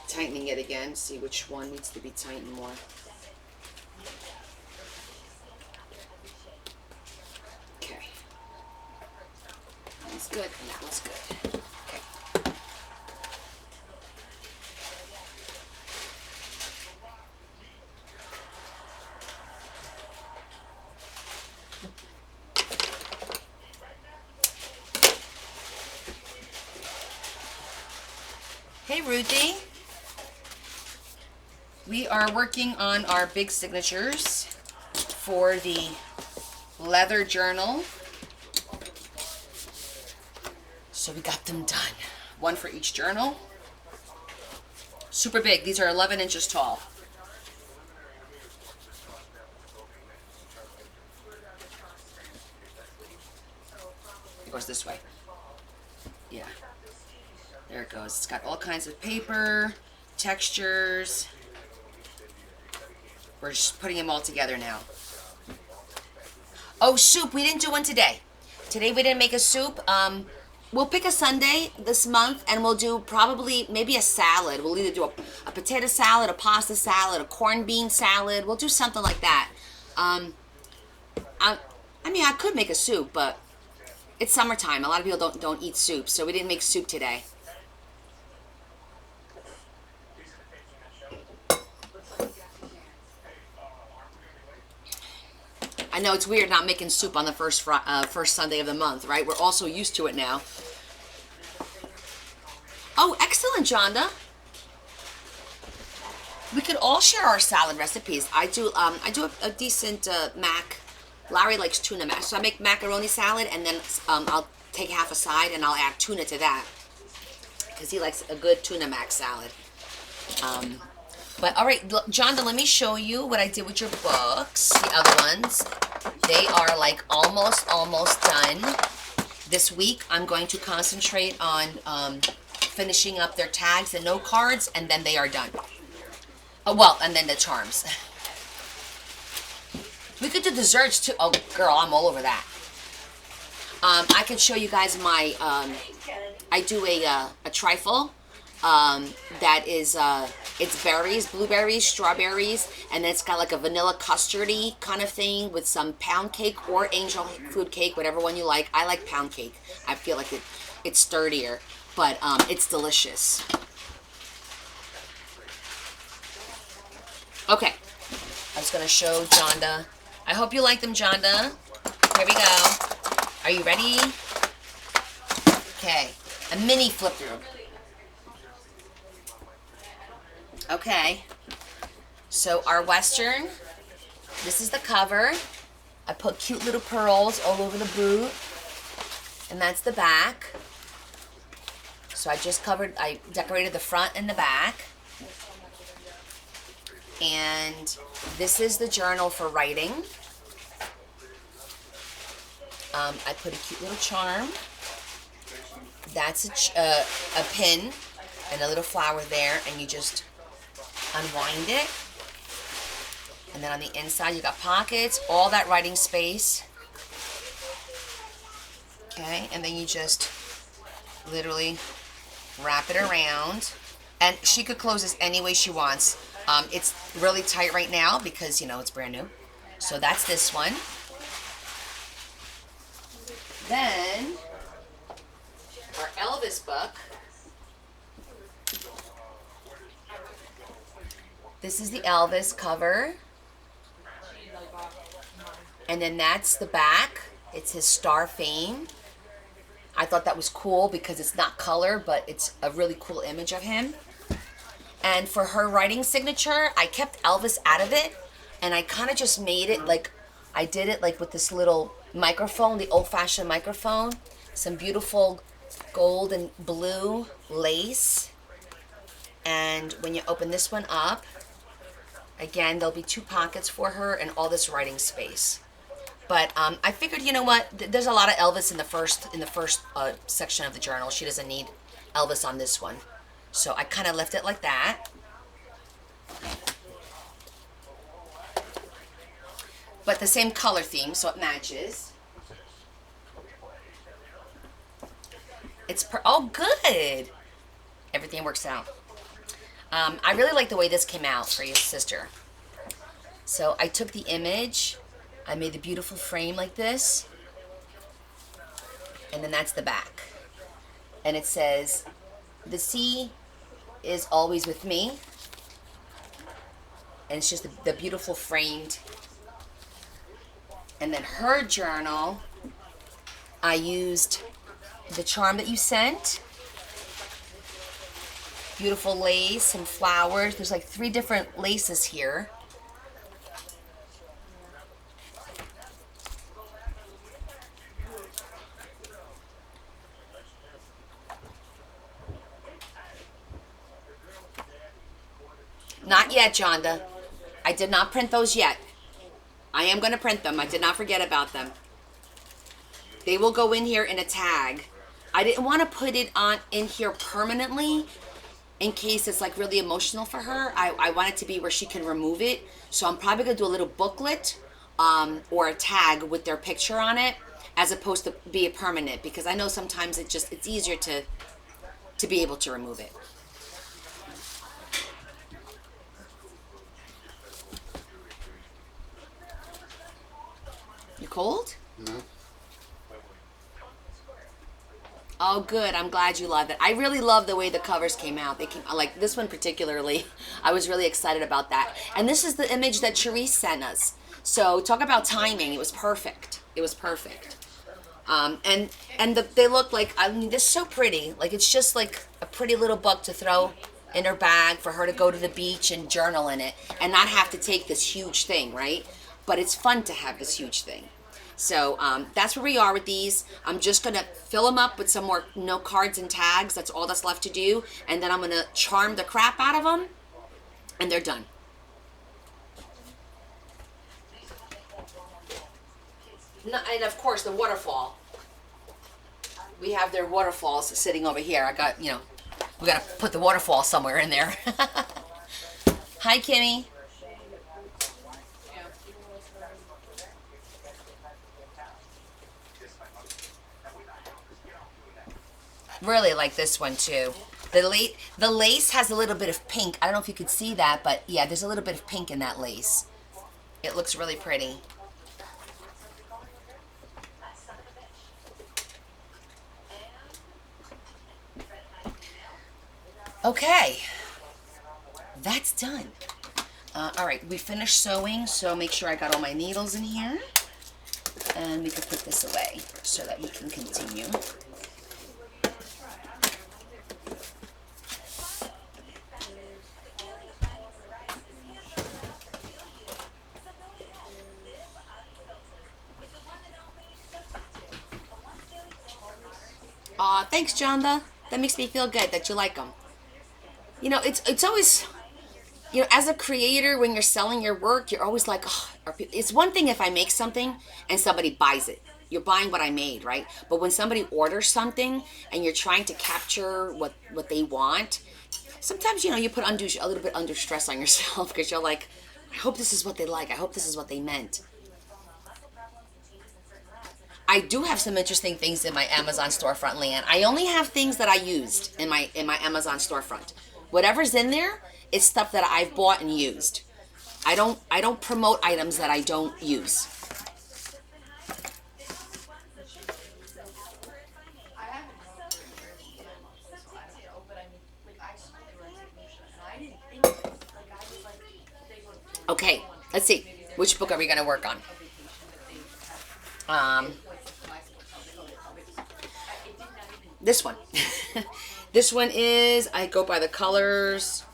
Tightening it again, see which one needs to be tightened more. Okay. That one's good, and that one's good. Okay. Hey, Ruthie. We are working on our big signatures for the leather journal. So we got them done. One for each journal. Super big. These are 11 inches tall. It goes this way. Yeah. There it goes. It's got all kinds of paper, textures. We're just putting them all together now. Oh, soup. We didn't do one today. Today we didn't make a soup. We'll pick a Sunday this month and we'll do probably maybe a salad. We'll either do a potato salad, a pasta salad, a corned bean salad. We'll do something like that. I mean, I could make a soup, but it's summertime. A lot of people don't eat soup, so we didn't make soup today. I know it's weird not making soup on the first Sunday of the month, right? We're also used to it now. Oh, excellent, Jonda. We could all share our salad recipes. I do a decent mac. Larry likes tuna mac, so I make macaroni salad, and then I'll take half a side and I'll add tuna to that because he likes a good tuna mac salad. But all right, Jonda, let me show you what I did with your books. The other ones, they are like almost done. This week, I'm going to concentrate on finishing up their tags and note cards, and then they are done. Oh, well, and then the charms. We could do desserts too. Oh, girl, I'm all over that. I can show you guys my. I do a trifle. That is it's berries, blueberries, strawberries, and then it's got like a vanilla custardy kind of thing with some pound cake or angel food cake, whatever one you like. I like pound cake. I feel like it's sturdier, but it's delicious. Okay, I was gonna show Jonda. I hope you like them, Jonda. Here we go. Are you ready? Okay, a mini flip through. Okay, so our Western, this is the cover. I put cute little pearls all over the boot, and that's the back. So I decorated the front and the back. And this is the journal for writing. I put a cute little charm. That's a pin and a little flower there, and you just unwind it. And then on the inside you got pockets, all that writing space. Okay, and then you just literally wrap it around. And she could close this any way she wants. It's really tight right now because, you know, it's brand new. So that's this one. Then, our Elvis book. This is the Elvis cover. And then that's the back. It's his Star Fame. I thought that was cool because it's not color, but it's a really cool image of him. And for her writing signature, I kept Elvis out of it, and I kind of just made it like, I did it like with this little microphone, the old-fashioned microphone, some beautiful gold and blue lace, and when you open this one up, again, there'll be 2 pockets for her and all this writing space. But I figured, you know what, there's a lot of Elvis in the first section of the journal. She doesn't need Elvis on this one. So I kind of left it like that. But the same color theme, so it matches. Oh, good. Everything works out. I really like the way this came out for your sister. So I took the image. I made the beautiful frame like this. And then that's the back. And it says, "The sea is always with me." And it's just the beautiful framed. And then her journal, I used the charm that you sent. Beautiful lace and flowers. There's like 3 different laces here. Not yet, Jonda. I did not print those yet. I am going to print them. I did not forget about them. They will go in here in a tag. I didn't want to put it on in here permanently in case it's like really emotional for her. I want it to be where she can remove it. So I'm probably going to do a little booklet or a tag with their picture on it as opposed to be a permanent, because I know sometimes it's easier to be able to remove it. You cold? No. Oh, good. I'm glad you love it. I really love the way the covers came out. They came like this one particularly. I was really excited about that. And this is the image that Charisse sent us. So talk about timing. It was perfect. It was perfect. They look like, I mean, they're so pretty. Like, it's just like a pretty little book to throw in her bag for her to go to the beach and journal in it and not have to take this huge thing, right? But it's fun to have this huge thing. So that's where we are with these. I'm just going to fill them up with some more note cards and tags. That's all that's left to do. And then I'm going to charm the crap out of them. And they're done. And of course, the waterfall. We have their waterfalls sitting over here. I got, you know, we got to put the waterfall somewhere in there. Hi, Kimmy. Really like this one too. The lace has a little bit of pink. I don't know if you could see that, but yeah, there's a little bit of pink in that lace. It looks really pretty. Okay, that's done. All right, we finished sewing, so make sure I got all my needles in here. And we can put this away so that we can continue. Aw, thanks, Jonda. That makes me feel good that you like them. You know, it's always, you know, as a creator, when you're selling your work, you're always like, oh, it's one thing if I make something and somebody buys it. You're buying what I made, right? But when somebody orders something and you're trying to capture what they want, sometimes, you know, you put a little bit under stress on yourself because you're like, I hope this is what they like. I hope this is what they meant. I do have some interesting things in my Amazon storefront, Leanne. I only have things that I used in my Amazon storefront. Whatever's in there is stuff that I've bought and used. I don't promote items that I don't use. Okay, let's see. Which book are we going to work on? This one. This one is, I go by the colors,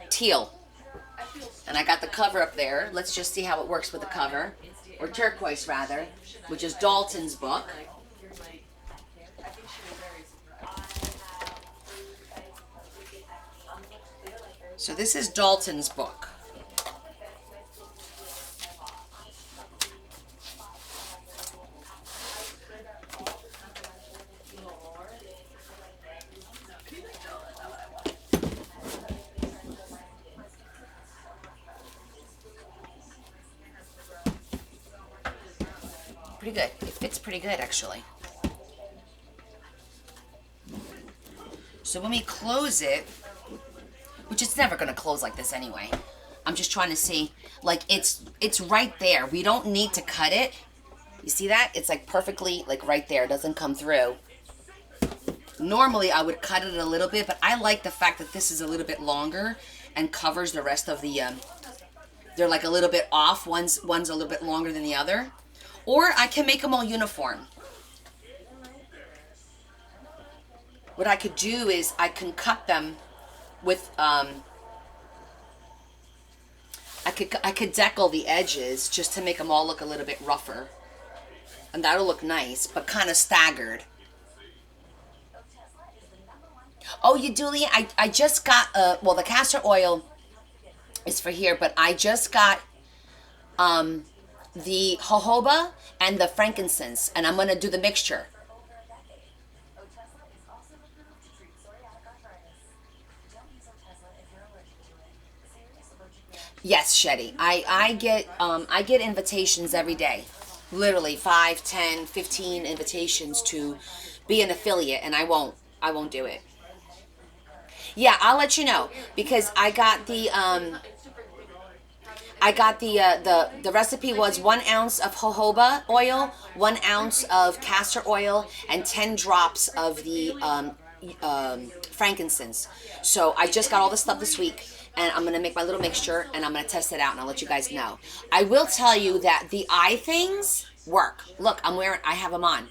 teal. And I got the cover up there. Let's just see how it works with the cover. Or turquoise, rather, which is Dalton's book. So this is Dalton's book. Pretty good. It fits pretty good, actually. So when we close it, which it's never going to close like this anyway, I'm just trying to see, like, it's right there. We don't need to cut it. You see that? It's like perfectly, like, right there. It doesn't come through. Normally, I would cut it a little bit, but I like the fact that this is a little bit longer and covers the rest of the, they're like a little bit off. One's a little bit longer than the other. Or I can make them all uniform. what I could do is I can cut them with I could deckle the edges just to make them all look a little bit rougher, and that'll look nice, but kind of staggered. Oh, you do, Leah? I just got well, the castor oil is for here, but I just got the jojoba and the frankincense, and I'm gonna do the mixture. Otezla is also approved to treat psoriatic arthritis. Don't use Otezla if you're allergic to it. Serious allergic reaction. Yes, Shetty. I get invitations every day. Literally 5, 10, 15 invitations to be an affiliate, and I won't do it. Yeah, I'll let you know, because I got the the recipe was 1 ounce of jojoba oil, 1 ounce of castor oil, and 10 drops of the frankincense. So I just got all this stuff this week, and I'm gonna make my little mixture, and I'm gonna test it out, and I'll let you guys know. I will tell you that the eye things work. Look, I have them on.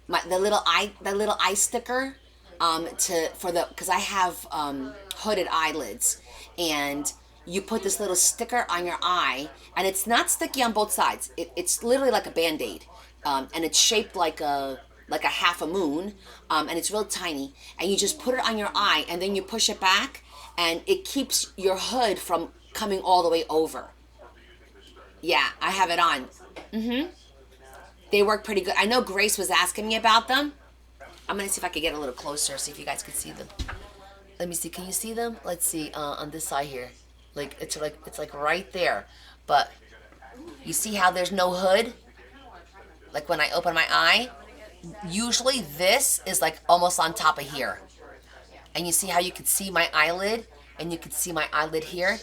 The little eye sticker, because I have hooded eyelids, and you put this little sticker on your eye, and it's not sticky on both sides. It's literally like a Band-Aid, and it's shaped like a half a moon, and it's real tiny, and you just put it on your eye, and then you push it back, and it keeps your hood from coming all the way over. Yeah, I have it on. They work pretty good. I know Grace was asking me about them. I'm gonna see if I can get a little closer, see if you guys can see them. Let me see. Can you see them? Let's see. On this side here, it's like right there. But you see how there's no hood? Like when I open my eye, usually this is like almost on top of here. And you see how you can see my eyelid, and you can see my eyelid here.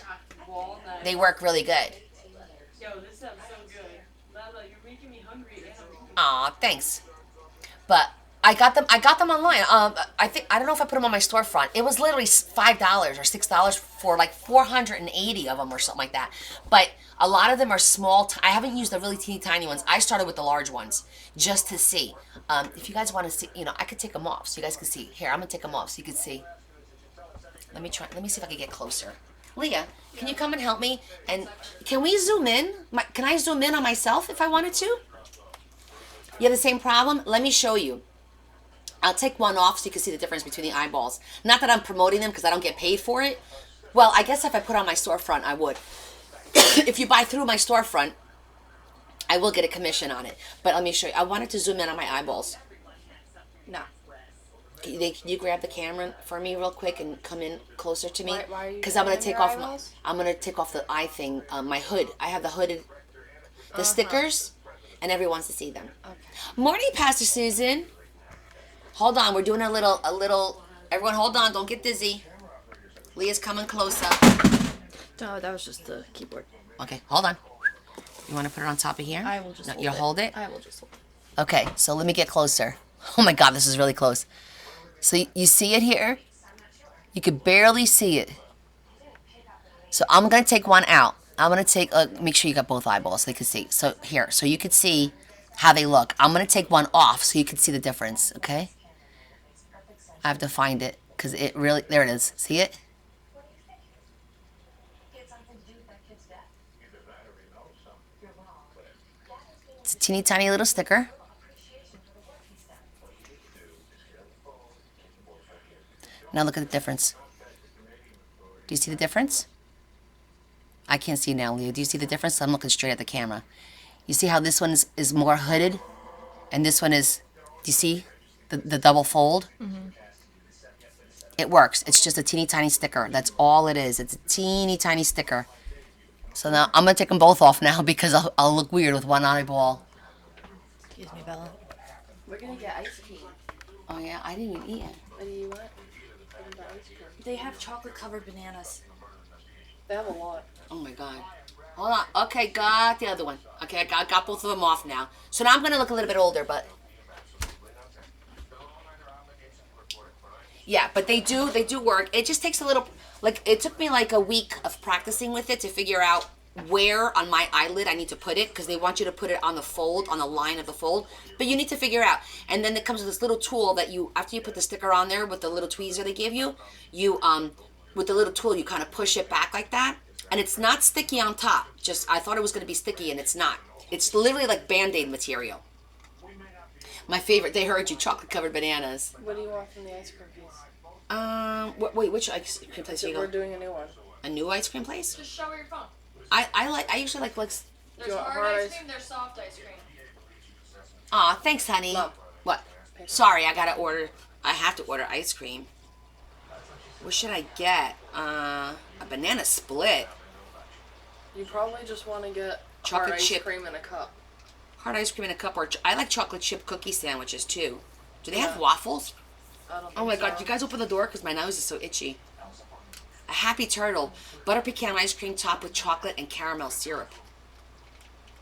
They work really good. Yo, this sounds so good. Lala, you're making me hungry. Aw, thanks. But I got them online. I don't know if I put them on my storefront. It was literally $5 or $6 for like 480 of them or something like that. But a lot of them are small. I haven't used the really teeny tiny ones. I started with the large ones just to see. If you guys want to see, I could take them off so you guys can see. Here, I'm gonna take them off so you can see. Let me see if I can get closer. Leah, can you come and help me? And can we zoom in? Can I zoom in on myself if I wanted to? You have the same problem? Let me show you. I'll take one off so you can see the difference between the eyeballs. Not that I'm promoting them because I don't get paid for it. Well, I guess if I put on my storefront, I would. If you buy through my storefront, I will get a commission on it. But let me show you. I wanted to zoom in on my eyeballs. No. Can you grab the camera for me real quick and come in closer to me? Why are you Because I'm gonna zooming take your off eyeballs? I'm gonna take off the eye thing, my hood. I have the hooded, the stickers, and everyone wants to see them. Okay. Morning, Pastor Susan. Hold on, we're doing a little. Everyone, hold on, don't get dizzy. Leah's coming closer. No, that was just the keyboard. Okay, hold on. You want to put it on top of here? I will just hold you'll it. hold it? I will just hold it. Okay, so let me get closer. Oh my God, this is really close. So you see it here? You could barely see it. So I'm going to take one out. I'm going to take, make sure you got both eyeballs so you can see. So here, so you can see how they look. I'm going to take one off so you can see the difference, okay? I have to find it because it really, there it is. See it? It's a teeny tiny little sticker. Now look at the difference. Do you see the difference? I can't see now, Leah. Do you see the difference? I'm looking straight at the camera. You see how this one is more hooded? And this one is, do you see the double fold? Mm-hmm. It works. It's just a teeny tiny sticker. That's all it is. It's a teeny tiny sticker. So now I'm going to take them both off now because I'll look weird with one eyeball. Excuse me, Bella. We're gonna get ice cream. Oh yeah, I didn't even eat it. What do you want? They have chocolate covered bananas. They have a lot. Oh my God. Hold on. Okay, got the other one. Okay, I got both of them off now. So now I'm going to look a little bit older, but... Yeah, but they do work. It just takes a little... Like, it took me like a week of practicing with it to figure out where on my eyelid I need to put it, because they want you to put it on the fold, on the line of the fold, but you need to figure out. And then it comes with this little tool that you, after you put the sticker on there with the little tweezer they give you, you with the little tool you kind of push it back like that, and it's not sticky on top. Just, I thought it was going to be sticky, and it's not. It's literally like Band-Aid material. My favorite, they heard you, chocolate covered bananas. What do you want from the ice cream piece? Wait, which ice cream place are you We're going? doing a new one. A new ice cream place? Just show her your phone. I usually like There's you want hard hard ice ice? cream, there's soft ice cream. Aw, thanks, honey. Mom. What? Sorry, I have to order ice cream. What should I get? A banana split. You probably just want to get Chocolate hard ice chip. cream in a cup. Hard ice cream in a cup, or I like chocolate chip cookie sandwiches too. Do they have Yeah. waffles? I don't Oh my think god, so. you guys open the door because my nose is so itchy. A happy turtle. Butter pecan ice cream topped with chocolate and caramel syrup.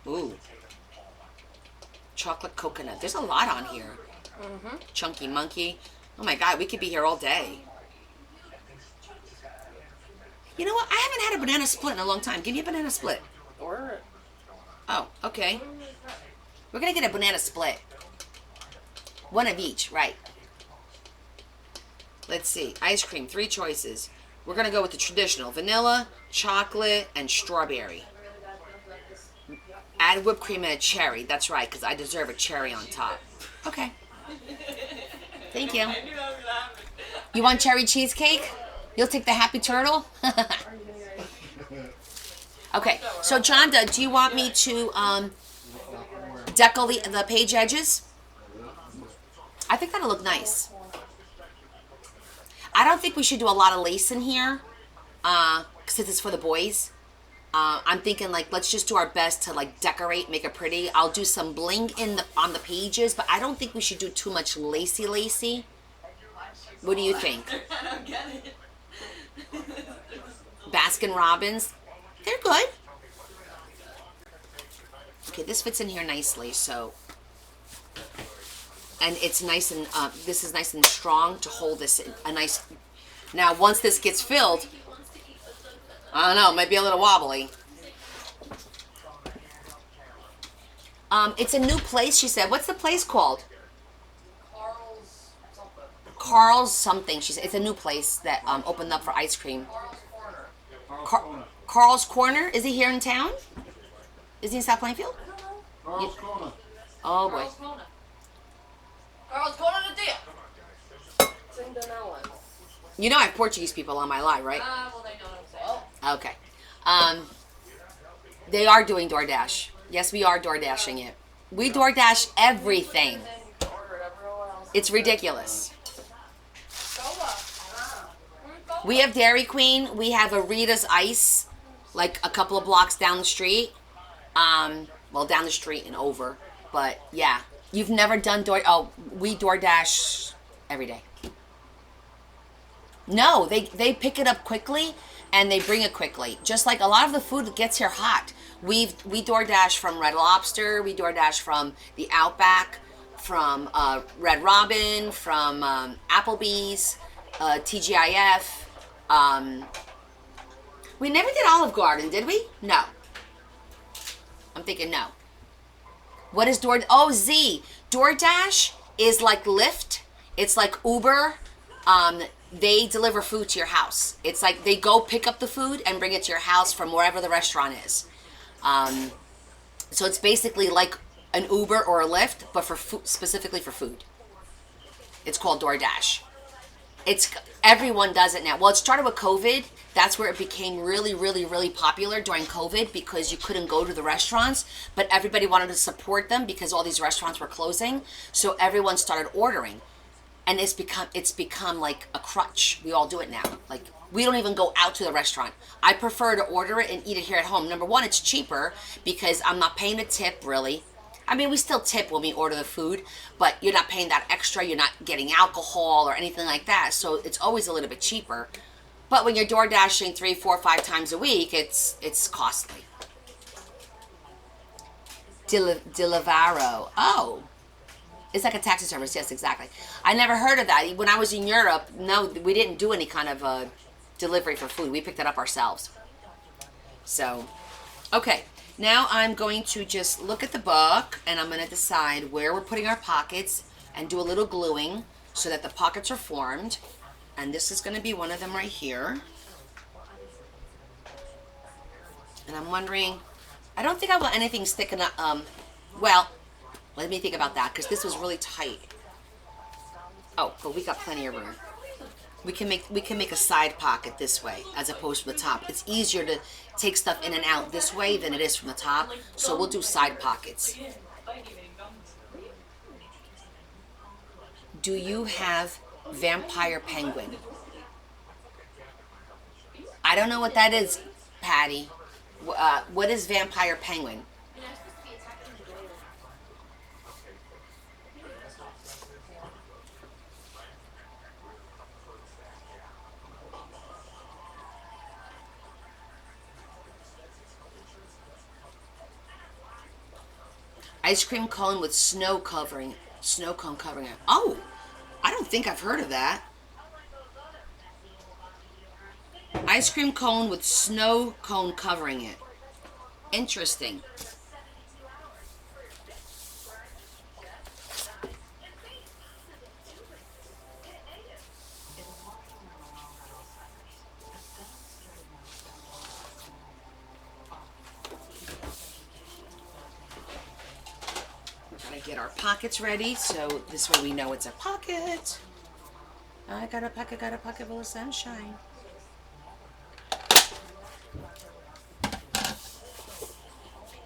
Ooh. Chocolate coconut. There's a lot on here. Mm-hmm. Chunky monkey. Oh my god, we could be here all day. You know what? I haven't had a banana split in a long time. Give me a banana split. Order it. Oh, okay. We're gonna get a banana split. One of each, right. Let's see. Ice cream, 3 choices. We're gonna go with the traditional. Vanilla, chocolate, and strawberry. Add whipped cream and a cherry. That's right, because I deserve a cherry on top. Okay. Thank you. You want cherry cheesecake? You'll take the happy turtle? Okay, so Jonda, do you want me to decal the page edges? I think that'll look nice. I don't think we should do a lot of lace in here, since it's for the boys. I'm thinking like let's just do our best to like decorate, make it pretty. I'll do some bling on the pages, but I don't think we should do too much lacy. What do you think? I don't get it. Baskin Robbins, they're good. Okay, this fits in here nicely, so. And it's nice and, this is nice and strong to hold this in a nice. Now, once this gets filled, I don't know, it might be a little wobbly. It's a new place, she said. What's the place called? Carl's something. Carl's something. She said it's a new place that opened up for ice cream. Carl's Corner. Carl's Corner. Is he here in town? Is he in South Plainfield? Carl's Corner. Oh boy. Carl's Corner. Carl's Corner the deal. It's in Denellen. You know I have Portuguese people on my line, right? Well, they know what I'm saying. Okay. They are doing DoorDash. Yes, we are DoorDashing it. We DoorDash everything. Order it everywhere else. It's ridiculous. Gola. We have Dairy Queen. We have a Rita's Ice, like a couple of blocks down the street. Well, down the street and over. But yeah, you've never done we DoorDash every day. No, they pick it up quickly and they bring it quickly. Just like a lot of the food that gets here hot. We DoorDash from Red Lobster. We DoorDash from the Outback, from Red Robin, from Applebee's, TGIF. We never did Olive Garden, did we? No. I'm thinking no. What is Z. DoorDash is like Lyft. It's like Uber. They deliver food to your house. It's like they go pick up the food and bring it to your house from wherever the restaurant is. So it's basically like an Uber or a Lyft, but for food, specifically for food. It's called DoorDash. Everyone does it now. Well, it started with COVID. That's where it became really, really, really popular during COVID because you couldn't go to the restaurants, but everybody wanted to support them because all these restaurants were closing. So everyone started ordering. And it's become like a crutch. We all do it now. Like, we don't even go out to the restaurant. I prefer to order it and eat it here at home. Number one, it's cheaper because I'm not paying a tip, really. I mean, we still tip when we order the food, but you're not paying that extra. You're not getting alcohol or anything like that. So it's always a little bit cheaper. But when you're door dashing 3, 4, 5 times a week, it's costly. Deliveroo. Oh. It's like a taxi service. Yes, exactly. I never heard of that. When I was in Europe, no, we didn't do any kind of delivery for food. We picked it up ourselves. So, Okay, now I'm going to just look at the book and I'm going to decide where we're putting our pockets and do a little gluing so that the pockets are formed. And this is going to be one of them right here. And I'm wondering, I don't think I want anything sticking up. Well, let me think about that because this was really tight. Oh, but we got plenty of room. We can make a side pocket this way as opposed to the top. It's easier to take stuff in and out this way than it is from the top. So we'll do side pockets. Do you have Vampire Penguin? I don't know what that is, Patty. What is Vampire Penguin? Ice cream cone with snow covering. Snow cone covering it. Oh, I don't think I've heard of that. Ice cream cone with snow cone covering it. Interesting. We're gonna get our pockets ready so this way we know it's a pocket. I got a pocket full of sunshine.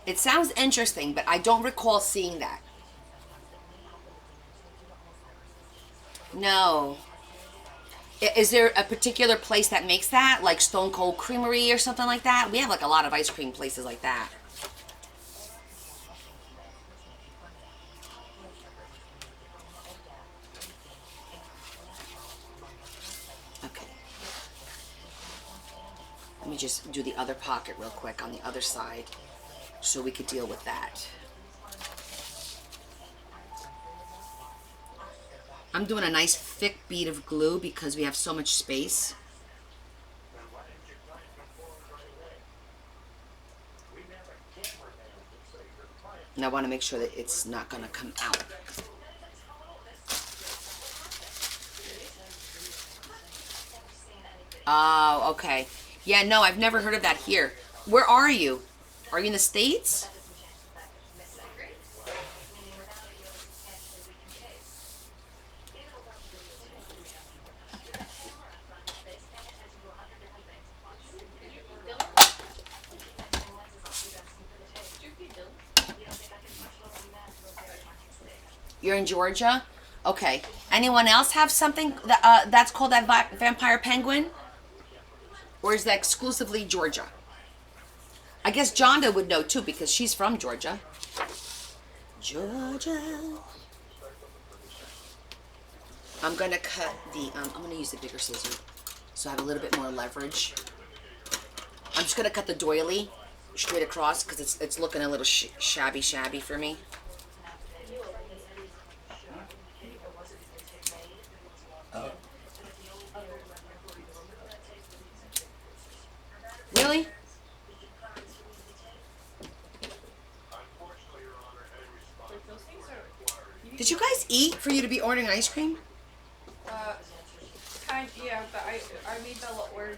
It sounds interesting, but I don't recall seeing that. No. Is there a particular place that makes that? Like Stone Cold Creamery or something like that? We have like a lot of ice cream places like that. Okay. Let me just do the other pocket real quick on the other side so we could deal with that. I'm doing a nice thick bead of glue because we have so much space. And I want to make sure that it's not going to come out. Oh, okay. Yeah, no, I've never heard of that here. Where are you? Are you in the States? You're in Georgia? Okay. Anyone else have something that, that's called that Vampire Penguin? Or is that exclusively Georgia? I guess Jonda would know too because she's from Georgia. Georgia. I'm going to cut the, I'm going to use the bigger scissor so I have a little bit more leverage. I'm just going to cut the doily straight across because it's looking a little shabby for me. Really? Did you guys eat for you to be ordering ice cream? Yeah, but I made Bella order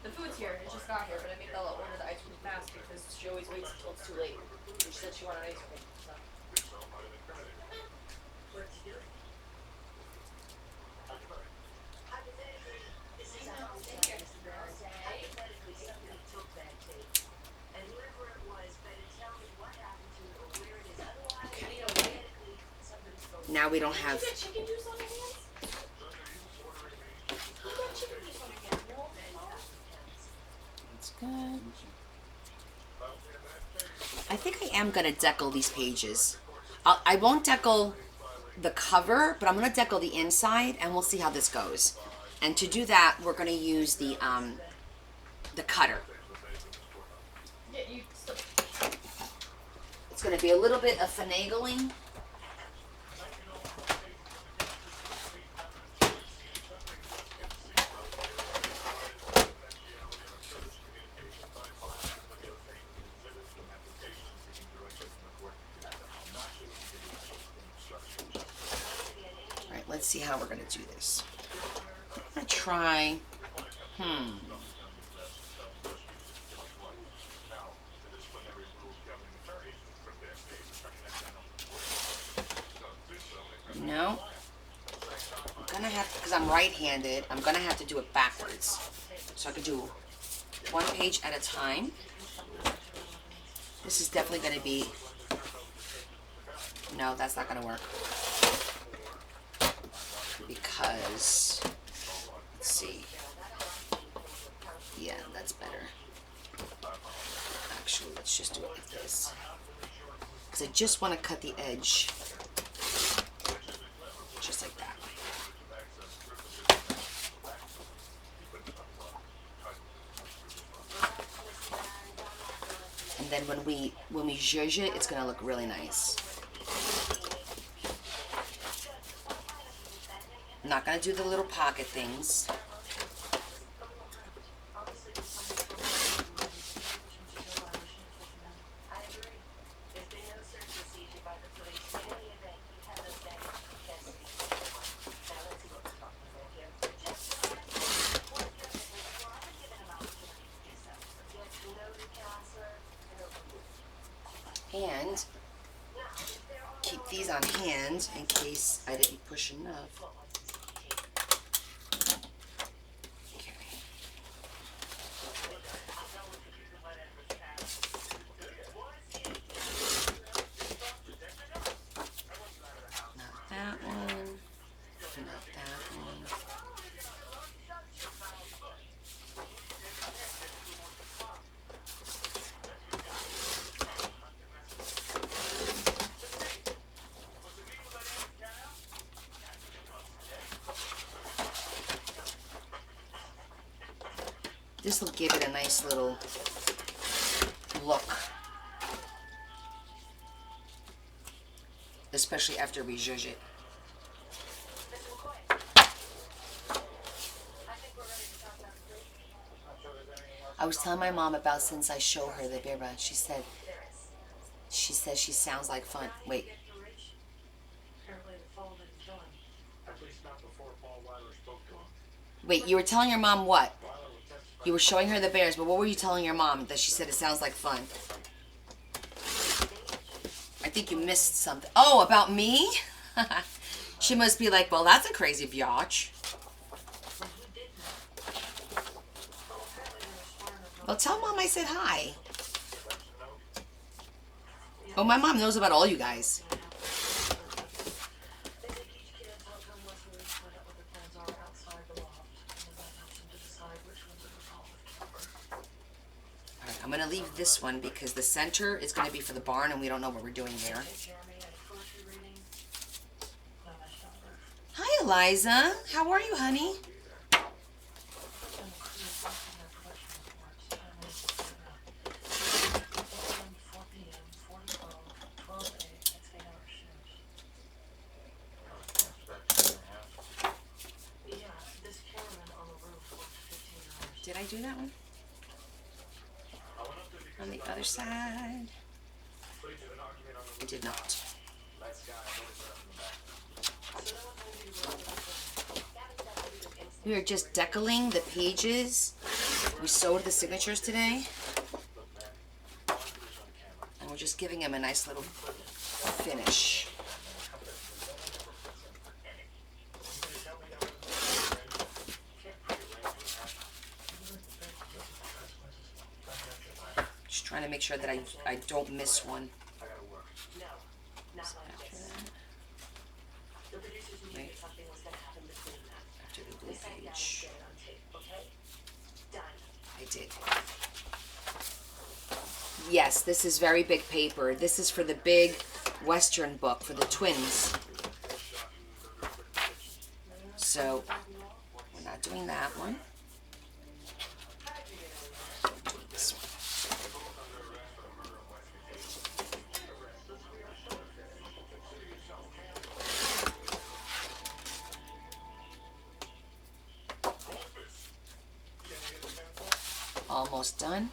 the food's here. It just got here, but I made Bella order the ice cream fast because she always waits until it's too late. And she said she wanted ice cream. So. Okay. Now we don't have. That's good. I think I am gonna decal these pages. I won't decal the cover, but I'm gonna decal the inside, and we'll see how this goes. And to do that, we're gonna use the cutter. It's gonna be a little bit of finagling. let's see how we're gonna do this. I'm gonna try. No. I'm gonna have to, because I'm right-handed, I'm gonna have to do it backwards. So I could do one page at a time. This is definitely gonna be, no, that's not gonna work. Because, let's see. Yeah, that's better. Actually, let's just do it like this. Because I just want to cut the edge. Just like that. And then when we zhuzh it, it's gonna look really nice. I'm not gonna do the little pocket things. And keep these on hand in case I didn't push enough. Okay. Not that one. Not that one. This will give it a nice little look, especially after we zhuzh it. I was telling my mom about since I show her the birba. She says she sounds like fun. Wait. Wait, you were telling your mom what? You were showing her the bears, but what were you telling your mom that she said it sounds like fun? I think you missed something. Oh, about me? She must be like, well, that's a crazy biatch. Well, tell mom I said hi. Oh, my mom knows about all you guys. I'm going to leave this one because the center is going to be for the barn and we don't know what we're doing there. Hi, Eliza. How are you, honey? Did I do that one? On the other side. I did not. We are just decaling the pages. We sewed the signatures today. And we're just giving them a nice little finish. Trying to make sure that I don't miss one. Right. After the blue page. I did. Yes, this is very big paper. This is for the big Western book for the twins. So we're not doing that one. This one. Almost done.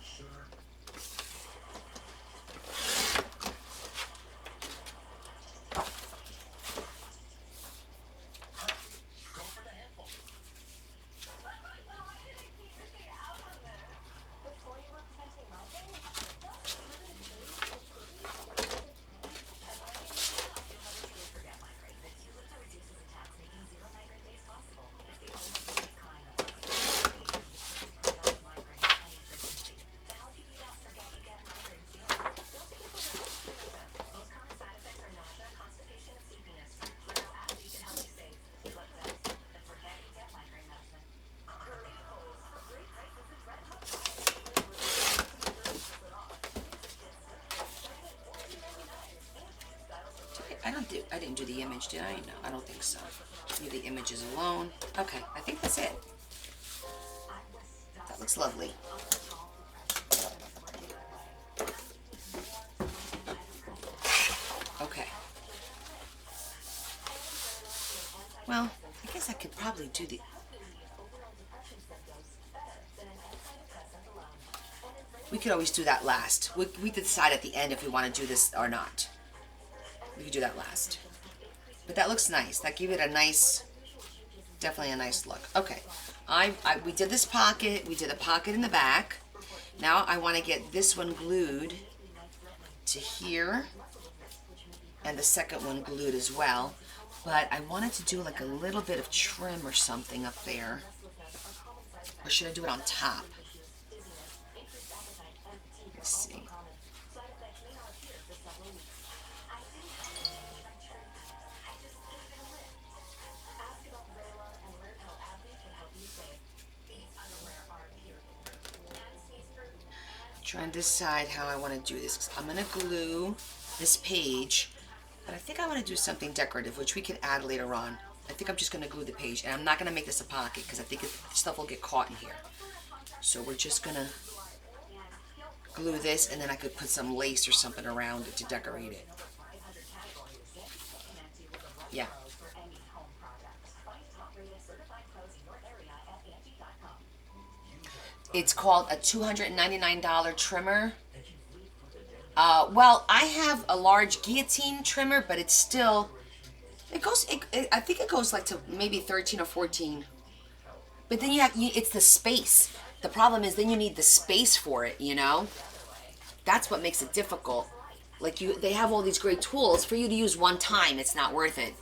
I didn't do the image, did I? No, I don't think so. Leave the images alone. Okay, I think that's it. That looks lovely. Okay. Well, I guess I could probably do the... We could always do that last. We decide at the end if we want to do this or not. We could do that last. But that looks nice. That gave it a nice, definitely a nice look. Okay. We did this pocket. We did a pocket in the back. Now I want to get this one glued to here. And the second one glued as well. But I wanted to do like a little bit of trim or something up there. Or should I do it on top? Let's see. Trying to decide how I want to do this. I'm going to glue this page, but I think I want to do something decorative, which we can add later on. I think I'm just going to glue the page, and I'm not going to make this a pocket because I think stuff will get caught in here. So we're just going to glue this, and then I could put some lace or something around it to decorate it. Yeah. It's called a $299 trimmer. Well, I have a large guillotine trimmer, but it's still, I think it goes like to maybe 13 or 14. But then it's the space. The problem is then you need the space for it, you know? That's what makes it difficult. Like they have all these great tools. For you to use one time, it's not worth it.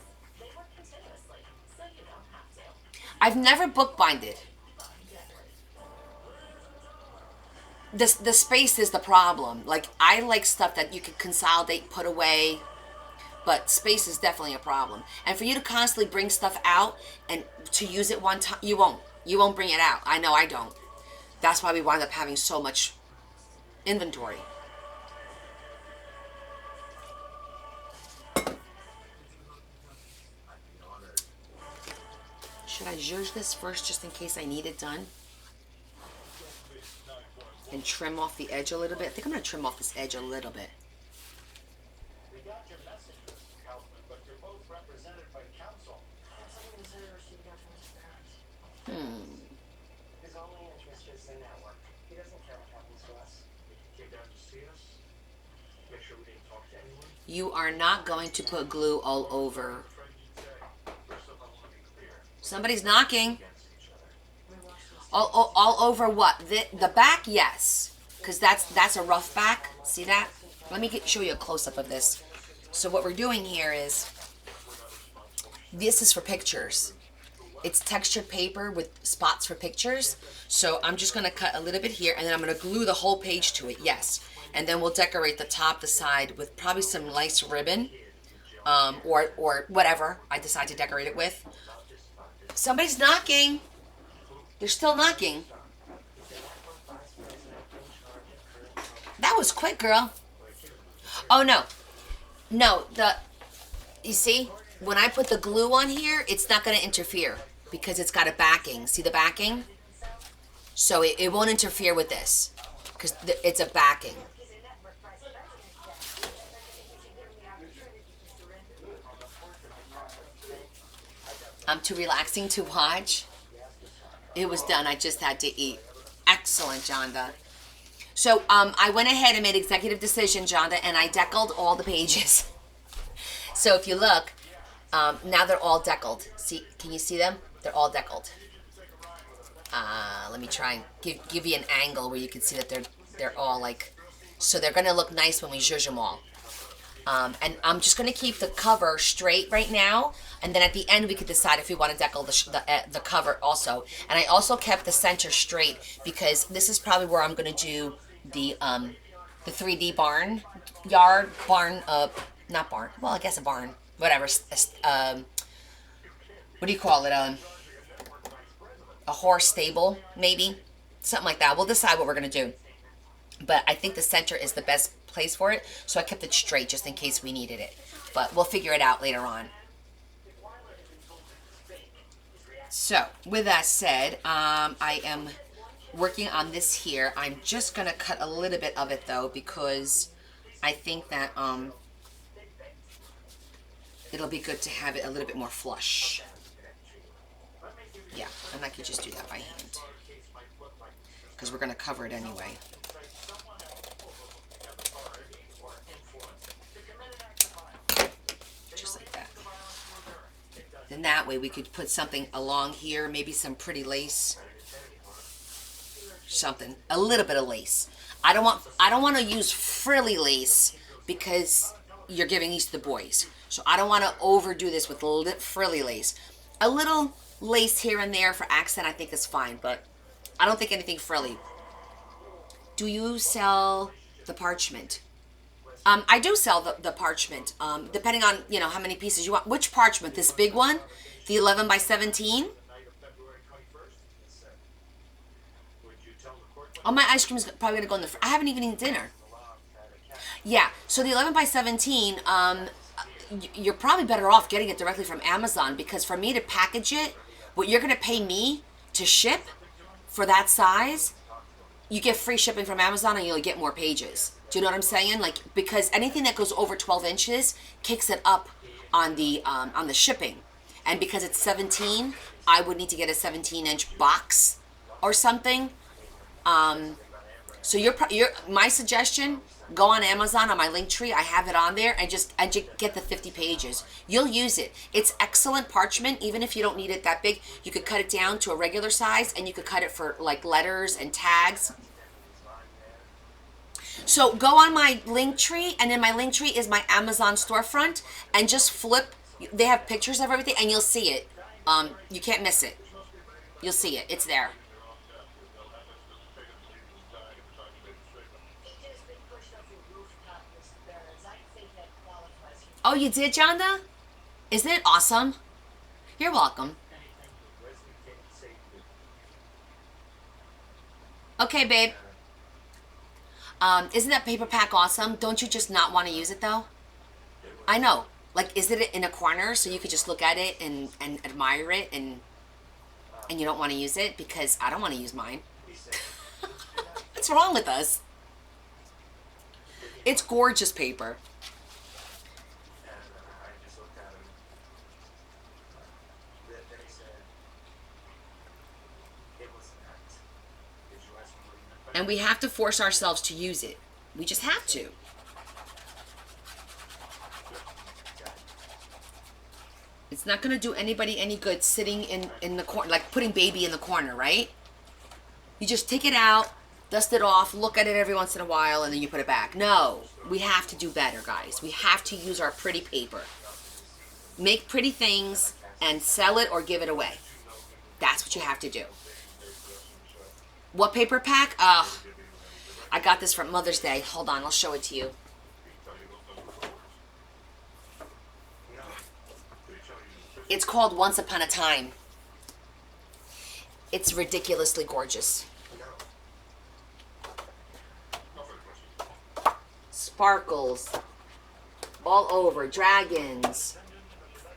I've never bookbinded. The space is the problem. Like, I like stuff that you can consolidate, put away, but space is definitely a problem. And for you to constantly bring stuff out and to use it one time, you won't. You won't bring it out. I know I don't. That's why we wind up having so much inventory. Should I zhuzh this first just in case I need it done? And trim off the edge a little bit. I think I'm going to trim off this edge a little bit. We got your message, Mr. Kaufman, but you're both represented by counsel. His only interest is in network. He doesn't care what happens to us. He came down to see us. Make sure we didn't talk to anyone. You are not going to put glue all over. Somebody's knocking. All over what? The back, yes, because that's a rough back. See that? Let me show you a close-up of this. So what we're doing here is, this is for pictures. It's textured paper with spots for pictures. So I'm just going to cut a little bit here, and then I'm going to glue the whole page to it, yes. And then we'll decorate the top, the side with probably some nice ribbon, or whatever I decide to decorate it with. Somebody's knocking. They're still knocking. That was quick, girl. Oh, no. No, you see, when I put the glue on here, it's not going to interfere because it's got a backing. See the backing? So it won't interfere with this because it's a backing. I'm too relaxing to watch. It was done. I just had to eat. Excellent, Jonda. So I went ahead and made executive decision, Jonda, and I deckled all the pages. So if you look, now they're all deckled. See, can you see them? They're all deckled. Let me try and give you an angle where you can see that they're all like. So they're gonna look nice when we zhuzh them all. And I'm just going to keep the cover straight right now, and then at the end we could decide if we want to decal the cover also. And I also kept the center straight because this is probably where I'm going to do the 3D not barn, well I guess a barn, whatever, what do you call it, a horse stable, maybe, something like that. We'll decide what we're going to do. But I think the center is the best place for it, so I kept it straight just in case we needed it. But we'll figure it out later on. So, with that said, I am working on this here. I'm just going to cut a little bit of it, though, because I think that it'll be good to have it a little bit more flush. Yeah, and I could just do that by hand, because we're going to cover it anyway. Just like that. Then that way we could put something along here, maybe some pretty lace. Something, a little bit of lace. I don't want to use frilly lace because you're giving these to the boys. So I don't want to overdo this with frilly lace. A little lace here and there for accent I think is fine, but I don't think anything frilly. Do you sell the parchment? I do sell the parchment, depending on, you know, how many pieces you want. Which parchment? This big one? The 11 by 17? Oh, my ice cream is probably going to go in the... I haven't even eaten dinner. Yeah, so the 11 by 17, you're probably better off getting it directly from Amazon, because for me to package it, what you're going to pay me to ship for that size, you get free shipping from Amazon and you'll get more pages. Do you know what I'm saying? Like, because anything that goes over 12 inches kicks it up on the shipping. And because it's 17, I would need to get a 17-inch box or something. So my suggestion, go on Amazon on my link tree. I have it on there, and just get the 50 pages. You'll use it. It's excellent parchment. Even if you don't need it that big, you could cut it down to a regular size, and you could cut it for like letters and tags. So go on my link tree, and in my link tree is my Amazon storefront, and just flip. They have pictures of everything, and you'll see it. You can't miss it. You'll see it. It's there. Oh, you did, Jonda? Isn't it awesome? You're welcome. Okay, babe. Isn't that paper pack awesome? Don't you just not want to use it, though? I know. Like, is it in a corner so you could just look at it and admire it, and you don't want to use it? Because I don't want to use mine. What's wrong with us? It's gorgeous paper. And we have to force ourselves to use it. We just have to. It's not going to do anybody any good sitting in the corner, like putting baby in the corner, right? You just take it out, dust it off, look at it every once in a while, and then you put it back. No, we have to do better, guys. We have to use our pretty paper. Make pretty things and sell it or give it away. That's what you have to do. What paper pack? I got this from Mother's Day. Hold on, I'll show it to you. It's called Once Upon a Time. It's ridiculously gorgeous. Sparkles. All over. Dragons.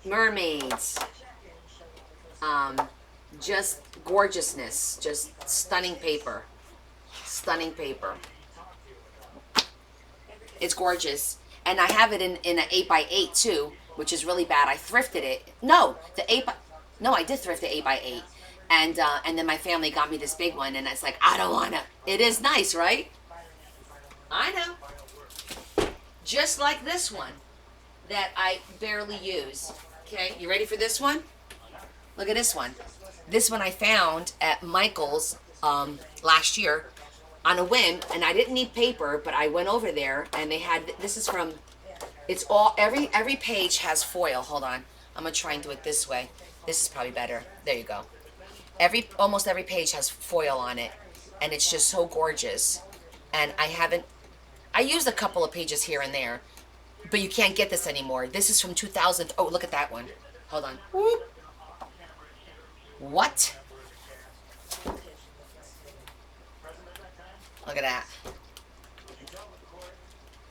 Mermaids. Just gorgeousness. Just stunning paper. Stunning paper. It's gorgeous. And I have it in an 8x8 too, which is really bad. I thrifted it. No, I did thrift the 8x8. And then my family got me this big one, and it's like, I don't wanna. It is nice, right? I know. Just like this one that I barely use. Okay, you ready for this one? Look at this one. This one I found at Michael's last year on a whim, and I didn't need paper, but I went over there and they had, this is from, it's all, every page has foil. Hold on, I'm gonna try and do it this way. This is probably better. There you go. Almost every page has foil on it, and it's just so gorgeous. And I used a couple of pages here and there, but you can't get this anymore. This is from 2000. Oh, look at that one. Hold on. Whoop. What? Look at that.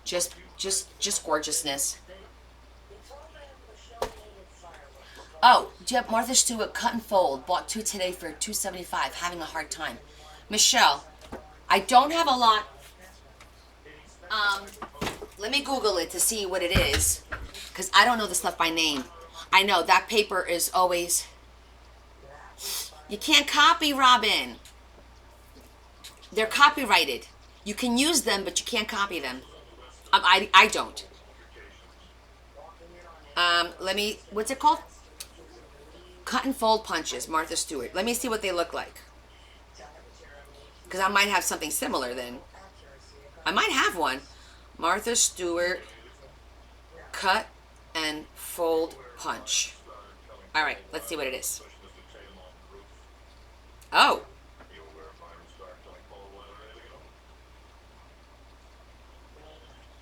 Just gorgeousness. Oh, do you have Martha Stewart cut and fold? Bought 2 today for $2.75. Having a hard time. Michelle, I don't have a lot. Let me Google it to see what it is, because I don't know the stuff by name. I know that paper is always. You can't copy, Robin. They're copyrighted. You can use them, but you can't copy them. I don't. Let me. What's it called? Cut and fold punches, Martha Stewart. Let me see what they look like. Because I might have something similar then. I might have one. Martha Stewart cut and fold punch. All right, let's see what it is. Oh.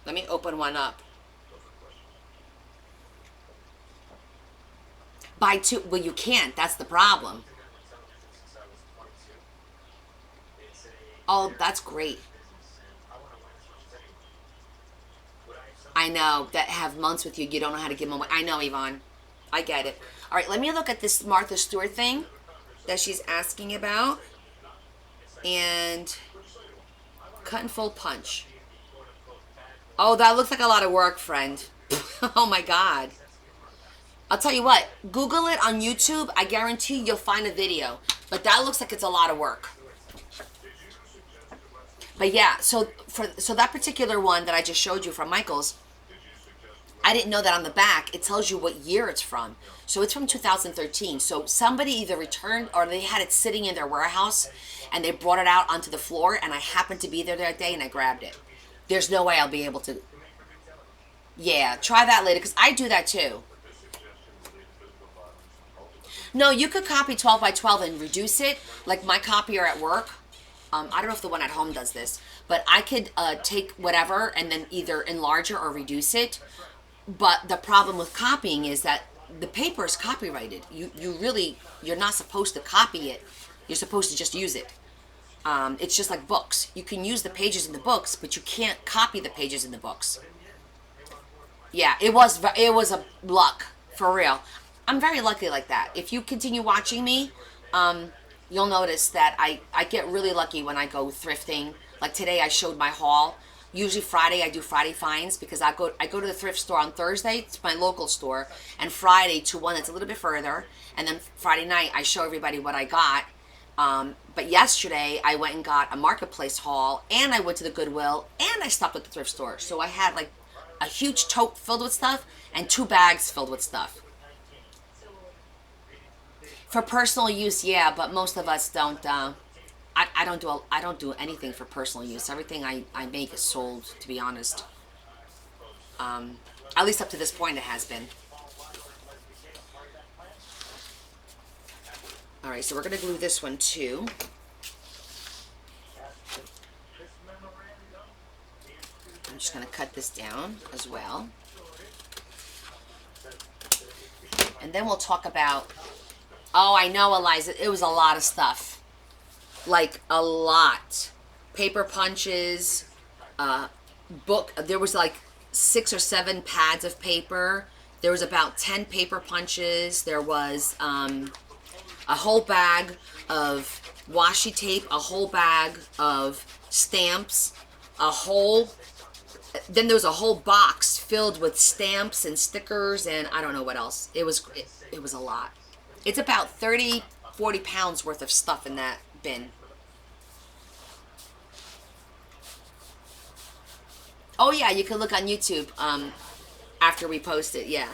Let me open one up. Buy 2. Well, you can't. That's the problem. Oh, that's great. I know, that have months with you. You don't know how to give them away. I know, Yvonne. I get it. All right, let me look at this Martha Stewart thing that she's asking about. And cut and fold punch. Oh, that looks like a lot of work, friend. Oh, my God. I'll tell you what. Google it on YouTube. I guarantee you'll find a video. But that looks like it's a lot of work. But yeah, so that particular one that I just showed you from Michaels, I didn't know that on the back it tells you what year it's from. So it's from 2013. So somebody either returned or they had it sitting in their warehouse and they brought it out onto the floor, and I happened to be there that day and I grabbed it. There's no way I'll be able to. Yeah, try that later, because I do that too. No, you could copy 12 by 12 and reduce it, like my copier at work. I don't know if the one at home does this, but I could take whatever and then either enlarge it or reduce it. But the problem with copying is that the paper is copyrighted. You're not supposed to copy it. You're supposed to just use it. It's just like books. You can use the pages in the books, but you can't copy the pages in the books. Yeah, it was a luck, for real. I'm very lucky like that. If you continue watching me, you'll notice that I get really lucky when I go thrifting. Like today I showed my haul. Usually Friday I do Friday finds, because I go to the thrift store on Thursday, it's my local store, and Friday to one that's a little bit further, and then Friday night I show everybody what I got. But yesterday I went and got a marketplace haul, and I went to the Goodwill, and I stopped at the thrift store. So I had like a huge tote filled with stuff and 2 bags filled with stuff. For personal use, yeah, but most of us don't. I don't do anything for personal use. Everything I make is sold, to be honest. At least up to this point, it has been. All right, so we're gonna glue this one too. I'm just gonna cut this down as well, and then we'll talk about. Oh, I know, Eliza. It was a lot of stuff. Like, a lot. Paper punches, book. There was like 6 or 7 pads of paper. There was about 10 paper punches. There was a whole bag of washi tape, a whole bag of stamps, then there was a whole box filled with stamps and stickers, and I don't know what else. It was a lot. It's about 30, 40 pounds worth of stuff in that bin. Oh yeah, you can look on YouTube after we post it, yeah.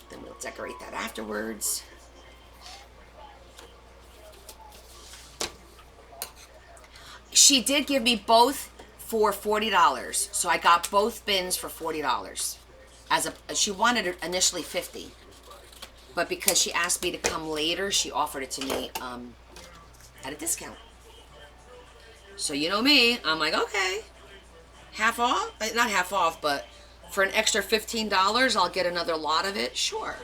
Then we'll decorate that afterwards. She did give me both for $40, so I got both bins for $40. She wanted initially $50, but because she asked me to come later, she offered it to me at a discount. So you know me, I'm like, okay, half off, not half off, but for an extra $15, I'll get another lot of it. Sure.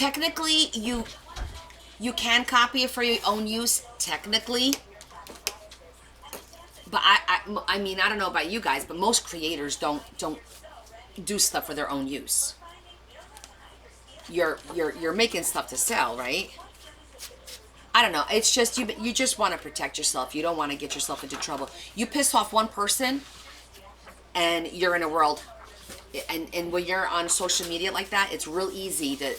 technically, you can copy it for your own use, technically. But I mean, I don't know about you guys, but most creators don't do stuff for their own use. You're making stuff to sell, right? I don't know. It's just you just want to protect yourself. You don't want to get yourself into trouble. You piss off one person, and you're in a world. And when you're on social media like that, it's real easy to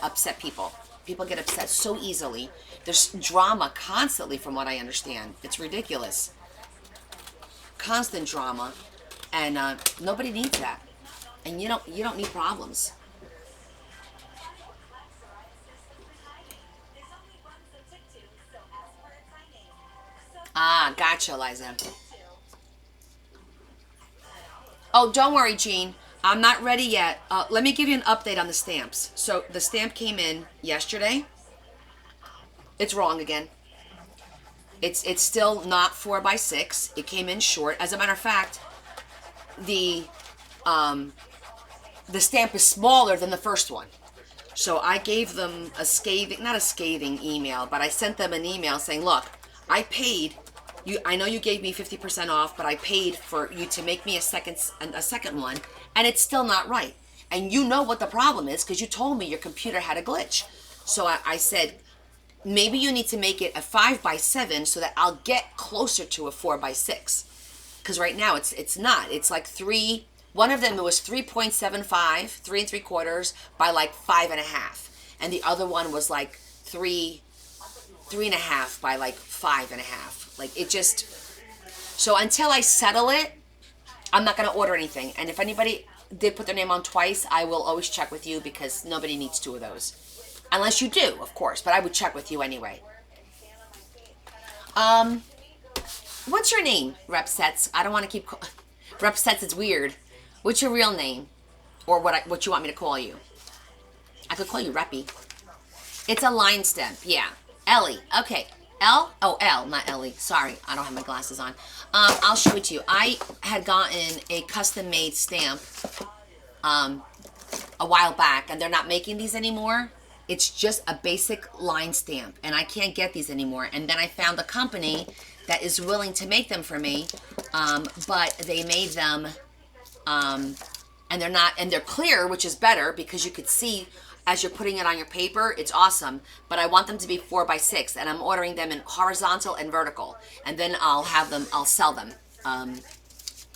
upset people. People get upset so easily. There's drama constantly, from what I understand. It's ridiculous. Constant drama, and nobody needs that. And you don't need problems. Ah, gotcha, Liza. Oh, don't worry, Jean. I'm not ready yet. Let me give you an update on the stamps. So the stamp came in yesterday. It's wrong again. It's still not 4x6. It came in short. As a matter of fact, the stamp is smaller than the first one. So I gave them not a scathing email, but I sent them an email saying, look, I paid you. I know you gave me 50% off, but I paid for you to make me a second one, and it's still not right. And you know what the problem is because you told me your computer had a glitch. So I said, maybe you need to make it a 5x7 so that I'll get closer to a 4x6. Because right now it's not. It's like three. One of them, it was 3.75, 3 3/4 by like 5.5, and the other one was like 3.5 by like 5.5. Like it just. So until I settle it, I'm not gonna order anything. And if anybody did put their name on twice, I will always check with you because nobody needs 2 of those. Unless you do, of course, but I would check with you anyway. What's your name, Repsets? I don't want to keep... Repsets, it's weird. What's your real name? Or what you want me to call you? I could call you Reppy. It's a line stamp, yeah. Ellie, okay. L? Oh, L, not Ellie. Sorry, I don't have my glasses on. I'll show it to you. I had gotten a custom-made stamp a while back, and they're not making these anymore. It's just a basic line stamp, and I can't get these anymore. And then I found a company that is willing to make them for me, but they made them, and they're clear, which is better because you could see as you're putting it on your paper. It's awesome, but I want them to be 4x6, and I'm ordering them in horizontal and vertical, and then I'll sell them.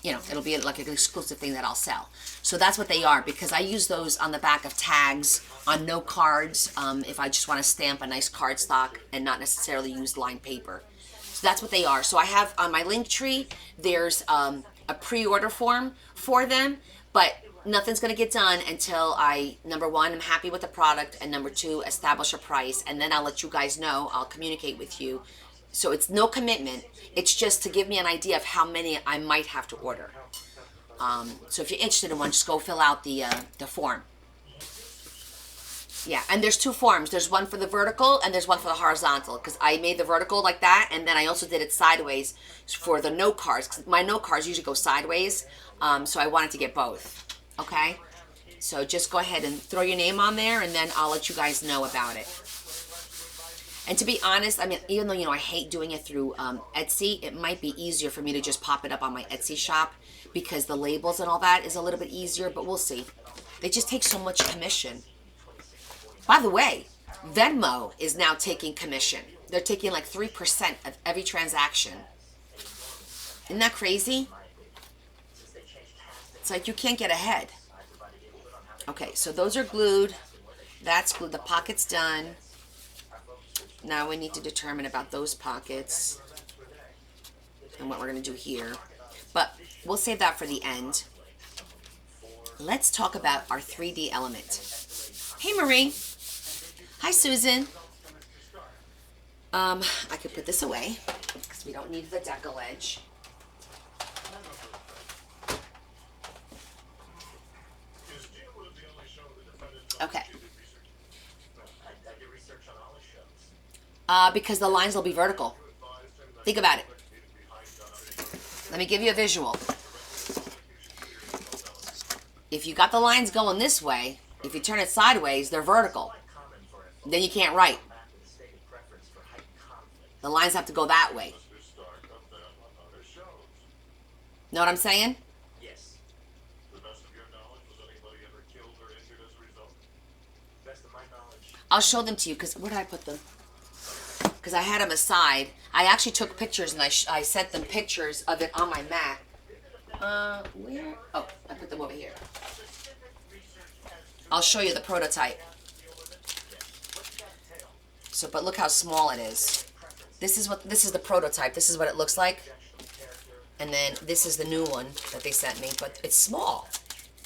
You know, it'll be like an exclusive thing that I'll sell. So that's what they are, because I use those on the back of tags, on note cards, if I just want to stamp a nice cardstock and not necessarily use lined paper. So that's what they are. So I have on my Linktree, there's a pre-order form for them, but nothing's going to get done until I, number one, I'm happy with the product, and number two, establish a price, and then I'll let you guys know. I'll communicate with you. So it's no commitment. It's just to give me an idea of how many I might have to order. So if you're interested in one, just go fill out the form. Yeah, and there's 2 forms. There's one for the vertical and there's one for the horizontal, because I made the vertical like that, and then I also did it sideways for the note cards, because my note cards usually go sideways, so I wanted to get both. Okay? So just go ahead and throw your name on there, and then I'll let you guys know about it. And to be honest, I mean, even though, you know, I hate doing it through Etsy, it might be easier for me to just pop it up on my Etsy shop, because the labels and all that is a little bit easier, but we'll see. They just take so much commission. By the way, Venmo is now taking commission. They're taking like 3% of every transaction. Isn't that crazy? It's like you can't get ahead. Okay, so those are glued. That's glued. The pocket's done. Now we need to determine about those pockets and what we're going to do here. But we'll save that for the end. Let's talk about our 3D element. Hey, Marie. Hi, Susan. I could put this away because we don't need the decal edge. Okay. Because the lines will be vertical. Think about it. Let me give you a visual. If you got the lines going this way, if you turn it sideways, they're vertical. Then you can't write. The lines have to go that way. Know what I'm saying? Yes. To the best of your knowledge, was anybody ever killed or injured as a result? Best of my knowledge. I'll show them to you, because where did I put them? Because I had them aside. I actually took pictures, and I sent them pictures of it on my Mac. Where? Oh, I put them over here. I'll show you the prototype. So, but look how small it is. This is the prototype. This is what it looks like. And then this is the new one that they sent me, but it's small.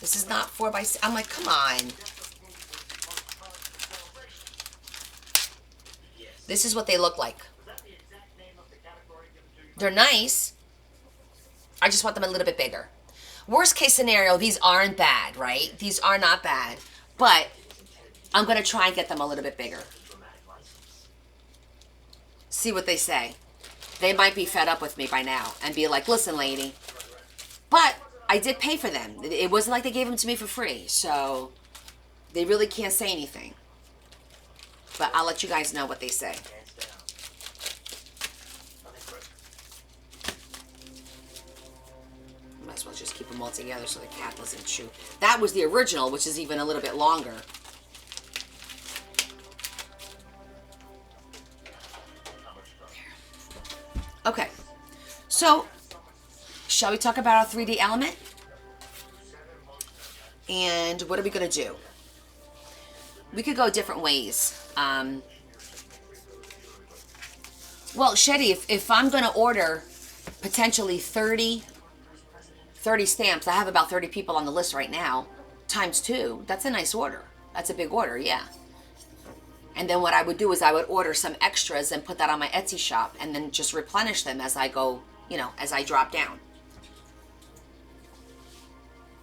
This is not 4x6. I'm like, come on. This is what they look like. They're nice. I just want them a little bit bigger. Worst case scenario, these aren't bad, right? These are not bad. But I'm going to try and get them a little bit bigger. See what they say. They might be fed up with me by now and be like, listen, lady. But I did pay for them. It wasn't like they gave them to me for free. So they really can't say anything. But I'll let you guys know what they say. Might as well just keep them all together so the cat doesn't chew. That was the original, which is even a little bit longer. Okay, so shall we talk about our 3D element? And what are we going to do? We could go different ways. Well, Shetty, if I'm going to order potentially 30 stamps, I have about 30 people on the list right now, times 2, that's a nice order. That's a big order, yeah. And then what I would do is I would order some extras and put that on my Etsy shop and then just replenish them as I go, you know, as I drop down.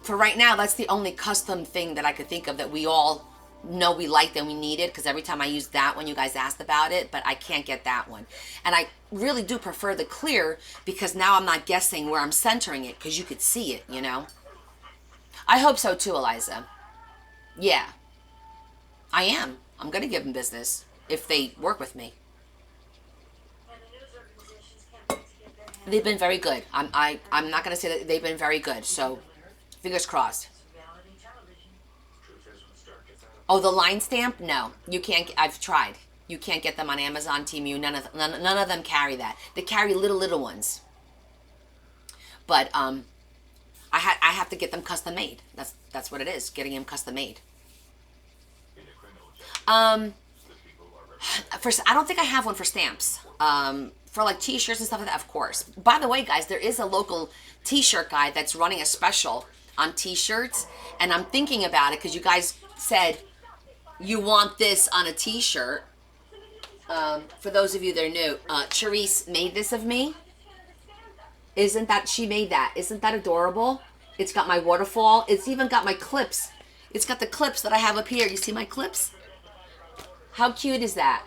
For right now, that's the only custom thing that I could think of that we all know we liked and we needed, because every time I use that one, you guys asked about it, but I can't get that one. And I really do prefer the clear because now I'm not guessing where I'm centering it because you could see it, you know. I hope so too, Eliza. Yeah, I am. I'm going to give them business if they work with me. They've been very good. I'm not going to say that they've been very good. So, fingers crossed. Oh, the line stamp? No, you can't. I've tried. You can't get them on Amazon, Temu. None of them carry that. They carry little ones. But I have to get them custom made. That's what it is. Getting them custom made. First, I don't think I have one for stamps. For like t-shirts and stuff like that, of course. By the way, guys, there is a local t-shirt guy that's running a special on t-shirts, and I'm thinking about it because you guys said you want this on a t-shirt. For those of you that are new, Charisse made this of me. She made that. Isn't that adorable? It's got my waterfall. It's even got my clips. It's got the clips that I have up here. You see my clips? How cute is that?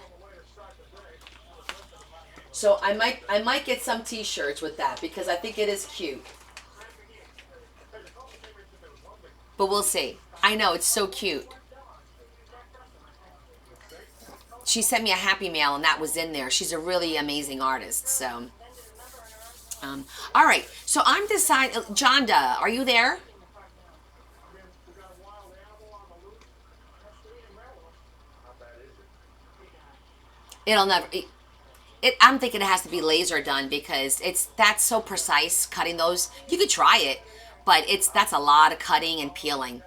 So I might get some t-shirts with that because I think it is cute. But we'll see. I know, it's so cute. She sent me a happy mail and that was in there. She's a really amazing artist. So, all right. So I'm deciding. Jonda, are you there? It'll never. I'm thinking it has to be laser done because that's so precise cutting those. You could try it, but that's a lot of cutting and peeling.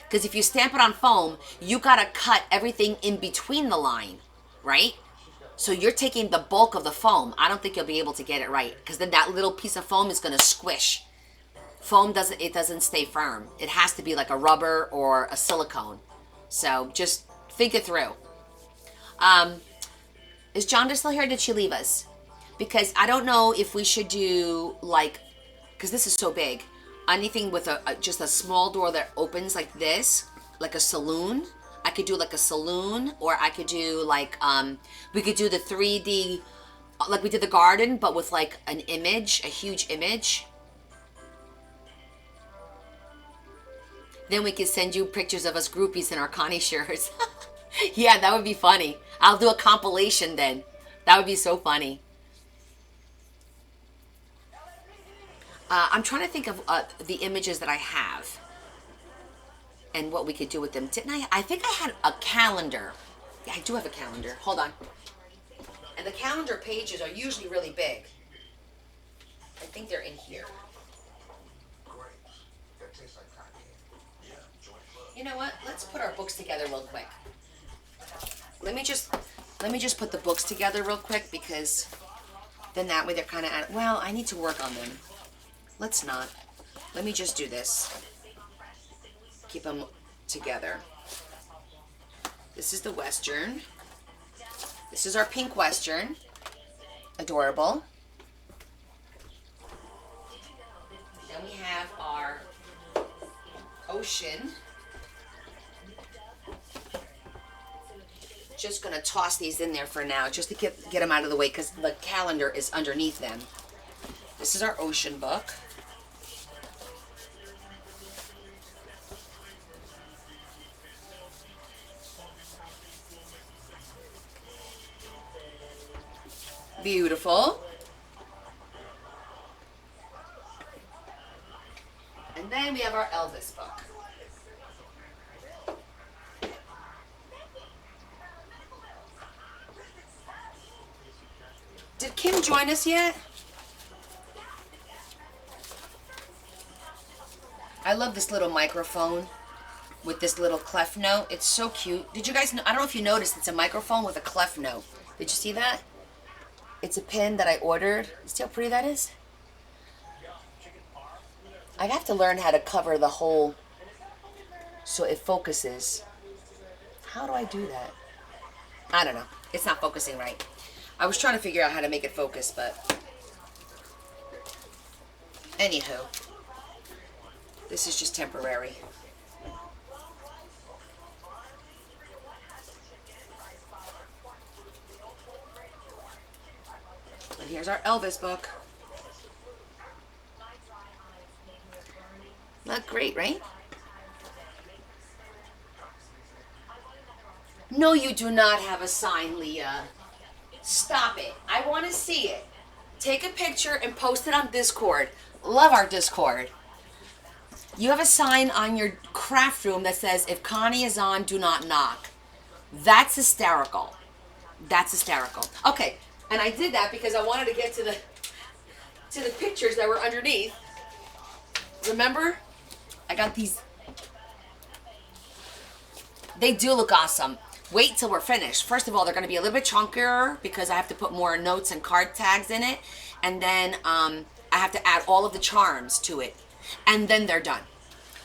Because if you stamp it on foam, you gotta cut everything in between the line, right? So you're taking the bulk of the foam. I don't think you'll be able to get it right because then that little piece of foam is gonna squish. Foam doesn't stay firm. It has to be like a rubber or a silicone. So just think it through. Is Jonda still here? Did she leave us? Because I don't know if we should do like, because this is so big, anything with just a small door that opens like this, like a saloon. I could do like a saloon, or I could do like, we could do the 3D, like we did the garden, but with like an image, a huge image. Then we could send you pictures of us groupies in our Connie shirts. Yeah, that would be funny. I'll do a compilation then. That would be so funny. I'm trying to think of the images that I have and what we could do with them. Didn't I? I think I had a calendar. Yeah, I do have a calendar. Hold on. And the calendar pages are usually really big. I think they're in here. You know what? Let's put our books together real quick. Let me just put the books together real quick, because then that way they're kind of well, I need to work on them. Let's not. Let me just do this. Keep them together. This is the Western. This is our pink Western. Adorable. Then we have our Ocean. Just gonna toss these in there for now, just to get them out of the way, because the calendar is underneath them. This is our Ocean book. Beautiful. And then we have our Elvis book. Did Kim join us yet? I love this little microphone with this little clef note. It's so cute. Did you guys know? I don't know if you noticed, it's a microphone with a clef note. Did you see that? It's a pin that I ordered. See how pretty that is? I have to learn how to cover the whole so it focuses. How do I do that? I don't know. It's not focusing right. I was trying to figure out how to make it focus, but anywho, this is just temporary. And here's our Elvis book. Not great, right? No, you do not have a sign, Leah. Stop it. I want to see it. Take a picture and post it on Discord. Love our Discord. You have a sign on your craft room that says, if Connie is on, do not knock. That's hysterical. That's hysterical. Okay, and I did that because I wanted to get to the pictures that were underneath. Remember? I got these. They do look awesome. Wait till we're finished. First of all, they're going to be a little bit chunkier because I have to put more notes and card tags in it. And then I have to add all of the charms to it. And then they're done.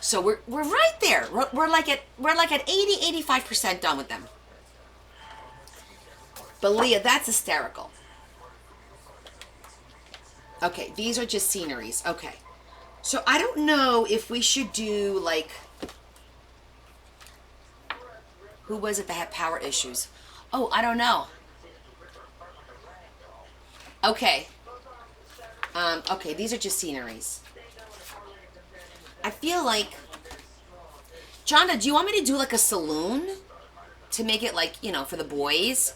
So we're right there. We're like at 80-85% done with them. But Leah, that's hysterical. Okay, these are just sceneries. Okay. So I don't know if we should do like, who was it that had power issues? Oh, I don't know. Okay. Okay, these are just sceneries. I feel like, Jonda, do you want me to do like a saloon to make it like, you know, for the boys?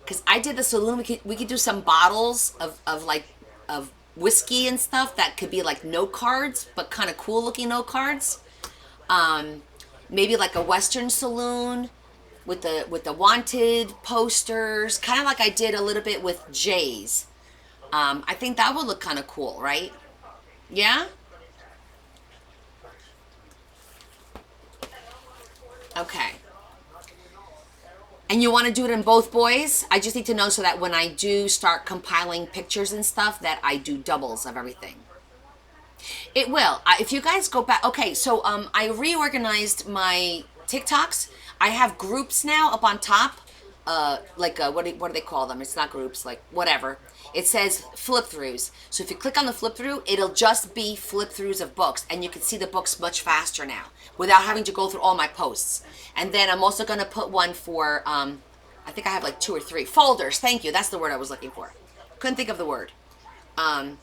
Because I did the saloon. We could do some bottles of whiskey and stuff that could be like note cards, but kind of cool looking note cards. Maybe like a Western saloon with the wanted posters, kind of like I did a little bit with Jay's. I think that would look kind of cool, right? Yeah? Okay. And you want to do it in both boys? I just need to know so that when I do start compiling pictures and stuff, that I do doubles of everything. It will. If you guys go back, okay, so I reorganized my TikToks. I have groups now up on top, what do they call them? It's not groups, like whatever. It says flip throughs. So if you click on the flip through, it'll just be flip throughs of books, and you can see the books much faster now without having to go through all my posts. And then I'm also gonna put one for I think I have like 2 or 3 folders. Thank you. That's the word I was looking for. Couldn't think of the word. I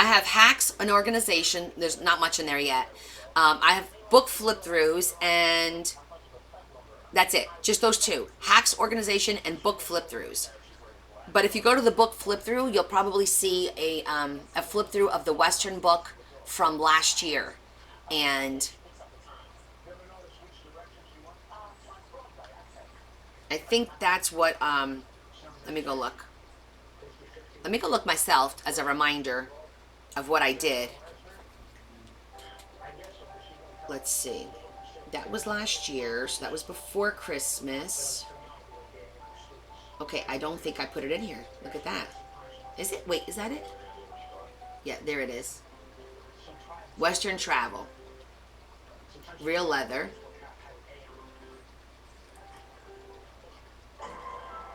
have hacks, an organization. There's not much in there yet. I have book flip throughs, and That's it. Just those two. Hacks, organization, and book flip-throughs. But if you go to the book flip-through, you'll probably see a flip-through of the Western book from last year. And I think that's what, let me go look. Let me go look myself as a reminder of what I did. Let's see. That was last year, so that was before Christmas. Okay, I don't think I put it in here. Look at that. Is it? Wait, is that it? Yeah, there it is. Western Travel. Real leather.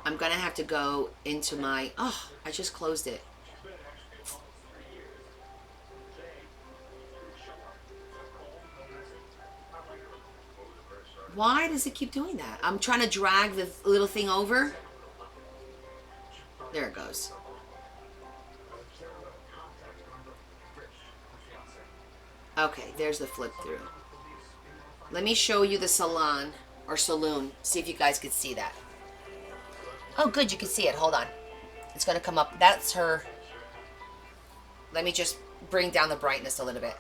I'm gonna have to go into my, oh, I just closed it. Why does it keep doing that? I'm trying to drag the little thing over. There it goes. Okay, there's the flip through. Let me show you the salon or saloon. See if you guys could see that. Oh, good, you can see it. Hold on. It's going to come up. That's her. Let me just bring down the brightness a little bit.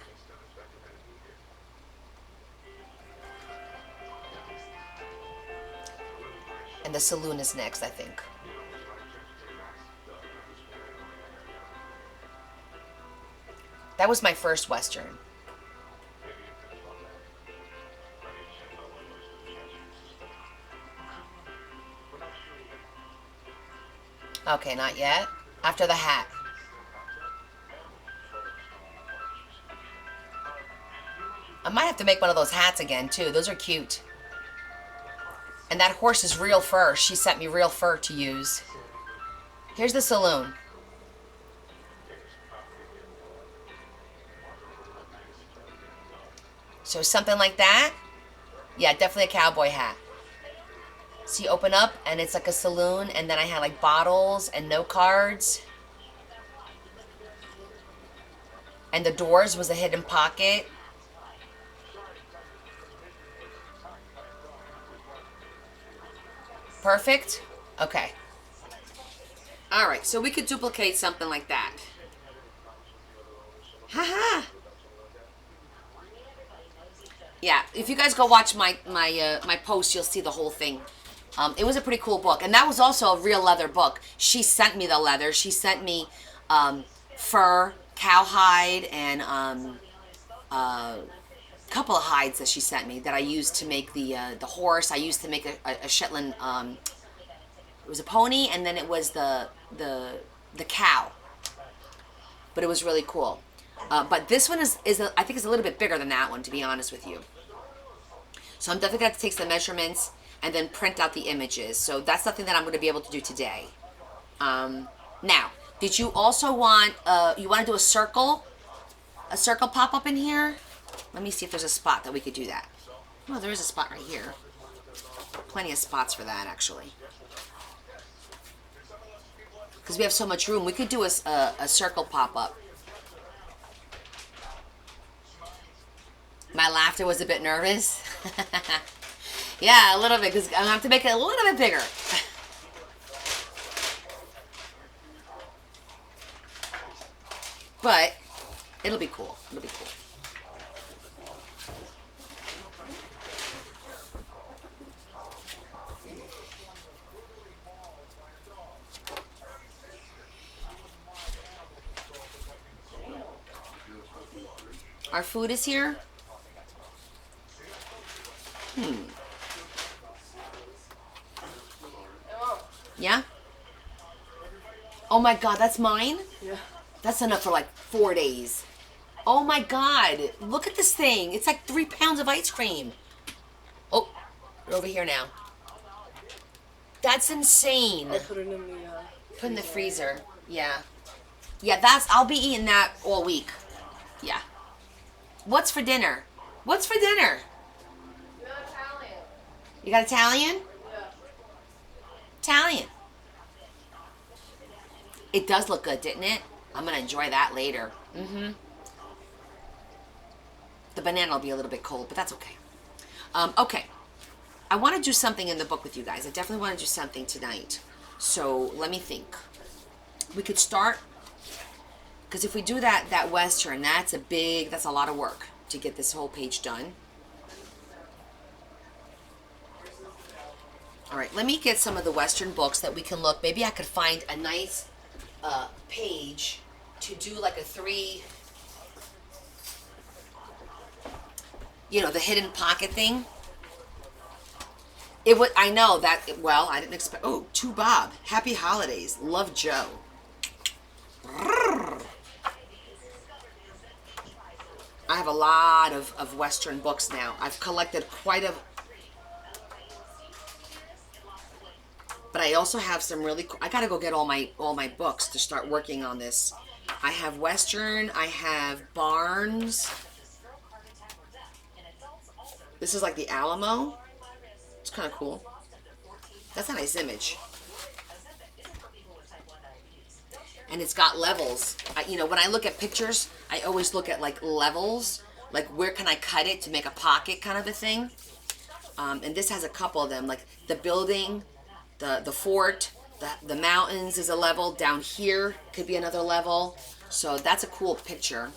And the saloon is next, I think. That was my first Western. Okay, not yet. After the hat. I might have to make one of those hats again, too. Those are cute. And that horse is real fur. She sent me real fur to use. Here's the saloon. So something like that. Yeah, definitely a cowboy hat. So you open up and it's like a saloon, and then I had like bottles and note cards. And the doors was a hidden pocket. Perfect? Okay. Alright, so we could duplicate something like that. Haha! Yeah, if you guys go watch my post, you'll see the whole thing. It was a pretty cool book. And that was also a real leather book. She sent me the leather. She sent me fur, cowhide, and a couple of hides that she sent me that I used to make the horse. I used to make a Shetland, it was a pony, and then it was the cow. But it was really cool. But this one I think is a little bit bigger than that one, to be honest with you. So I'm definitely going to have to take some measurements and then print out the images. So that's something that I'm going to be able to do today. Now, did you also want, you want to do a circle pop-up in here? Let me see if there's a spot that we could do that. Oh, there is a spot right here. Plenty of spots for that, actually. Because we have so much room. We could do a circle pop-up. My laughter was a bit nervous. Yeah, a little bit, because I'm going to have to make it a little bit bigger. But it'll be cool. It'll be cool. Our food is here. Yeah? Oh my god, that's mine? Yeah. That's enough for like 4 days. Oh my god. Look at this thing. It's like 3 pounds of ice cream. Oh, we're over here now. That's insane. I'll put it in the Put in the freezer. Yeah. Yeah, I'll be eating that all week. Yeah. What's for dinner? What's for dinner? Italian. You got Italian? Yeah. Italian. It does look good, didn't it? I'm going to enjoy that later. Mm-hmm. The banana will be a little bit cold, but that's okay. Okay. I want to do something in the book with you guys. I definitely want to do something tonight. So let me think. We could start, because if we do that Western, that's a lot of work to get this whole page done. All right, let me get some of the Western books that we can look. Maybe I could find a nice page to do like a 3, you know, the hidden pocket thing. It would, I know that, well, I didn't expect, oh, to Bob. Happy holidays. Love Joe. I have a lot of Western books now. I've collected quite a, but I also have some really, I gotta go get all my books to start working on this. I have Western, I have Barnes. This is like the Alamo. It's kind of cool. That's a nice image. And it's got levels. You know, when I look at pictures, I always look at like levels. Like where can I cut it to make a pocket kind of a thing. And this has a couple of them. Like the building, the fort, the mountains is a level. Down here could be another level. So that's a cool picture.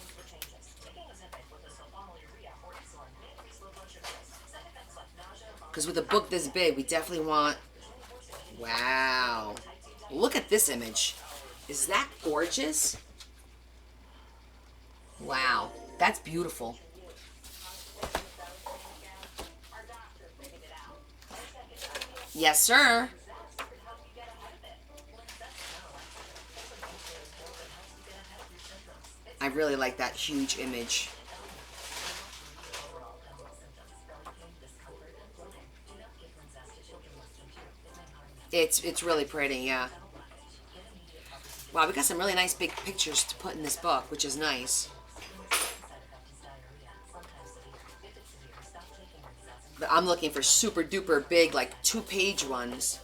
Because with a book this big, we definitely want... Wow. Look at this image. Is that gorgeous? Wow. That's beautiful. Yes, sir. I really like that huge image. It's really pretty, yeah. Wow, we got some really nice big pictures to put in this book, which is nice. But I'm looking for super duper big, like 2-page ones.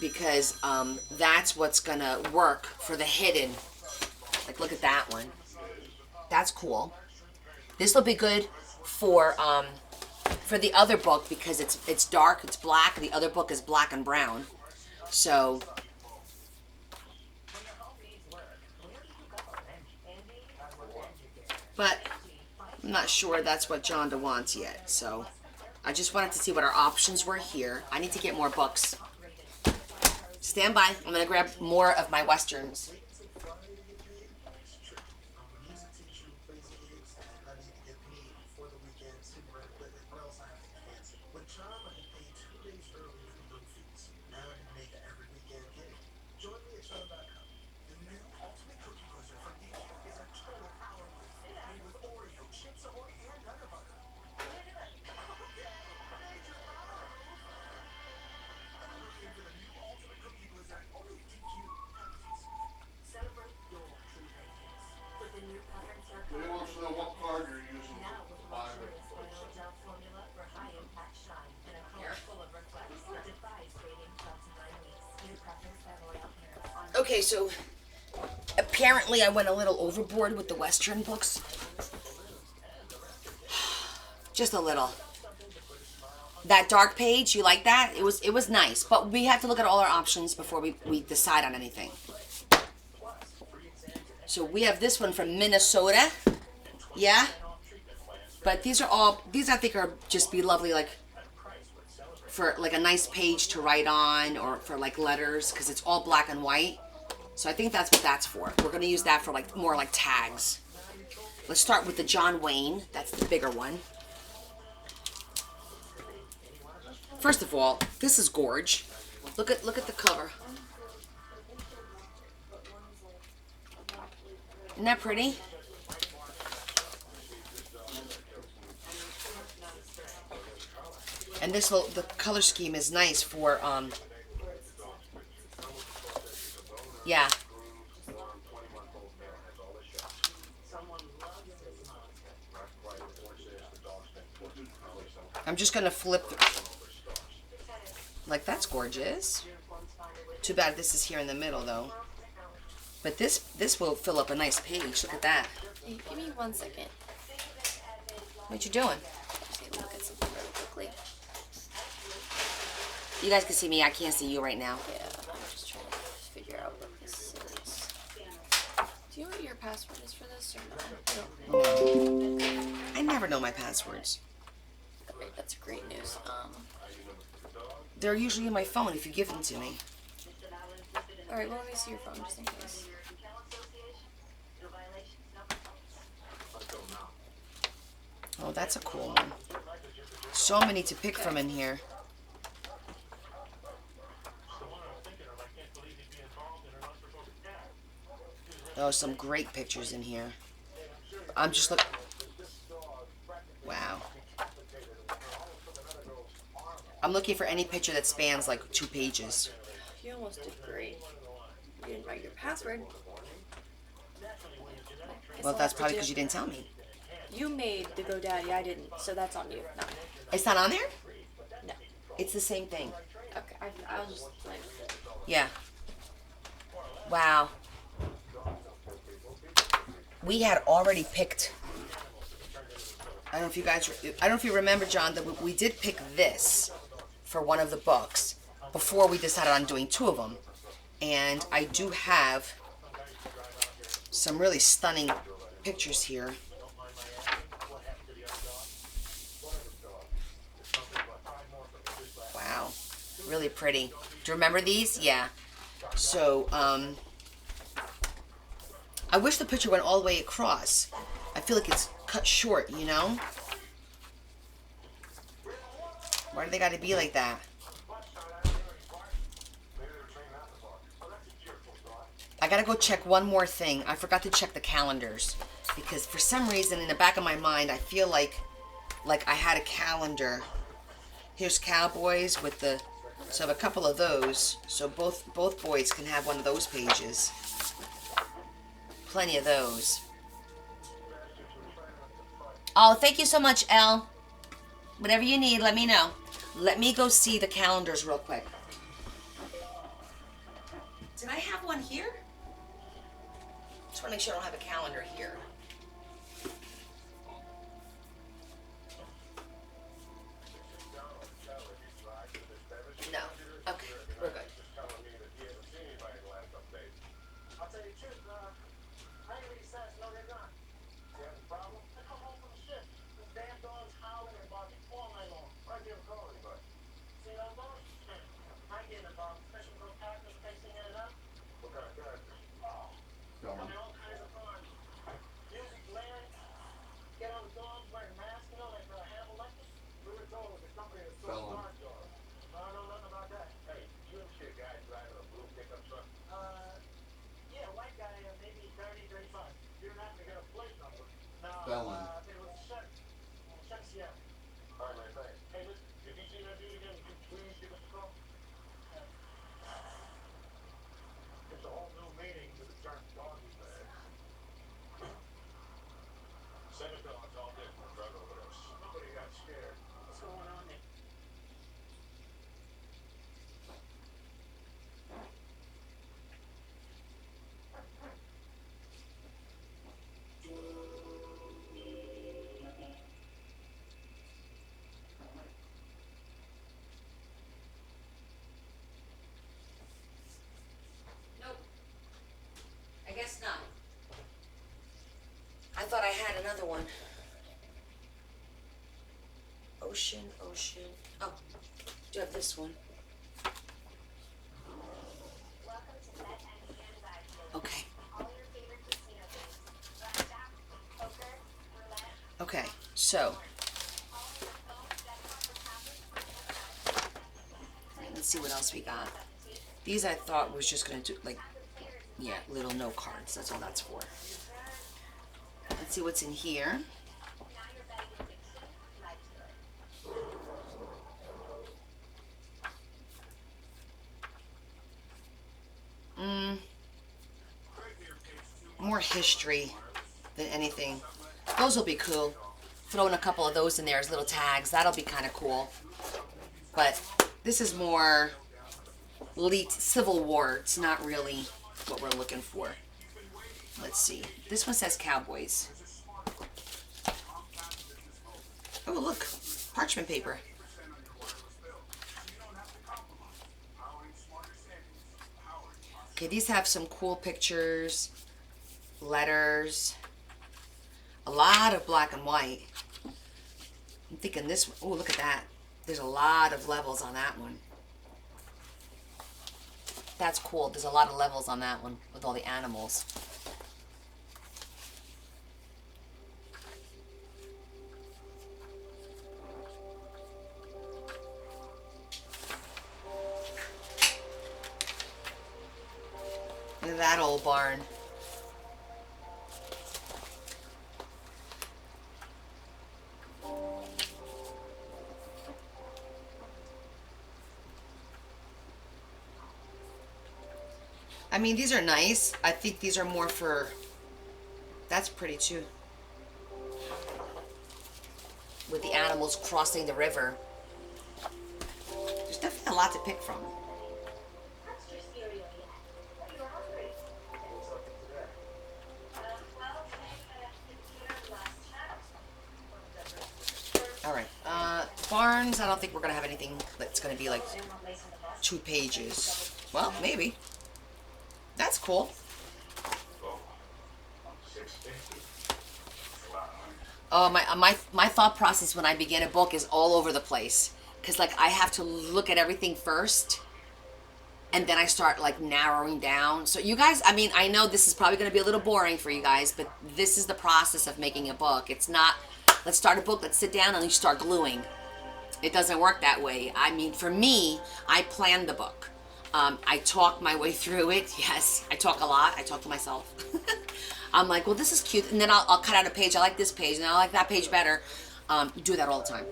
Because that's what's gonna work for the hidden. Like, look at that one. That's cool. This will be good for the other book because it's dark, it's black. The other book is black and brown. So but I'm not sure that's what Jonda wants yet. So I just wanted to see what our options were here. I need to get more books. Stand by. I'm gonna grab more of my Westerns. He wants to know what card you're using to buy it. Okay, so apparently I went a little overboard with the Western books. Just a little. That dark page, you like that? It was nice, but we have to look at all our options before we decide on anything. So we have this one from Minnesota. Yeah? But these I think are just be lovely like for like a nice page to write on or for like letters because it's all black and white. So I think that's what that's for. We're going to use that for like more like tags. Let's start with the John Wayne. That's the bigger one. First of all, this is gorge. Look at the cover. Isn't that pretty? And the color scheme is nice for yeah. I'm just gonna flip. Like, that's gorgeous. Too bad this is here in the middle though. But this will fill up a nice page. Look at that. Hey, give me 1 second. What you doing? Okay, Really? You guys can see me. I can't see you right now. Yeah, I'm just trying to figure out what this is. Do you know what your password is for this or no? I never know my passwords. Great, that's great news. They're usually in my phone if you give them to me. Alright, well let me see your phone just in case. Oh, that's a cool one. So many to pick from in here. Oh, some great pictures in here. I'm just looking. Wow. I'm looking for any picture that spans like 2 pages. You almost did great. You didn't write your password. Well, that's probably because you didn't tell me. You made the GoDaddy, I didn't, so that's on you, not me. It's not on there? No. It's the same thing. Okay, I'll just like. Yeah. Wow. We had already picked. I don't know if you guys. I don't know if you remember, John, that we did pick this for one of the books before we decided on doing 2 of them, and I do have some really stunning pictures here. Wow, really pretty. Do you remember these? Yeah. So, I wish the picture went all the way across. I feel like it's cut short, you know? Why do they gotta be like that? I gotta go check one more thing. I forgot to check the calendars. Because for some reason, in the back of my mind, I feel like I had a calendar. Here's Cowboys with the... So I have a couple of those. So both boys can have one of those pages. Plenty of those. Oh, thank you so much, Elle. Whatever you need, let me know. Let me go see the calendars real quick. Did I have one here? Just want to make sure I don't have a calendar here. No. Okay, we're good. I'll tell you the truth, I ain't really sad, no, they're not. You have a problem? I come home from the shift. The damn dog's howling and barking all night long. I give a call anybody. See those dogs? I ain't getting a dog, especially those characters facing it up. What kind of characters? Oh, I mean, all kinds of fun. Music blaring, get on the dogs wearing masks, you know, like Hannibal Lecter. We were told it was a company that sold guard dogs. I don't know nothing about that. Hey, you ever see a guy driving a blue pickup truck? Yeah, white guy, maybe 30, 35. You don't have to get a plate number. No, Felon. it was a Chevy. Chevy Sierra. All right, man, thanks. Hey, listen, if you see that dude again, could you please give us a call? It's a whole new meaning to the term doggy bag. Same dogs all different, brother, over there. Somebody got scared. What's going on there? Nope. I guess not. I thought I had another one. Ocean. Oh, do you have this one? Welcome to Bet and Standby. Okay. All your favorite casino games. Blackjack, poker, roulette. Okay, so. Let's see what else we got. These I thought was just gonna do, like, yeah, little note cards. That's all that's for. Let's see what's in here. More history than anything. Those will be cool. Throw in a couple of those in there as little tags. That'll be kind of cool. But this is more late Civil War. It's not really what we're looking for. Let's see. This one says Cowboys. Oh, look. Parchment paper. Okay, these have some cool pictures, letters, a lot of black and white. I'm thinking this one, oh, look at that. There's a lot of levels on that one. That's cool. There's a lot of levels on that one with all the animals. Look at that old barn. I mean, these are nice. I think these are more for... That's pretty too. With the animals crossing the river. There's definitely a lot to pick from. Alright, barns, I don't think we're going to have anything that's going to be like 2 pages. Well, maybe. That's cool. Oh, my thought process when I begin a book is all over the place. Because, like, I have to look at everything first. And then I start, like, narrowing down. So, you guys, I mean, I know this is probably going to be a little boring for you guys. But this is the process of making a book. It's not, let's start a book, let's sit down, and you start gluing. It doesn't work that way. I mean, for me, I plan the book. I talk my way through it. Yes, I talk a lot. I talk to myself. I'm like, well, this is cute. And then I'll cut out a page. I like this page, and I like that page better. Do that all the time.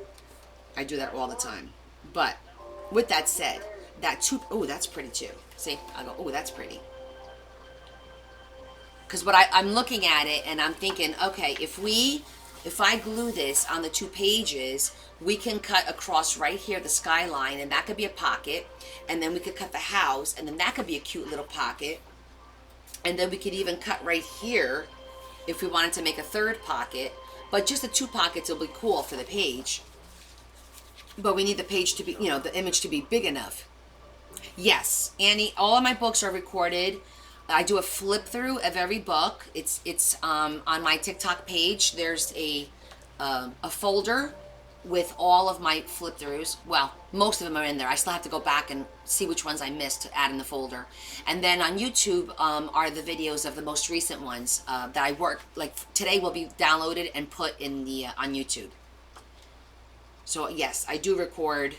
I do that all the time. But with that said, oh, that's pretty too. See, I go, oh, that's pretty. Because I'm looking at it, and I'm thinking, okay, if I glue this on the 2 pages, we can cut across right here the skyline, and that could be a pocket, and then we could cut the house, and then that could be a cute little pocket, and then we could even cut right here if we wanted to make a 3rd pocket, but just the 2 pockets will be cool for the page. But we need the page to be, you know, the image to be big enough. Yes, Annie, all of my books are recorded. I do a flip through of every book. It's on my TikTok page. There's a folder with all of my flip throughs. Well, most of them are in there. I still have to go back and see which ones I missed to add in the folder. And then on YouTube are the videos of the most recent ones that I work. Like today will be downloaded and put in the on YouTube. So yes, I do record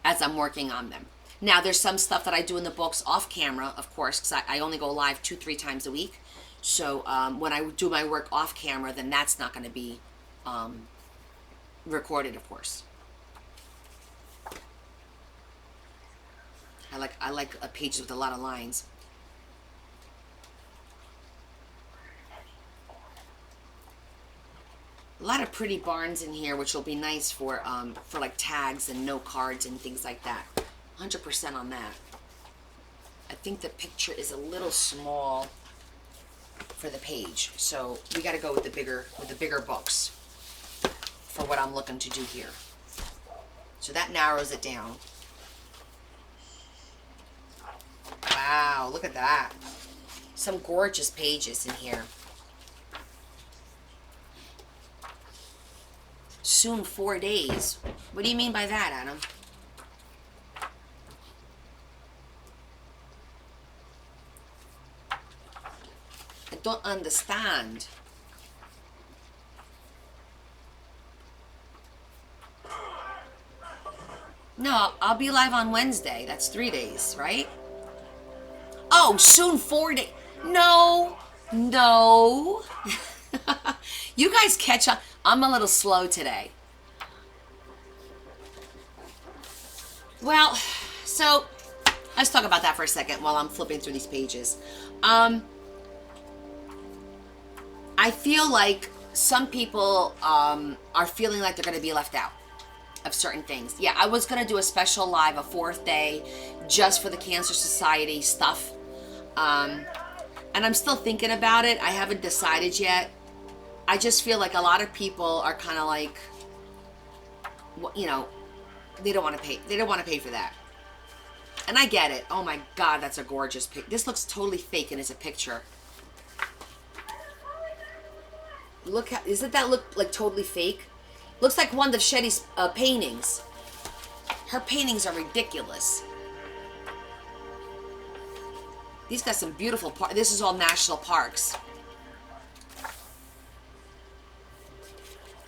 as I'm working on them. Now, there's some stuff that I do in the books off camera, of course, because I only go live 2-3 times a week. So when I do my work off camera, then that's not going to be recorded, of course. I like pages with a lot of lines. A lot of pretty barns in here, which will be nice for like tags and note cards and things like that. 100% on that. I think the picture is a little small for the page, so we got to go with the bigger books for what I'm looking to do here. So that narrows it down. Wow, look at that. Some gorgeous pages in here. Soon 4 days. What do you mean by that, Adam? I don't understand. No, I'll be live on Wednesday. That's 3 days, right? Oh, soon 4 days. No. You guys catch up. I'm a little slow today. Well, so let's talk about that for a second while I'm flipping through these pages. I feel like some people are feeling like they're going to be left out of certain things. Yeah, I was going to do a special live, a 4th day, just for the Cancer Society stuff. And I'm still thinking about it. I haven't decided yet. I just feel like a lot of people are kind of like, you know, they don't want to pay. They don't want to pay for that. And I get it. Oh my God, that's a gorgeous pic. This looks totally fake and it's a picture. Look, isn't that look like totally fake? Looks like one of Shetty's paintings. Her paintings are ridiculous. These got some beautiful parks. This is all national parks.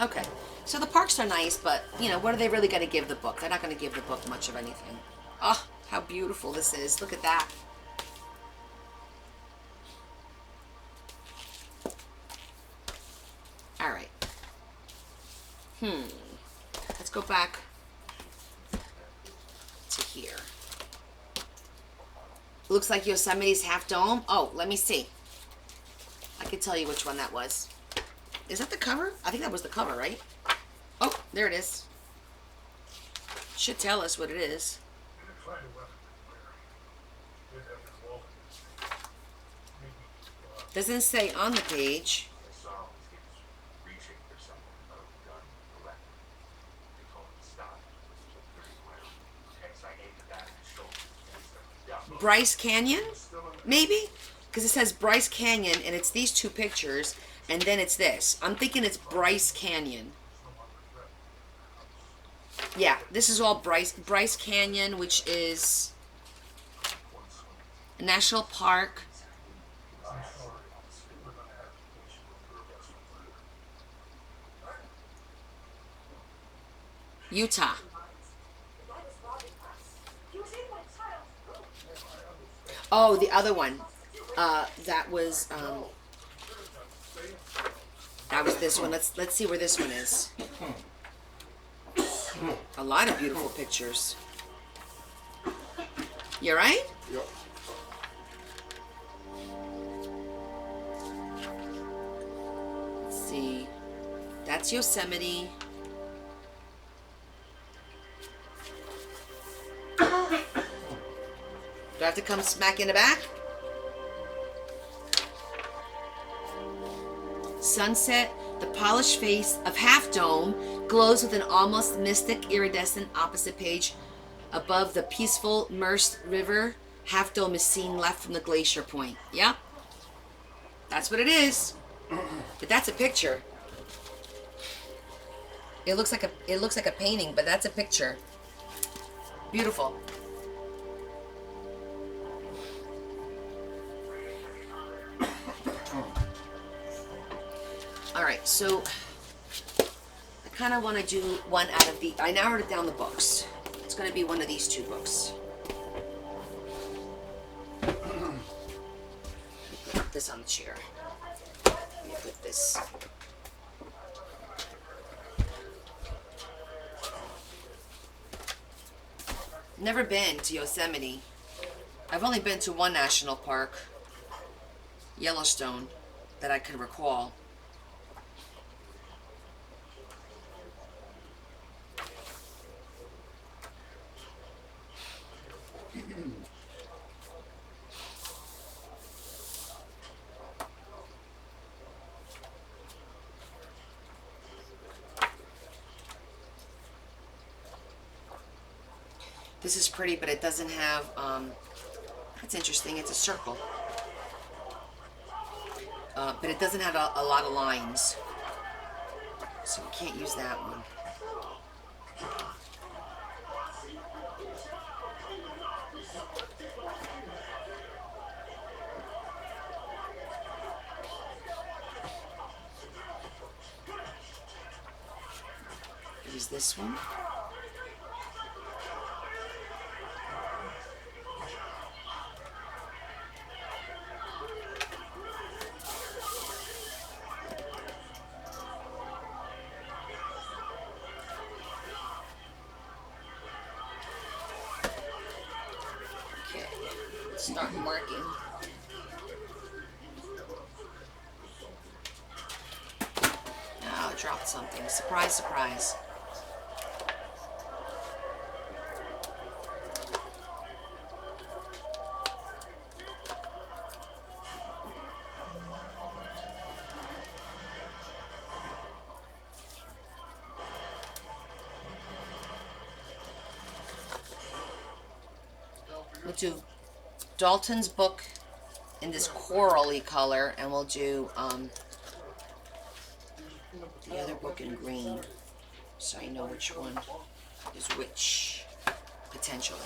Okay, so the parks are nice, but, you know, what are they really going to give the book? They're not going to give the book much of anything. Oh, how beautiful this is. Look at that. All right. Let's go back to here. Looks like Yosemite's Half Dome. Oh, let me see. I can tell you which one that was. Is that the cover? I think that was the cover, right? Oh, there it is. Should tell us what it is. Doesn't say on the page. Bryce Canyon? Maybe? Because it says Bryce Canyon, and it's these two pictures, and then it's this. I'm thinking it's Bryce Canyon. Yeah, this is all Bryce Canyon, which is a national park. Utah. Oh, the other one. That was this one. Let's see where this one is. A lot of beautiful pictures. You all right? Yep. Let's see. That's Yosemite. Do I have to come smack in the back? Sunset, the polished face of Half Dome glows with an almost mystic iridescent opposite page. Above the peaceful Merced River, Half Dome is seen left from the glacier point. Yep. That's what it is. But that's a picture. It looks like a painting, but that's a picture. Beautiful. Alright, so I kind of want to do one out of the... I narrowed it down the books. It's going to be one of these two books. Put this on the chair. Let me put this... Never been to Yosemite. I've only been to one national park, Yellowstone, that I can recall. This is pretty, but it doesn't have, that's interesting, it's a circle. But it doesn't have a lot of lines. So we can't use that one. Use this one. Start marking. Oh, I dropped something. Surprise, surprise. do Dalton's book in this corally color, and we'll do the other book in green, so I know which one is which, potentially.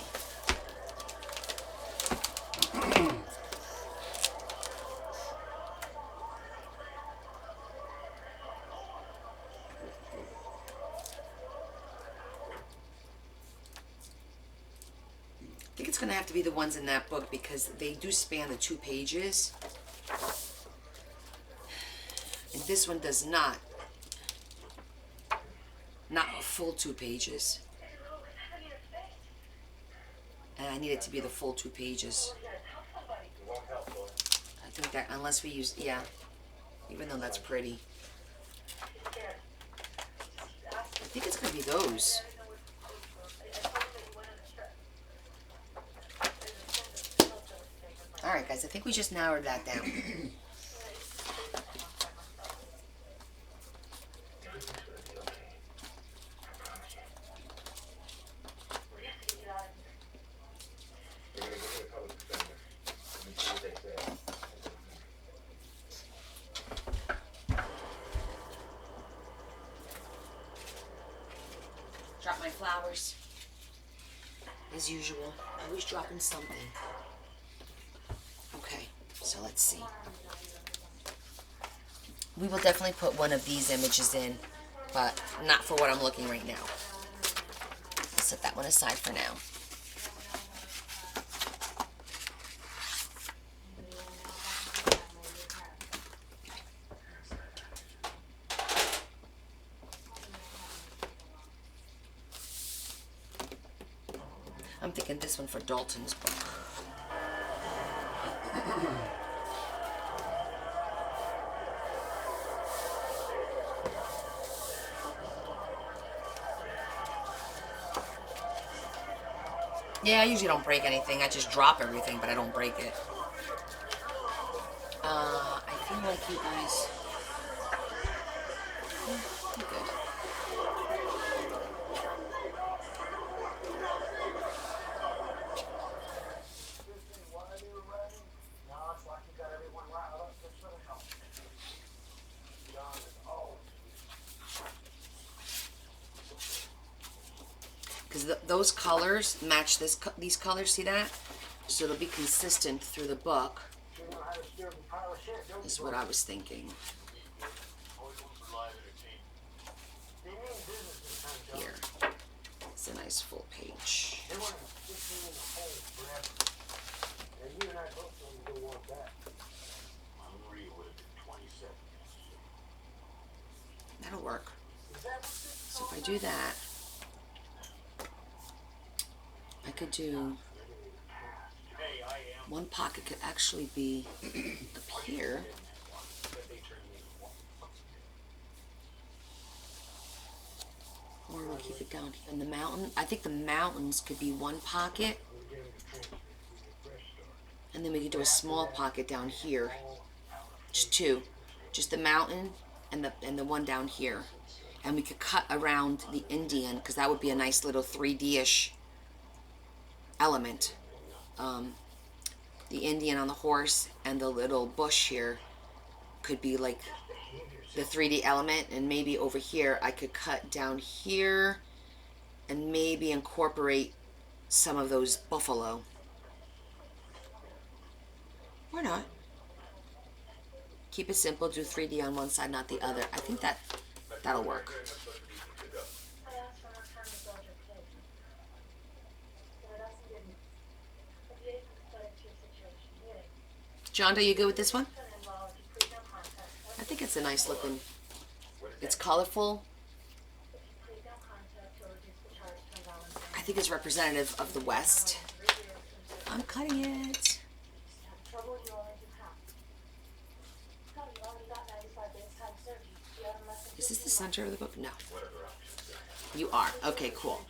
I think it's going to have to be the ones in that book because they do span the 2 pages. And this one does not. Not a full 2 pages. And I need it to be the full 2 pages. I think that, unless we use, yeah, even though that's pretty. I think it's going to be those. Alright guys, I think we just narrowed that down. Drop my flowers. As usual, always dropping something. Okay, so let's see. We will definitely put one of these images in, but not for what I'm looking right now. I'll set that one aside for now. I'm thinking this one for Dalton's book. Yeah, I usually don't break anything. I just drop everything, but I don't break it. I feel like you guys... You're good. Because those colors match these colors, see that? So it'll be consistent through the book. Is what I was thinking. Here. It's a nice full page. That'll work. So if I do that, I could do one pocket could actually be up here. Or we'll keep it down here in the mountain. I think the mountains could be one pocket. And then we could do a small pocket down here. Just 2. Just the mountain and the one down here. And we could cut around the Indian, because that would be a nice little 3D-ish element. The Indian on the horse and the little bush here could be like the 3D element, and maybe over here I could cut down here and maybe incorporate some of those buffalo. Or not. Keep it simple, do 3D on one side, not the other. I think that'll work. John, are you good with this one? I think it's a nice looking, it's colorful. I think it's representative of the West. I'm cutting it. Is this the center of the book? No. You are. Okay, cool.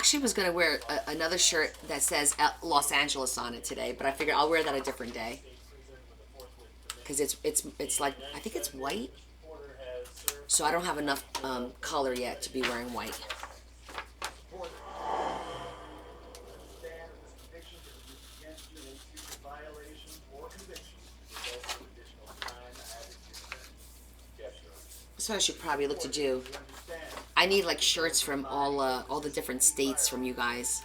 actually was gonna wear another shirt that says Los Angeles on it today, but I figured I'll wear that a different day. Cause it's like, I think it's white. So I don't have enough color yet to be wearing white. So I should probably look to do. I need like shirts from all the different states from you guys.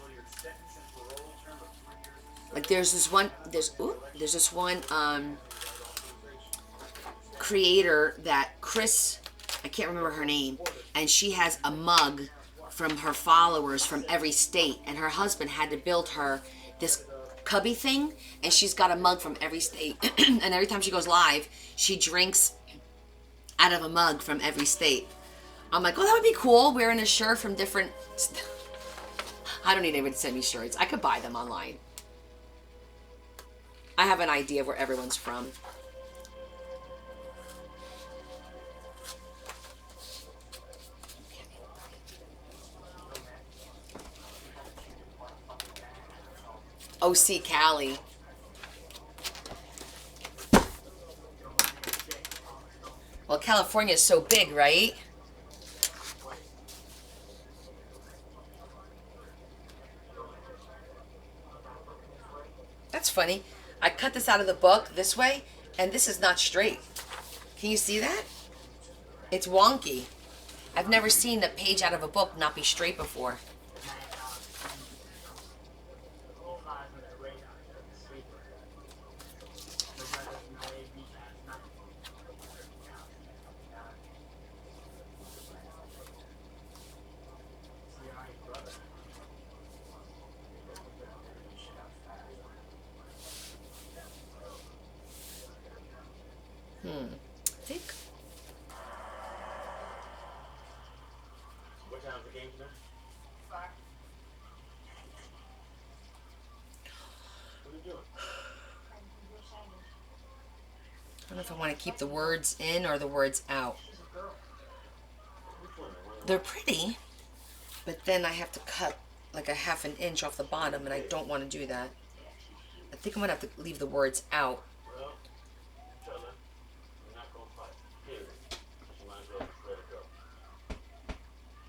Like there's this one creator that Chris, I can't remember her name, and she has a mug from her followers from every state, and her husband had to build her this cubby thing, and she's got a mug from every state, and every time she goes live, she drinks out of a mug from every state. I'm like, oh, that would be cool, wearing a shirt from different... I don't need anyone to send me shirts. I could buy them online. I have an idea of where everyone's from. OC Cali. Well, California is so big, right? That's funny. I cut this out of the book this way, and this is not straight. Can you see that? It's wonky. I've never seen a page out of a book not be straight before. I think. What time's the game tonight? 5. What are you doing? I don't know if I want to keep the words in or the words out. They're pretty, but then I have to cut like a ½ an inch off the bottom, and I don't want to do that. I think I'm going to have to leave the words out.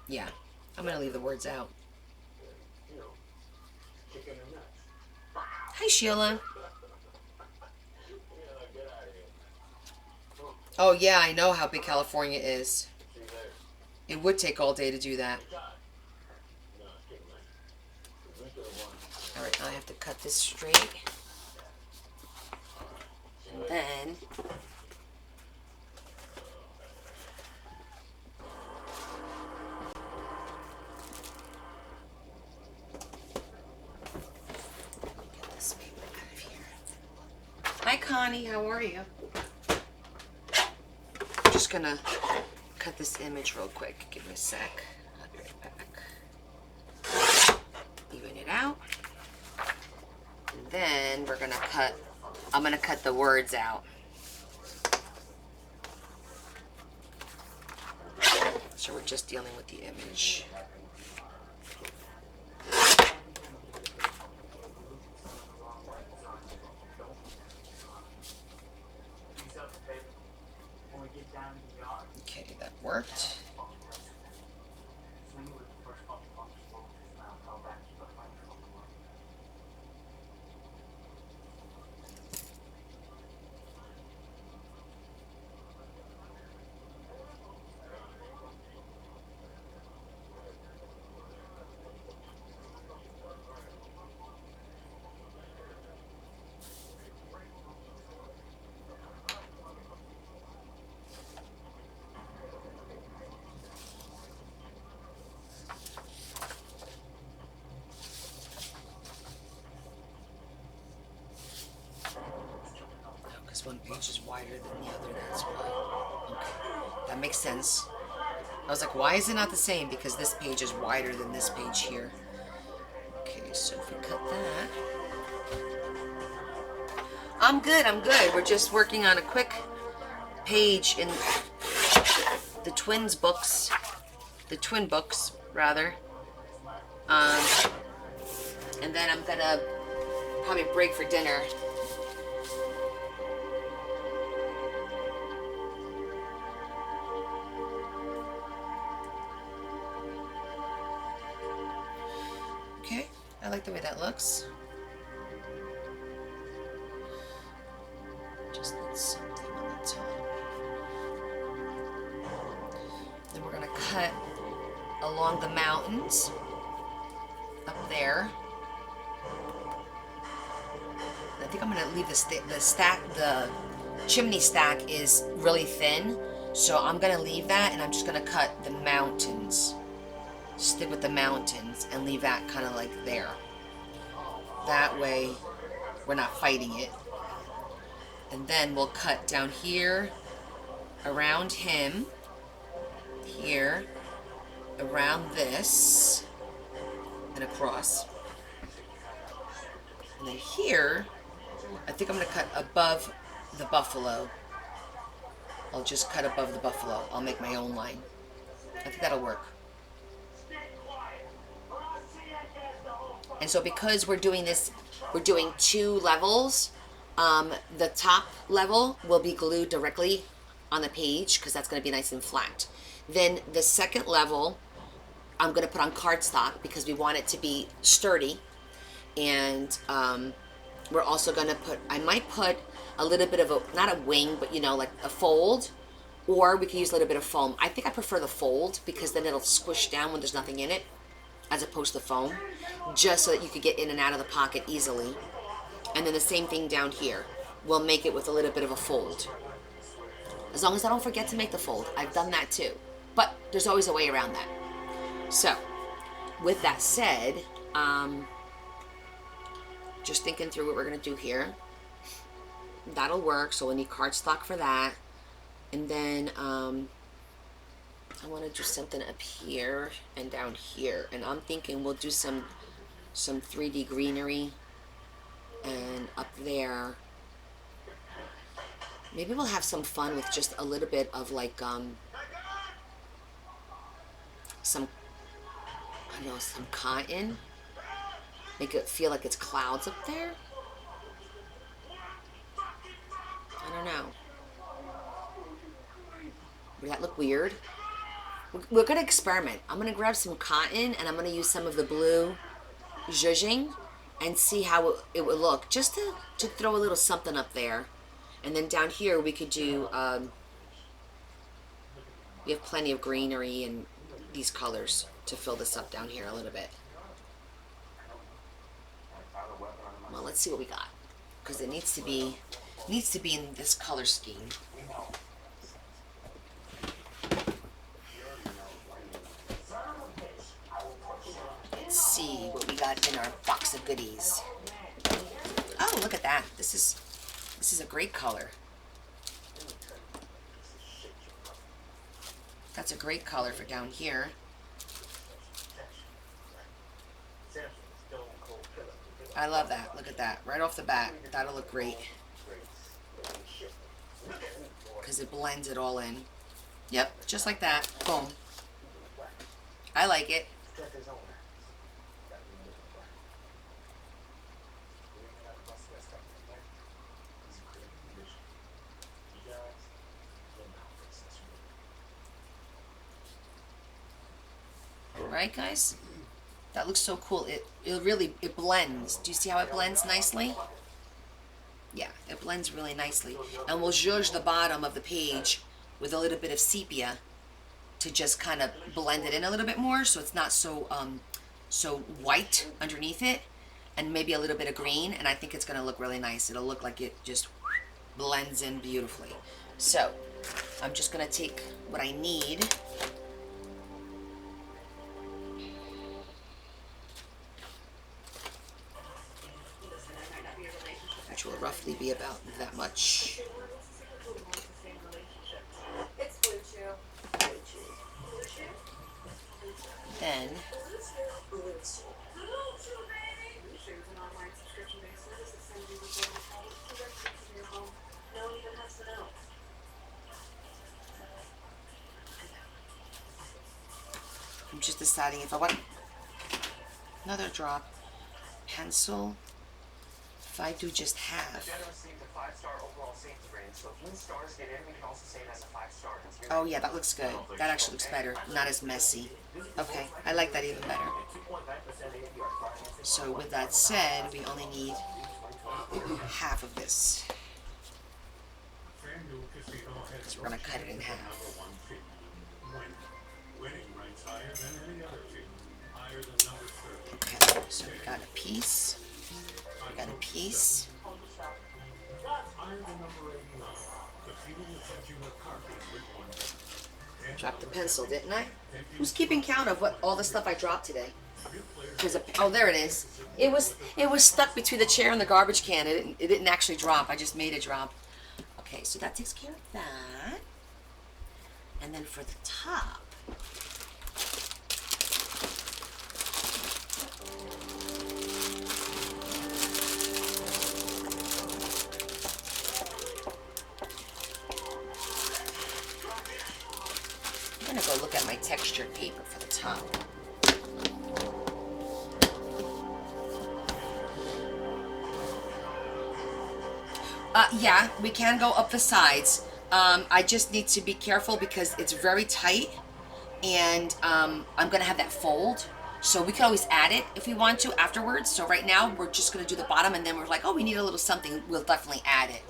Yeah, I'm going to leave the words out. Hi, Sheila. Oh, yeah, I know how big California is. It would take all day to do that. All right, now I have to cut this straight. And then... Hi, Connie. How are you? I'm just gonna cut this image real quick. Give me a sec. I'll be right back. Even it out. And then we're gonna cut, I'm gonna cut the words out. So we're just dealing with the image. Okay, that worked. One page is wider than the other, that's why. Okay, that makes sense. I was like, why is it not the same? Because this page is wider than this page here. Okay, so if we cut that. I'm good, I'm good. We're just working on a quick page in the twin books, rather. And then I'm gonna probably break for dinner. Okay, I like the way that looks. Just need something on the top. Then we're gonna cut along the mountains up there. I think I'm gonna leave the chimney stack is really thin, so I'm gonna leave that, and I'm just gonna cut the mountains. Stick with the mountains and leave that kind of like there. That way, we're not fighting it. And then we'll cut down here, around him, here, around this, and across. And then here, I think I'm going to cut above the buffalo. I'll just cut above the buffalo. I'll make my own line. I think that'll work. And so because we're doing this, we're doing 2 levels. The top level will be glued directly on the page because that's going to be nice and flat. Then the second level, I'm going to put on cardstock because we want it to be sturdy. And we're also going to put, I might put a little bit of a, not a wing, but you know, like a fold. Or we can use a little bit of foam. I think I prefer the fold because then it'll squish down when there's nothing in it, as opposed to foam, just so that you could get in and out of the pocket easily. And then the same thing down here. We'll make it with a little bit of a fold. As long as I don't forget to make the fold. I've done that too. But there's always a way around that. So, with that said, just thinking through what we're going to do here. That'll work, so we'll need cardstock for that. And then, I want to do something up here and down here. And I'm thinking we'll do some 3D greenery. And up there, maybe we'll have some fun with just a little bit of like, some cotton. Make it feel like it's clouds up there. I don't know. Would that look weird? We're going to experiment. I'm going to grab some cotton and I'm going to use some of the blue zhuzhing and see how it would look. Just to throw a little something up there. And then down here we could do, we have plenty of greenery and these colors to fill this up down here a little bit. Well, let's see what we got. Because it needs to be in this color scheme. Let's see what we got in our box of goodies. Oh, look at that. This is a great color. That's a great color for down here. I love that. Look at that. Right off the bat. That'll look great. Because it blends it all in. Yep, just like that. Boom. I like it. Right, guys? That looks so cool. It blends. Do you see how it blends nicely? Yeah, it blends really nicely. And we'll zhuzh the bottom of the page with a little bit of sepia to just kind of blend it in a little bit more so it's not so so white underneath it, and maybe a little bit of green, and I think it's going to look really nice. It'll look like it just blends in beautifully. So, I'm just going to take what I need. Which will roughly be about that much. Then I'm just deciding if I want Another drop. Pencil. If I do just half. Oh yeah, that looks good. That actually looks better. Not as messy. Okay, I like that even better. So with that said, we only need half of this. So we're gonna cut it in half. Okay, so we got a piece. We got a piece. Dropped the pencil, didn't I? Who's keeping count of what all the stuff I dropped today? Oh, there it is. It was stuck between the chair and the garbage can. It didn't actually drop. I just made it drop. Okay, so that takes care of that. And then for the top, I'm gonna go look at my textured paper for the top. Yeah, we can go up the sides. I just need to be careful because it's very tight, and I'm gonna have that fold. So we can always add it if we want to afterwards. So right now we're just gonna do the bottom, and then we're like, oh, we need a little something. We'll definitely add it.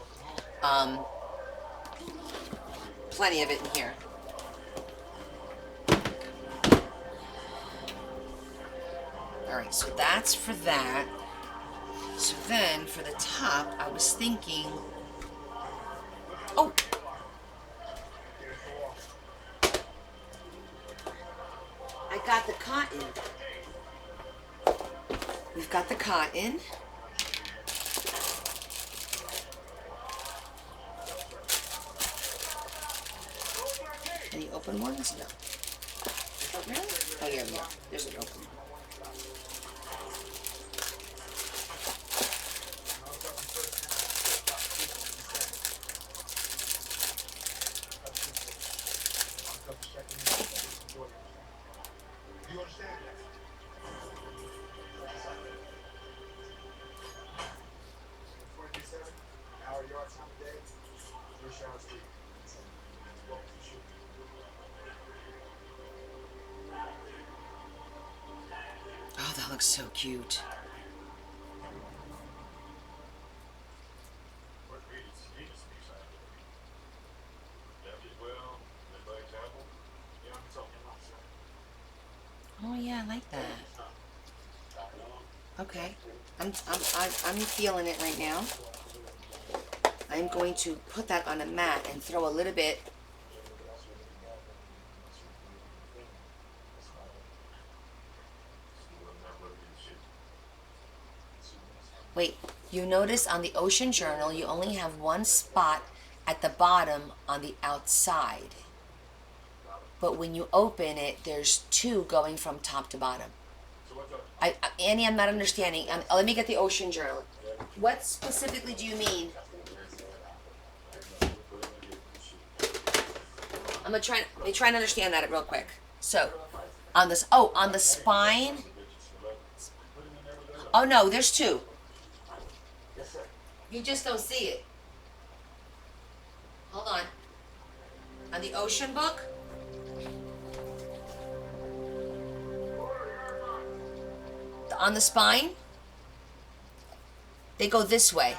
Plenty of it in here. All right, so that's for that. So then for the top, I was thinking, oh, I got the cotton. We've got the cotton. Any open ones? No. Oh, really? Oh, yeah. There's an open one. Oh, that looks so cute. Oh yeah, I like that. Okay, I'm feeling it right now. I'm going to put that on a mat and throw a little bit. Wait, you notice on the Ocean Journal you only have one spot at the bottom on the outside. But when you open it, there's two going from top to bottom. Annie, I'm not understanding. Let me get the Ocean Journal. What specifically do you mean? I'm gonna try to understand that real quick. So, on this, on the spine. Oh no, there's two. You just don't see it. Hold on. On the Ocean book. On the spine, they go this way.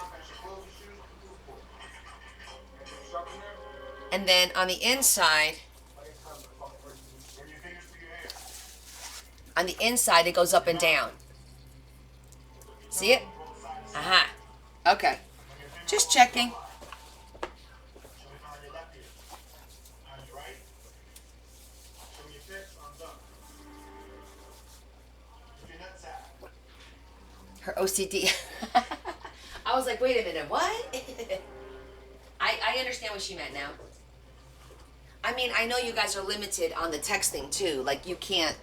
And then on the inside, it goes up and down. See it? Aha. Okay. Just checking. Her OCD. I was like, wait a minute, what? I understand what she meant now. I mean, I know you guys are limited on the texting too. Like you can't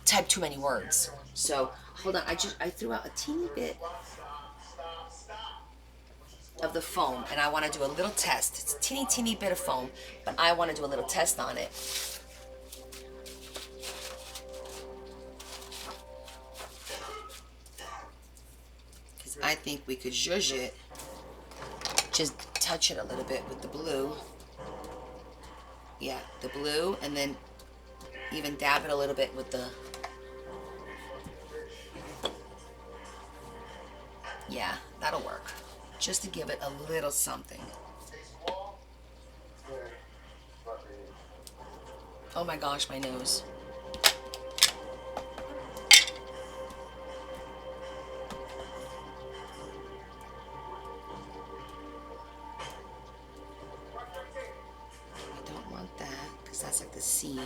type too many words. So hold on, I threw out a teeny bit of the foam, and I want to do a little test. It's a teeny bit of foam, but I want to do a little test on it. I think we could zhuzh it. Just touch it a little bit with the blue. Yeah, the blue, and then even dab it a little bit with the... Yeah, that'll work. Just to give it a little something. Oh my gosh, my nose. I don't want that, because that's like the seam.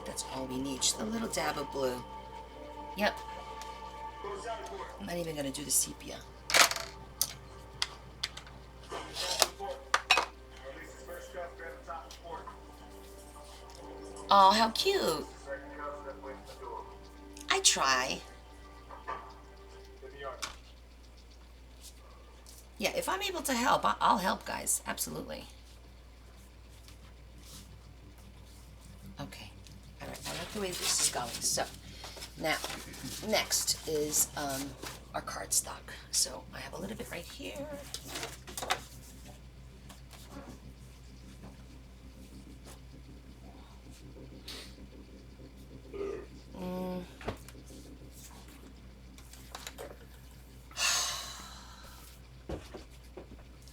That's all we need. Just a little dab of blue. Yep. I'm not even going to do the sepia. Oh, how cute. I try. Yeah, if I'm able to help, I'll help, guys. Absolutely. Okay. All right, I like the way this is going. So, now, next is our cardstock. So, I have a little bit right here.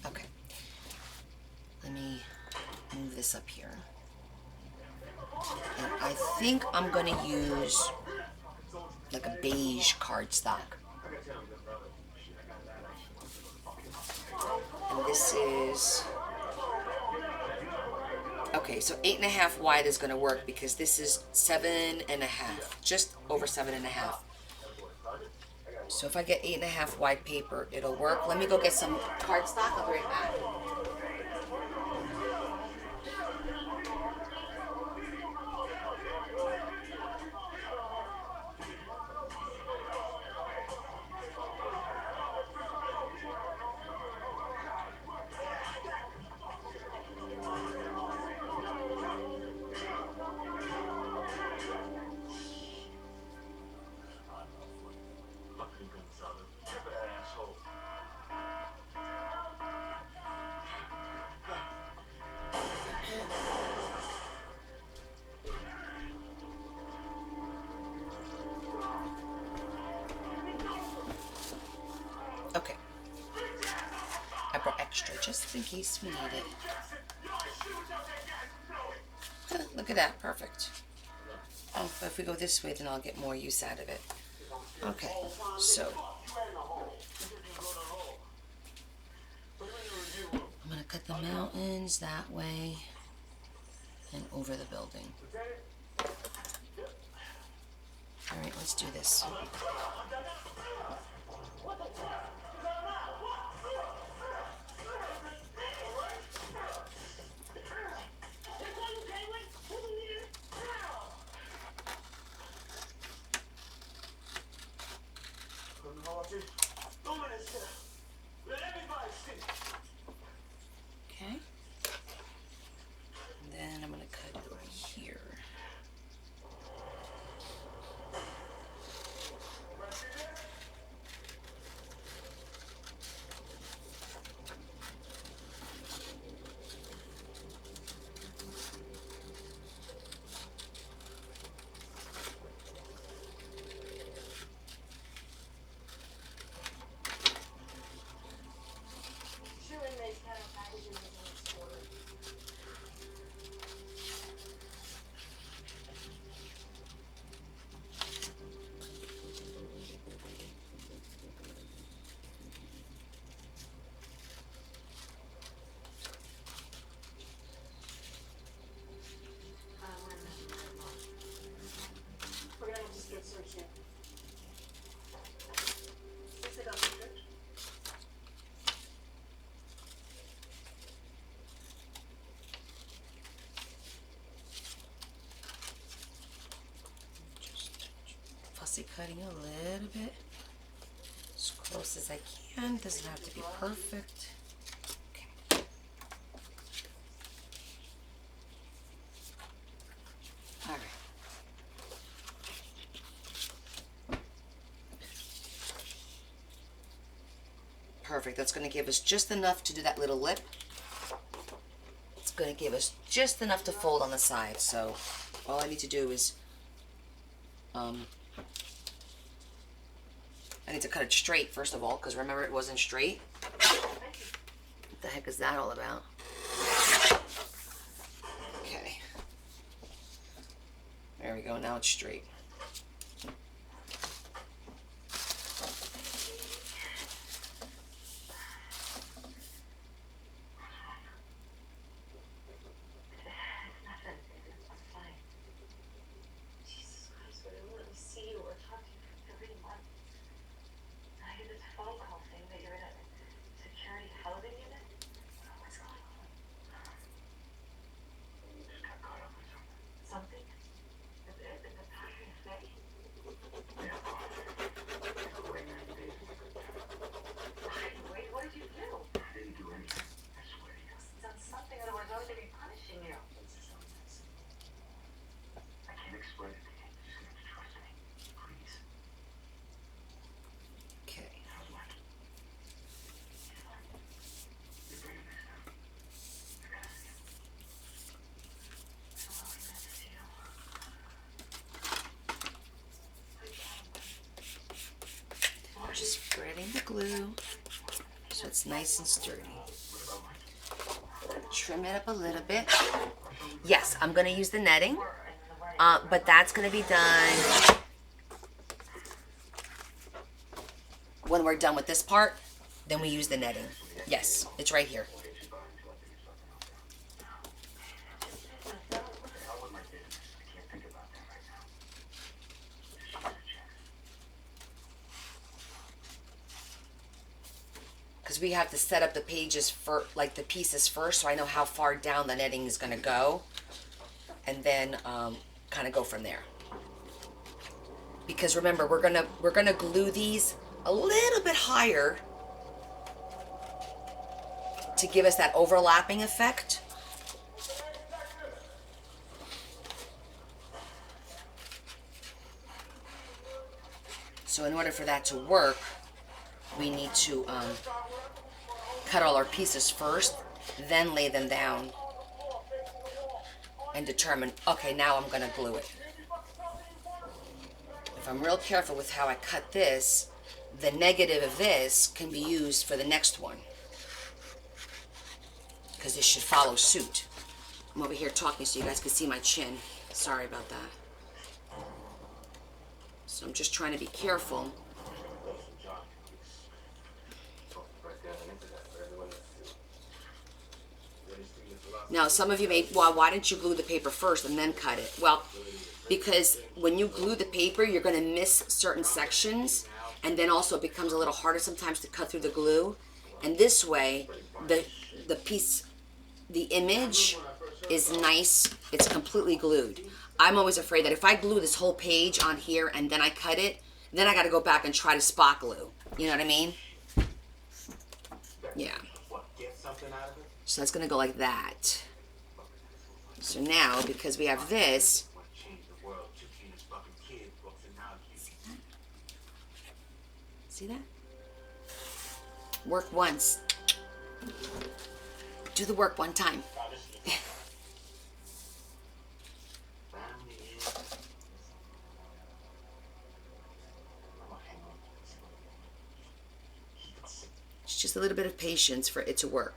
Okay. Let me move this up here. And I think I'm going to use like a beige cardstock. And this is... Okay, so 8.5 wide is going to work because this is 7.5. Just over 7.5. So if I get 8.5 wide paper, it'll work. Let me go get some cardstock. I'll be right back. Okay. I brought extra just in case we need it. Look at that. Perfect. Oh, but if we go this way, then I'll get more use out of it. Okay. So, I'm going to cut the mountains that way and over the building. Alright, let's do this. Okay. And then I'm going to cut it right here. Fussy cutting a little bit, as close as I can. Doesn't have to be perfect. Okay. Perfect. That's going to give us just enough to do that little lip. It's going to give us just enough to fold on the side. So all I need to do is, I need to cut it straight first of all, because remember it wasn't straight. What the heck is that all about? Okay. There we go. Now it's straight. Just spreading the glue so it's nice and sturdy. Trim it up a little bit. Yes, I'm going to use the netting, but that's going to be done when we're done with this part. Then we use the netting. Yes, it's right here. We have to set up the pages for like the pieces first, so I know how far down the netting is going to go, and then kind of go from there. Because remember, we're gonna glue these a little bit higher to give us that overlapping effect. So in order for that to work, we need to cut all our pieces first, then lay them down and determine, okay, now I'm going to glue it. If I'm real careful with how I cut this, the negative of this can be used for the next one, because this should follow suit. I'm over here talking so you guys can see my chin. Sorry about that. So I'm just trying to be careful. Now, some of you may, well, why didn't you glue the paper first and then cut it? Well, because when you glue the paper, you're going to miss certain sections, and then also it becomes a little harder sometimes to cut through the glue. And this way, the piece, the image is nice. It's completely glued. I'm always afraid that if I glue this whole page on here and then I cut it, then I got to go back and try to spot glue. You know what I mean? Yeah. So that's going to go like that. So now, because we have this, see that? Work once. Do the work one time. It's just a little bit of patience for it to work.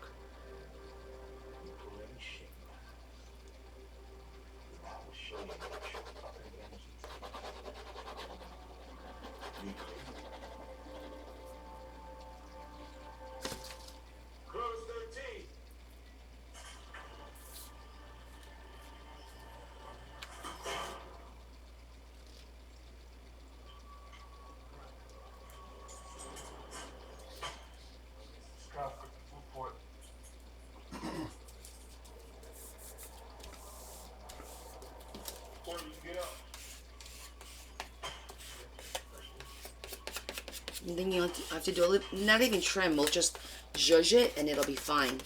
And then you have to do a little, not even trim, we'll just zhuzh it and it'll be fine.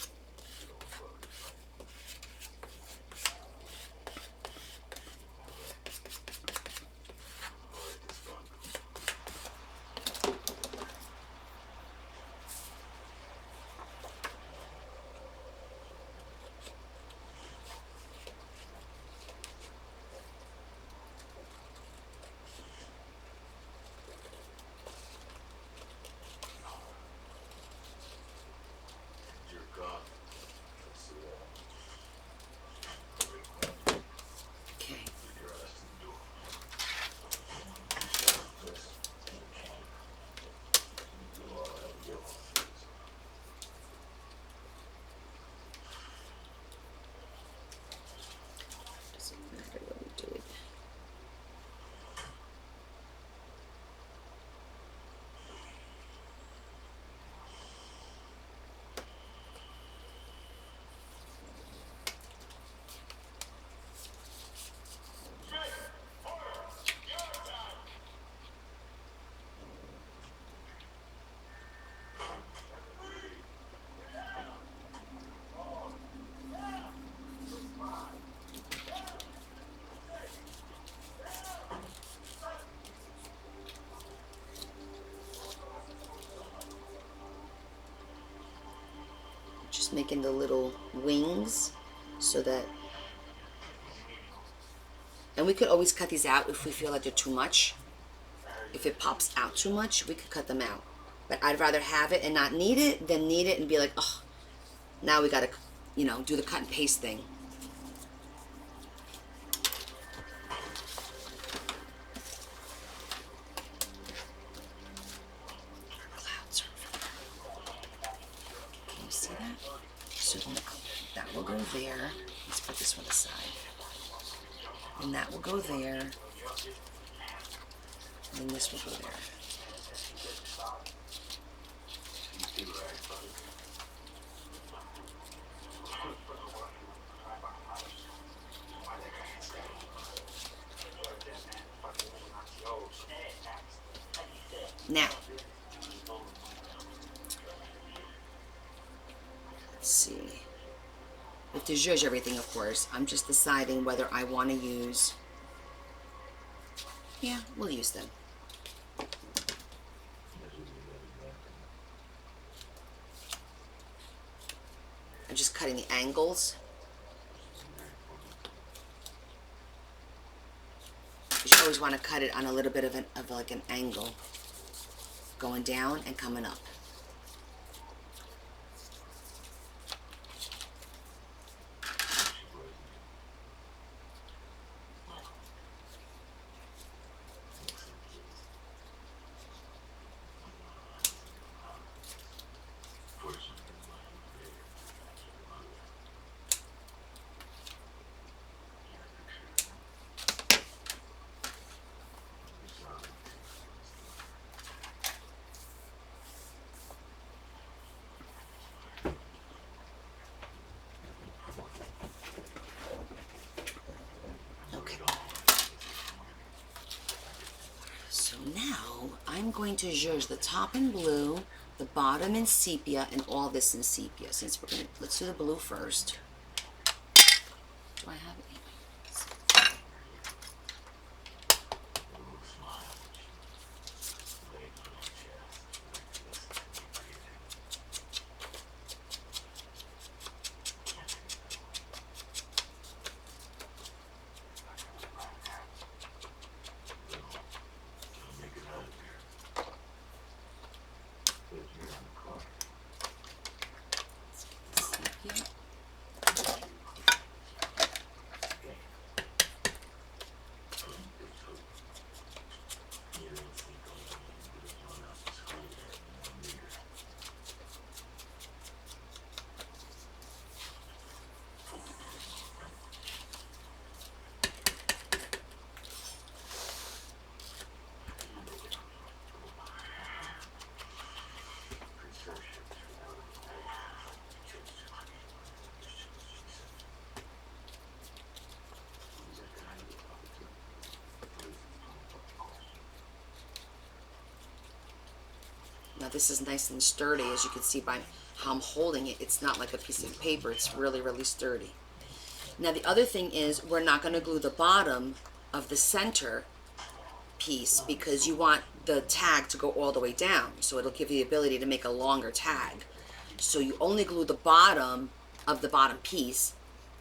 just making the little wings so that, and we could always cut these out if we feel like they're too much. If it pops out too much, we could cut them out. But I'd rather have it and not need it than need it and be like, oh, now we gotta, you know, do the cut and paste thing. Can you see that? So that will go there. Let's put this one aside. And that will go there. And this will go there. Now, let's see. We have to zhuzh everything, of course. I'm just deciding whether I want to use. Yeah, we'll use them. I'm just cutting the angles. You should always want to cut it on a little bit of like an angle, going down and coming up. Now I'm going to zhuzh the top in blue, the bottom in sepia, and all this in sepia. Since we're gonna, let's do the blue first. Do I have it? Now this is nice and sturdy, as you can see by how I'm holding it. It's not like a piece of paper. It's really, really sturdy. Now the other thing is we're not going to glue the bottom of the center piece because you want the tag to go all the way down. So it'll give you the ability to make a longer tag. So you only glue the bottom of the bottom piece.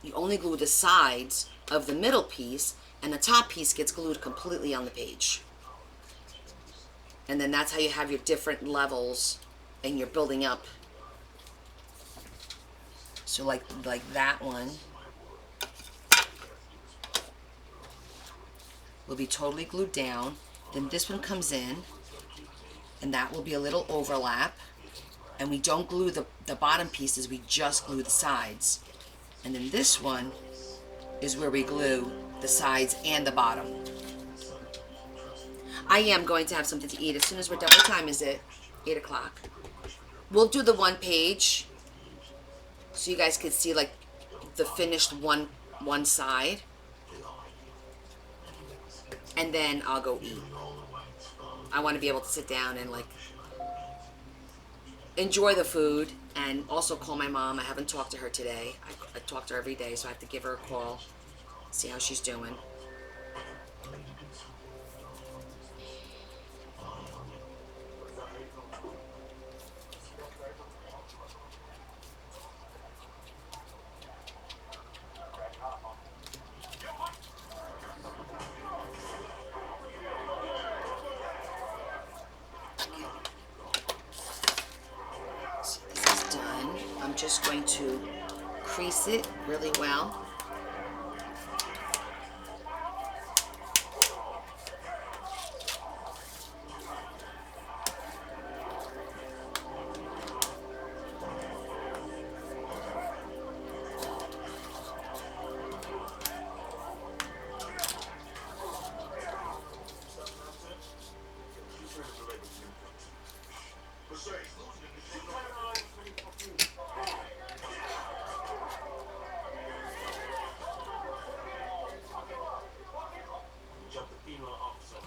You only glue the sides of the middle piece, and the top piece gets glued completely on the page. And then that's how you have your different levels and you're building up. So like that one will be totally glued down. Then this one comes in and that will be a little overlap. And we don't glue the bottom pieces, we just glue the sides. And then this one is where we glue the sides and the bottom. I am going to have something to eat as soon as we're done. What time is it? 8 o'clock. We'll do the one page so you guys can see like the finished one side. And then I'll go eat. I want to be able to sit down and like enjoy the food and also call my mom. I haven't talked to her today. I talk to her every day, so I have to give her a call, see how she's doing. just going to crease it really well. Jump the female officer.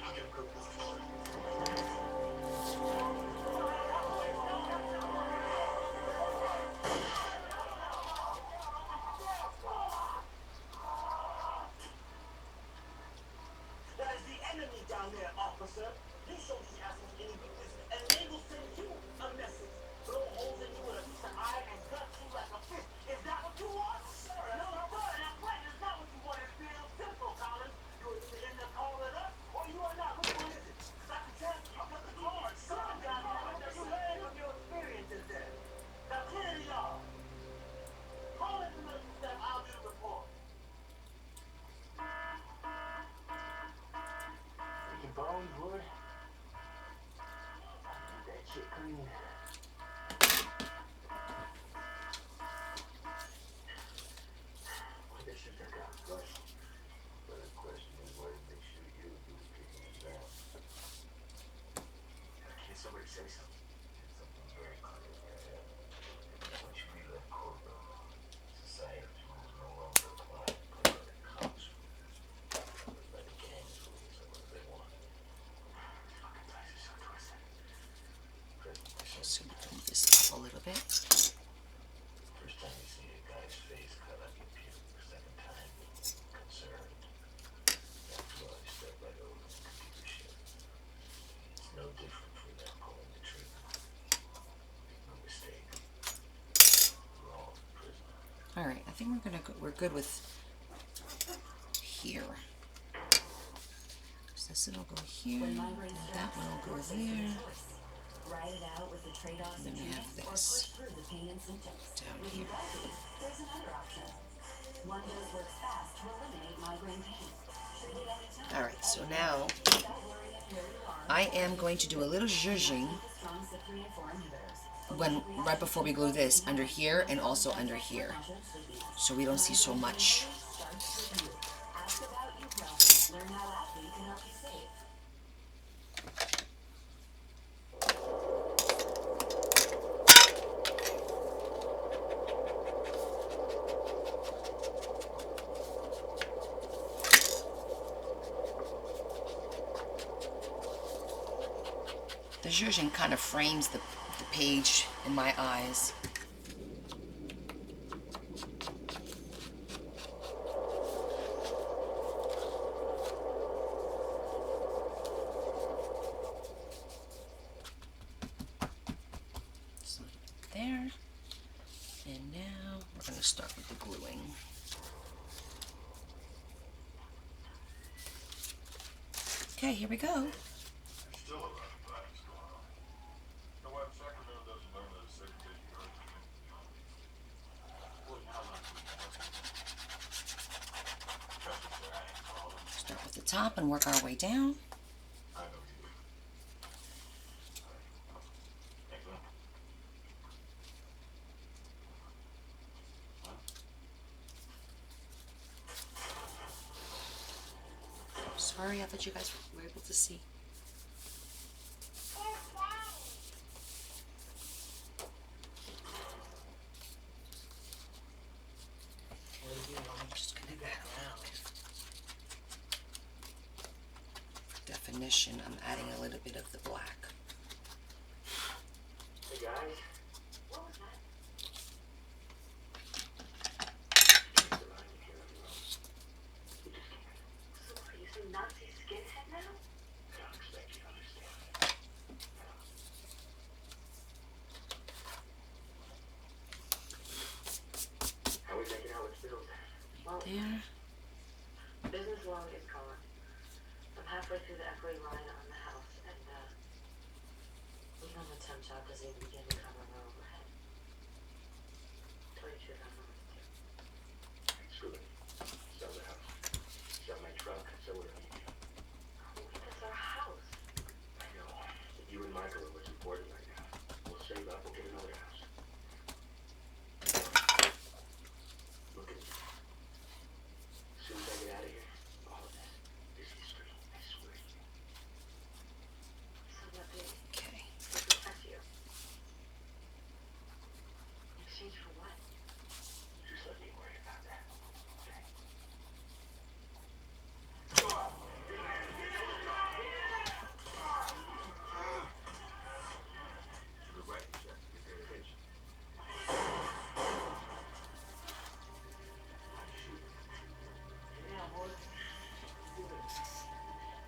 I can cook this for you. That is the enemy down there, officer. You show these assholes any weakness, and they will send you a message. Blow holes in you with a piece of iron and gut you like a fish. Is that what you want? No, sir, that plan is not what you want. It's real simple, Collins. You are either in the car with us, or you are not. Which one is it? 'Cause I can tell you got the card. Son, goddammit, you learn from your experiences there. Now clear the yard. Call in the medical staff. I'll do the report. Your bones, Wood. That shit clean. Why they shoot that guy? Question. But the question is, why did they shoot you? You were kicking him down. Can somebody say something? Something very clear. Once you leave that courtroom, society will no longer apply. Put the cops let the gangs rule what they want. Fucking place is so twisted. So we can move this up a little bit. First time you see a guy's face cut up, you puke. Second time, concerned. After all, you step right over and computer shit. It's no different from them pulling the trigger. Make no mistake. We're all in prison. All right, I think we're good with here. So this will go here, and that one will go there. Ride it out with the trade-offs And then of we have treatment or this push through the pain and symptoms. down With here. Ubrelvy, there's another option. One dose works fast to eliminate migraine pain. Treat it anytime. All right, so now Without worrying where you are. I am going to do a little zhuzhing Strong CYP3A4 inhibitors. when right before we glue this under here and also under here, so we don't see so much. Starts with you. Ask about Ubrelvy. Learn how AbbVie can help you save. The zhuzhing kind of frames the page in my eyes. So there. And now we're going to start with the gluing. Okay, here we go. There's still a lot of violence going on. You know why Sacramento doesn't learn that a segregated yard is Wood, how long have you been working? Trust me, sir, I ain't calling. Start with the top and work our way down. I know you do. Excellent. Sorry, I thought you guys were able to see. I'm just gonna add definition. I'm adding a little bit of the black. Hey, guys. What was that? So are you some Nazi skinhead now? I don't expect you to understand that. How we making out with bills? Well, There. business loan is gone. I'm halfway through the equity line on the house, and We don't have temp job because they begin to cover our overhead. Tell you the truth, I'm not to. Screw it. Sell the house. Sell my truck. Sell whatever you need. That's our house. I know. But you and Michael are what's important right now. We'll save up. We'll get another house. Look at me. As soon as I get out of here, all of this is history. I swear to you. So what, baby? Okay. Protect you. In exchange for what? Just let me worry about that. Okay? You're right, Jeff. You're paying attention.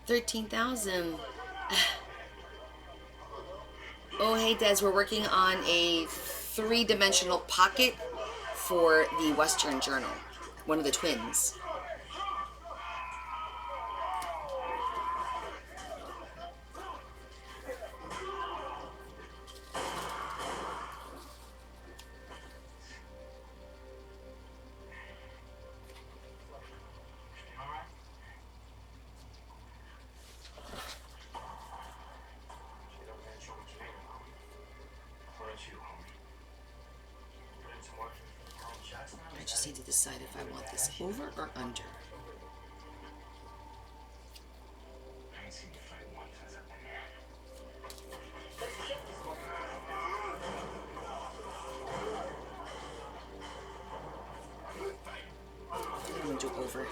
13,000. Oh, hey, Des, we're working on a 3-dimensional pocket for the Western Journal, one of the twins. You know, man, show me what you made, homie. What about you, homie? Put in some work for your own shots now? I just need to decide if I want this over or under. I ain't seen you fight once since I've been here. I'm going to do over.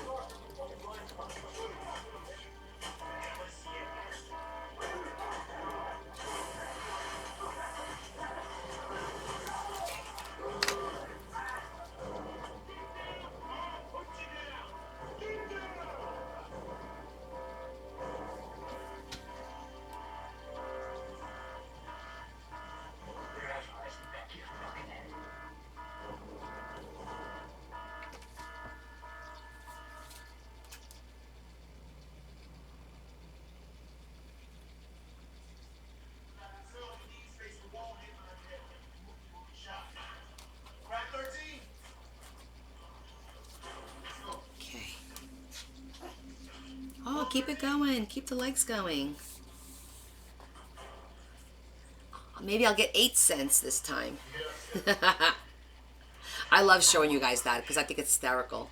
Okay. Oh, keep it going. Keep the legs going. Maybe I'll get 8 cents this time. I love showing you guys that because I think it's hysterical.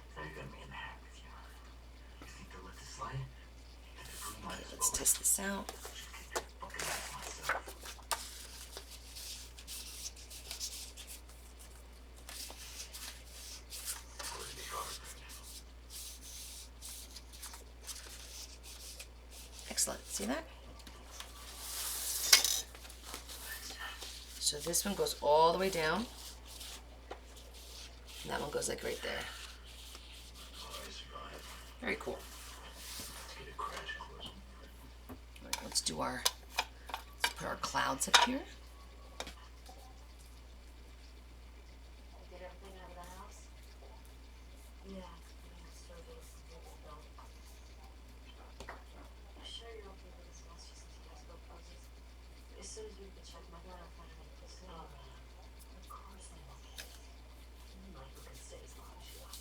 Okay, let's test this out. Excellent. See that? So this one goes all the way down. And that one goes like right there. Very cool. All right, let's put our clouds up here. Get everything out of the house? Yeah. I'm sure you're okay with this mess just since you guys go poses. As soon as we can check my dad, I'll find out this. Oh, of course I'm okay. Michael can stay as long as you want.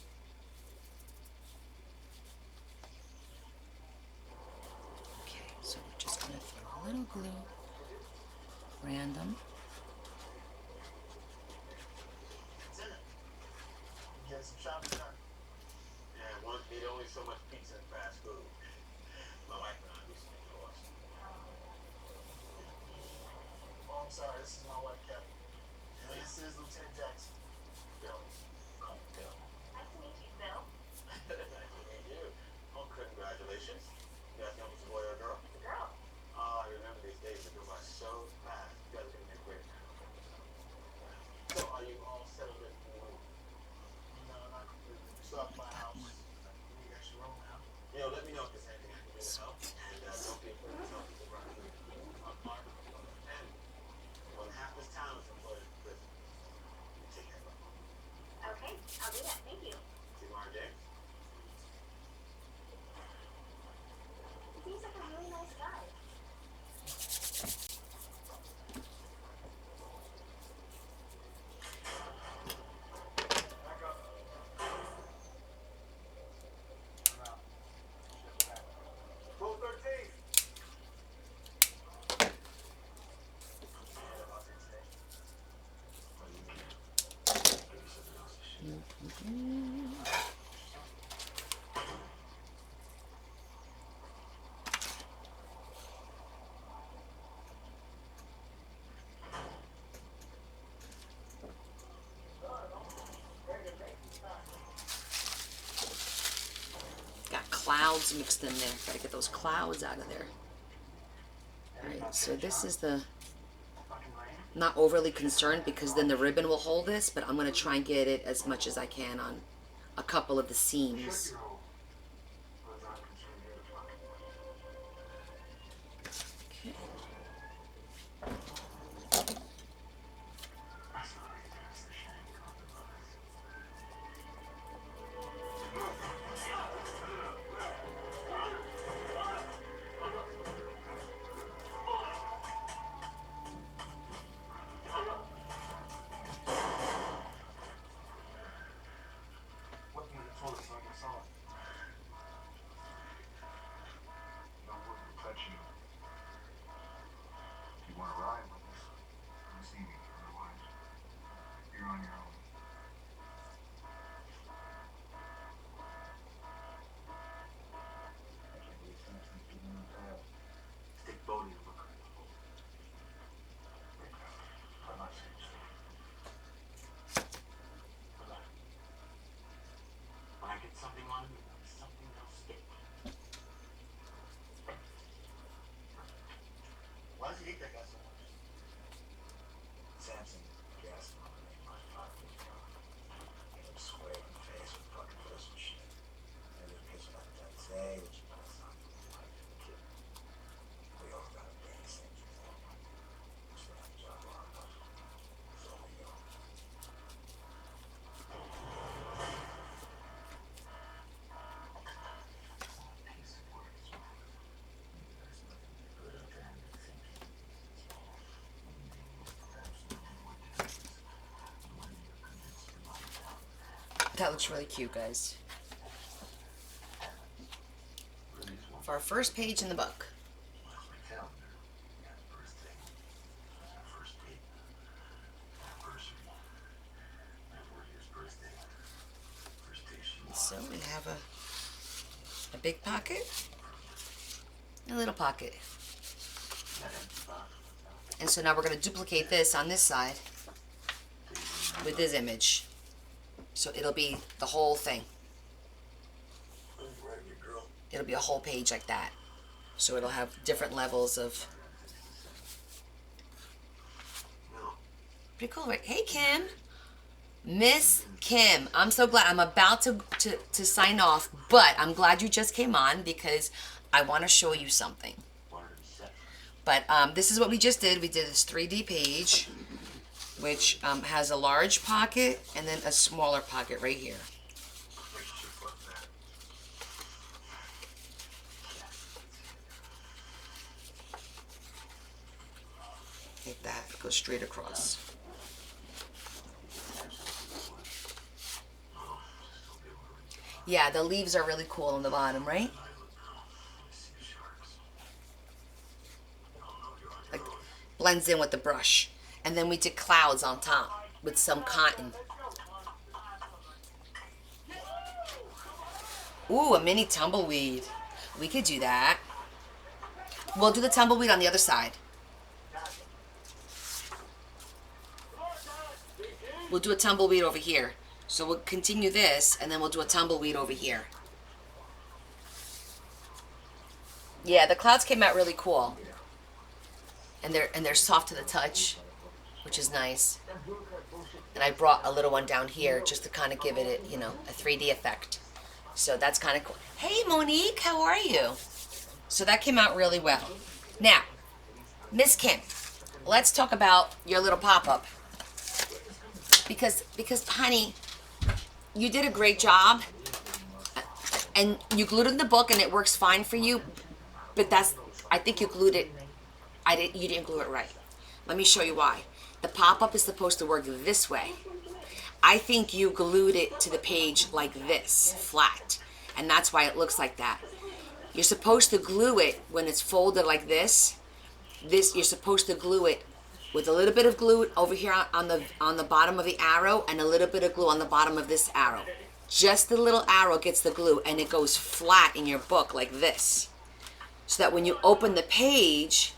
Okay, so we're just gonna throw a little glue. Random. Get some shopping done. Yeah, one need only so much pizza and fast food. My wife and I recently divorced. Oh, I'm sorry, this is my wife, Kelly. And this is Lieutenant Jackson. Bill. Call me Bill. Nice to meet you, Bill. Nice to meet you. Oh, congratulations. You guys know if it's a boy or a girl? The girl. Oh, I remember these days that go by so fast. You guys are gonna get great. So, are you all settled in for the move? No, not completely. Still up my house. We got your room now. You know, let me know if there's anything I can do to help. And don't be afraid to tell people around here. I'm Mark. And when half this town is employed in prison, you take care of them. Okay, I'll do that. Thank you. See Mara James? He seems like a really nice guy. colors mixed in there. Gotta get those clouds out of there. Alright, so this is the, not overly concerned because then the ribbon will hold this, but I'm gonna try and get it as much as I can on a couple of the seams. Okay. Something on me, something else stick. Why does he hate that guy so much? Samson gassed him on the name of my father. Made him swear in the face with fucking first and shit. And he was pissed about that today, which is not something like a kid. We all got a damn same thing. Just for that job long enough. So we go. That looks really cute, guys. For our first page in the book. So we have a big pocket, a little pocket. And so now we're going to duplicate this on this side with this image. So it'll be the whole thing. It'll be a whole page like that. So it'll have different levels of... Pretty cool, right? Hey, Kim. Miss Kim. I'm so glad. I'm about to sign off, but I'm glad you just came on because I want to show you something. But this is what we just did. We did this 3D page, which has a large pocket and then a smaller pocket right here. Like that, it goes straight across. Yeah, the leaves are really cool on the bottom, right? Like, blends in with the brush. And then we did clouds on top with some cotton. Ooh, a mini tumbleweed. We could do that. We'll do the tumbleweed on the other side. We'll do a tumbleweed over here. So we'll continue this, and then we'll do a tumbleweed over here. Yeah, the clouds came out really cool. And they're soft to the touch, which is nice. And I brought a little one down here just to kind of give it, you know, a 3D effect. So that's kind of cool. Hey, Monique, how are you? So that came out really well. Now, Miss Kim, let's talk about your little pop-up. Because, honey, you did a great job. And you glued it in the book, and it works fine for you. But I think you glued it. You didn't glue it right. Let me show you why. The pop-up is supposed to work this way. I think you glued it to the page like this, flat. And that's why it looks like that. You're supposed to glue it when it's folded like this. You're supposed to glue it with a little bit of glue over here on the bottom of the arrow and a little bit of glue on the bottom of this arrow. Just the little arrow gets the glue, and it goes flat in your book like this. So that when you open the page,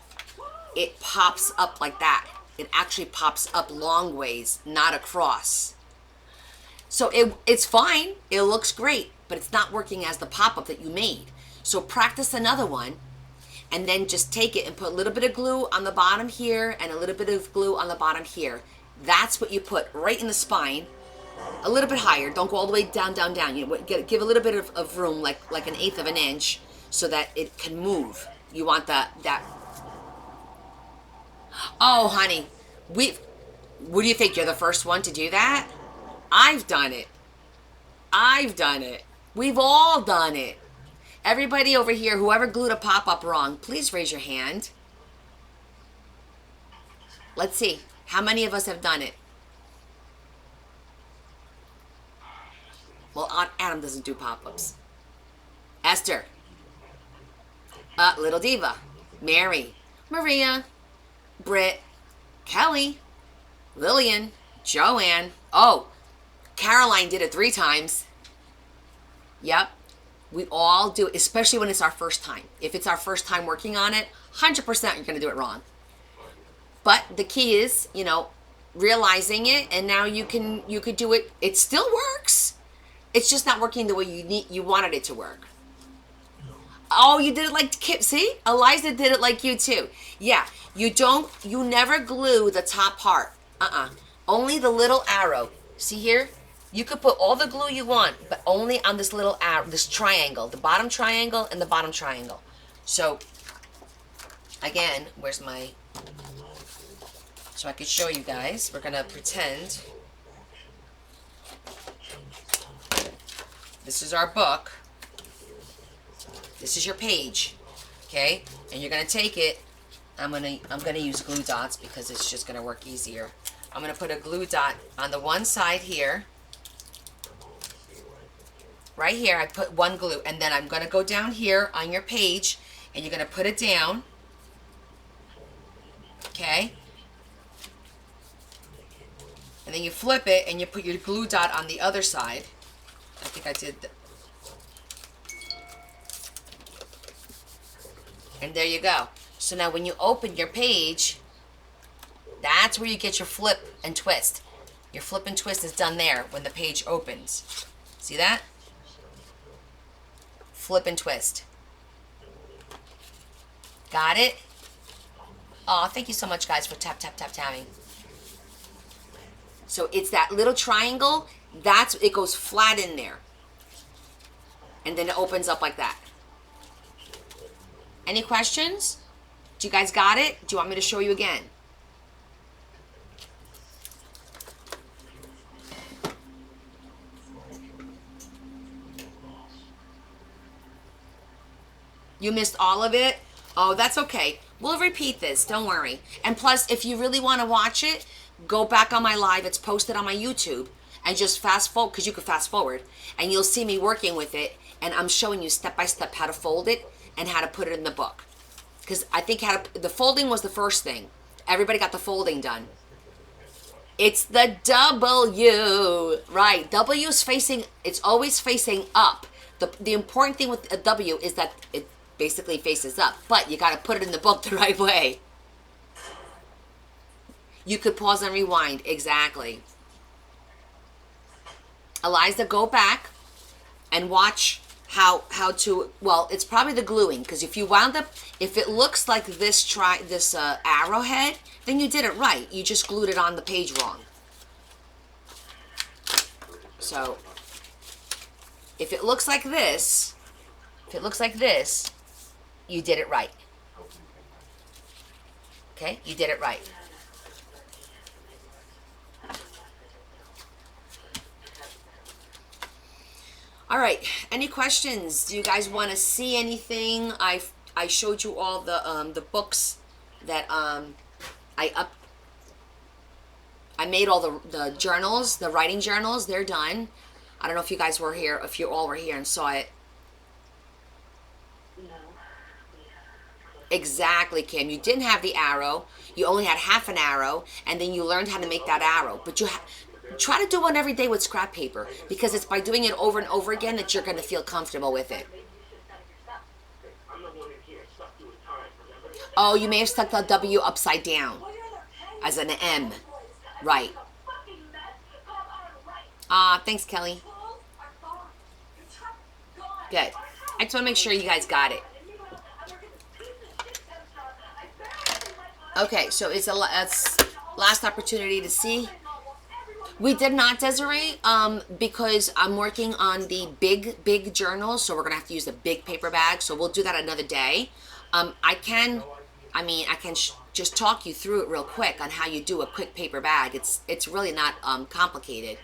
it pops up like that. It actually pops up long ways, not across. So it's fine. It looks great, but it's not working as the pop-up that you made. So practice another one, and then just take it and put a little bit of glue on the bottom here and a little bit of glue on the bottom here. That's what you put right in the spine, a little bit higher. Don't go all the way down, down, down. You give a little bit of room, like 1/8 of an inch, so that it can move. You want that. Oh, honey, what do you think? You're the first one to do that? I've done it. We've all done it. Everybody over here, whoever glued a pop-up wrong, please raise your hand. Let's see. How many of us have done it? Well, Adam doesn't do pop-ups. Esther. Little Diva. Mary. Maria. Britt. Kelly. Lillian. Joanne. Oh, Caroline did it 3 times. Yep. We all do it, especially when it's our first time. If it's our first time working on it, 100% you're going to do it wrong. But the key is, realizing it, and now you could do it. It still works. It's just not working the way you wanted it to work. Oh, you did it like Kip. See? Eliza did it like you too. Yeah, you never glue the top part. Only the little arrow. See here? You could put all the glue you want, but only on this little arrow, this triangle, the bottom triangle and the bottom triangle. So, again, so I could show you guys. We're going to pretend. This is our book. This is your page. Okay? And you're going to take it. I'm going to use glue dots because it's just going to work easier. I'm going to put a glue dot on the one side here. Right here, I put one glue, and then I'm going to go down here on your page, and you're going to put it down. Okay? And then you flip it, and you put your glue dot on the other side. I think I did. And there you go. So now when you open your page, that's where you get your flip and twist. Your flip and twist is done there when the page opens. See that? Flip and twist. Got it? Oh, thank you so much, guys, for tapping. So it's that little triangle. It goes flat in there. And then it opens up like that. Any questions? Do you guys got it? Do you want me to show you again? You missed all of it? Oh, that's okay. We'll repeat this. Don't worry. And plus, if you really want to watch it, go back on my live. It's posted on my YouTube. And just fast forward, because you can fast forward. And you'll see me working with it. And I'm showing you step by step how to fold it and how to put it in the book. Because I think the folding was the first thing. Everybody got the folding done. It's the W. Right. W is it's always facing up. The important thing with a W is that it basically faces up, but you got to put it in the book the right way. You could pause and rewind. Exactly. Eliza, go back and watch how to, well, it's probably the gluing, because if it looks like this arrowhead, then you did it right. You just glued it on the page wrong. So if it looks like this, you did it right. Okay? You did it right. All right. Any questions? Do you guys want to see anything? I showed you all the books that I made all the journals, the writing journals. They're done. I don't know if you guys were here, if you all were here and saw it. Exactly, Kim. You didn't have the arrow. You only had half an arrow, and then you learned how to make that arrow. But try to do one every day with scrap paper, because it's by doing it over and over again that you're going to feel comfortable with it. Oh, you may have stuck the W upside down as an M. Right. Thanks, Kelly. Good. I just want to make sure you guys got it. Okay, so it's that's last opportunity to see. We did not, Desiree, because I'm working on the big journal, so we're gonna have to use a big paper bag. So we'll do that another day. I can just talk you through it real quick on how you do a quick paper bag. It's really not complicated.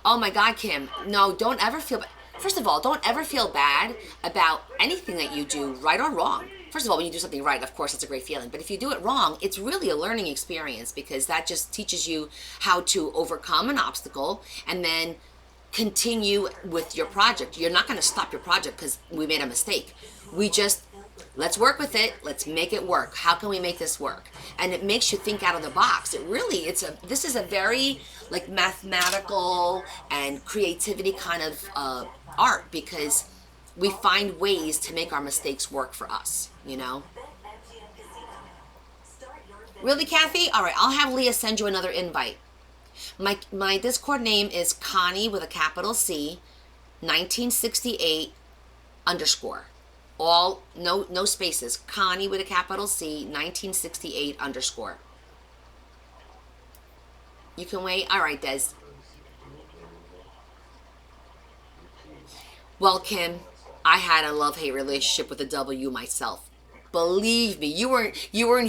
Oh my God, Kim, no, don't ever feel bad. First of all, don't ever feel bad about anything that you do, right or wrong. First of all, when you do something right, of course, it's a great feeling. But if you do it wrong, it's really a learning experience, because that just teaches you how to overcome an obstacle and then continue with your project. You're not going to stop your project because we made a mistake. Let's work with it. Let's make it work. How can we make this work? And it makes you think out of the box. This is a very like mathematical and creativity kind of art, because we find ways to make our mistakes work for us, you know? Really, Kathy? All right, I'll have Leah send you another invite. My Discord name is Connie with a capital C, 1968 _ all no spaces. Connie with a capital C, 1968 _ You can wait. All right, Des. Well, Kim, I had a love-hate relationship with the W myself. Believe me, you weren't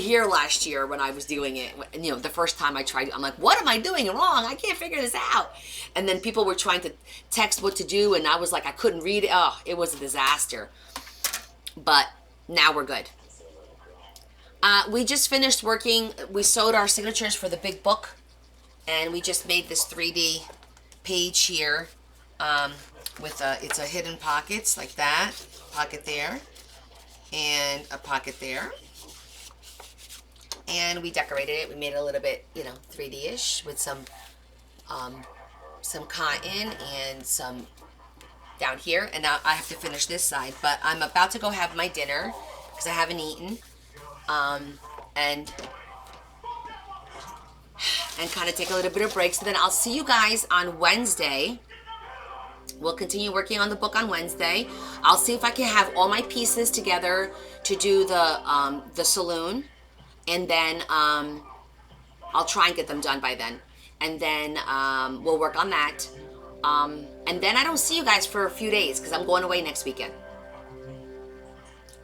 here last year when I was doing it. You know, the first time I tried, I'm like, what am I doing wrong? I can't figure this out. And then people were trying to text what to do, and I was like, I couldn't read it. Oh, it was a disaster. But now we're good. We just finished working. We sewed our signatures for the big book, and we just made this 3D page here with it's a hidden pockets like that, pocket there, and a pocket there. And we decorated it. We made it a little bit, 3D-ish with some cotton and some down here. And now I have to finish this side, but I'm about to go have my dinner because I haven't eaten, and kind of take a little bit of break. So then I'll see you guys on Wednesday. We'll continue working on the book on Wednesday. I'll see if I can have all my pieces together to do the saloon, and then I'll try and get them done by then. And then we'll work on that. And then I don't see you guys for a few days because I'm going away next weekend.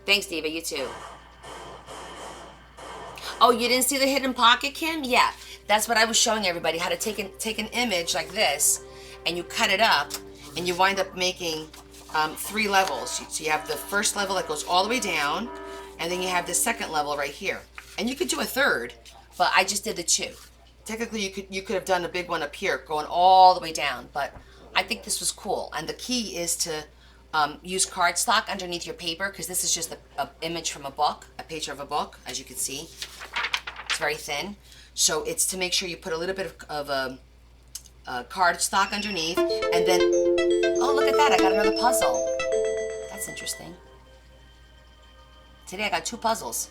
Thanks, Diva. You too. Oh, you didn't see the hidden pocket, Kim? Yeah, that's what I was showing everybody, how to take an image like this, and you cut it up, and you wind up making 3 levels. So you have the first level that goes all the way down, and then you have the second level right here. And you could do a third, but I just did the 2. Technically, you could have done a big one up here, going all the way down, but I think this was cool. And the key is to use cardstock underneath your paper, because this is just an image from a book, a page of a book, as you can see. It's very thin. So it's to make sure you put a little bit of cardstock underneath, and then, oh, look at that, I got another puzzle. That's interesting. Today I got 2 puzzles.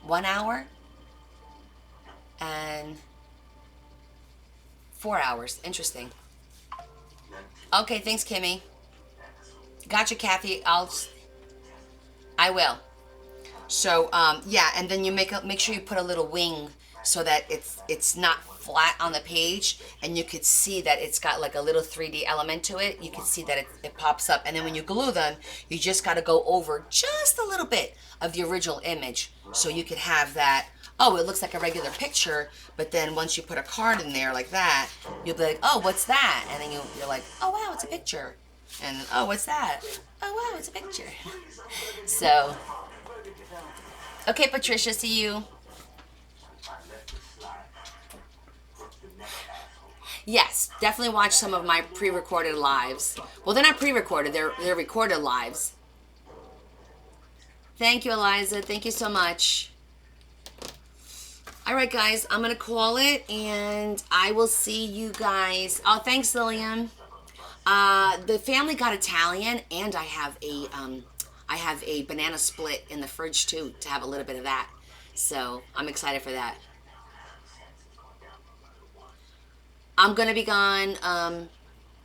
1 hour and 4 hours. Interesting. Okay, thanks, Kimmy. Gotcha, Kathy. I will. So, yeah, and then you make sure you put a little wing so that it's not flat on the page, and you could see that it's got like a little 3D element to it. You can see that it pops up, and then when you glue them, you just got to go over just a little bit of the original image, so you could have that, oh, it looks like a regular picture, but then once you put a card in there like that, you'll be like, oh, what's that? And then you're like, oh, wow, it's a picture. And, oh, what's that? Oh, wow, it's a picture. So, okay, Patricia, see you. Yes, definitely watch some of my pre-recorded lives. Well, they're not pre-recorded, they're recorded lives. Thank you, Eliza. Thank you so much. All right, guys, I'm going to call it, and I will see you guys. Oh, thanks, Lillian. The family got Italian, and I have a banana split in the fridge, too, to have a little bit of that. So I'm excited for that. I'm going to be gone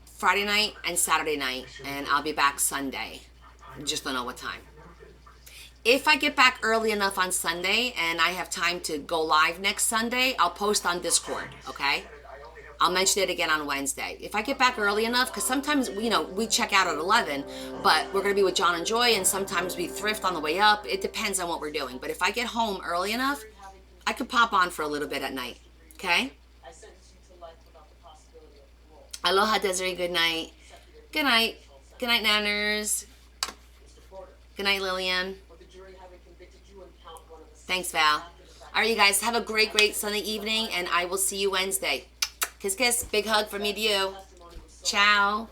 Friday night and Saturday night, and I'll be back Sunday. Just don't know what time. If I get back early enough on Sunday and I have time to go live next Sunday, I'll post on Discord, okay? I'll mention it again on Wednesday. If I get back early enough, because sometimes, you know, we check out at 11, but we're going to be with John and Joy, and sometimes we thrift on the way up. It depends on what we're doing. But if I get home early enough, I could pop on for a little bit at night, okay? I sentenced you to life without the possibility of parole. Aloha, Desiree. Good night. Good night. Good night, Nanners. Mr. Porter, Good night, Lillian. with the jury having convicted you and count one of the Thanks, Val. All right, you guys, have a great, great Sunday evening, and I will see you Wednesday. Kiss, kiss. Big hug from me to you. testimony was so Ciao.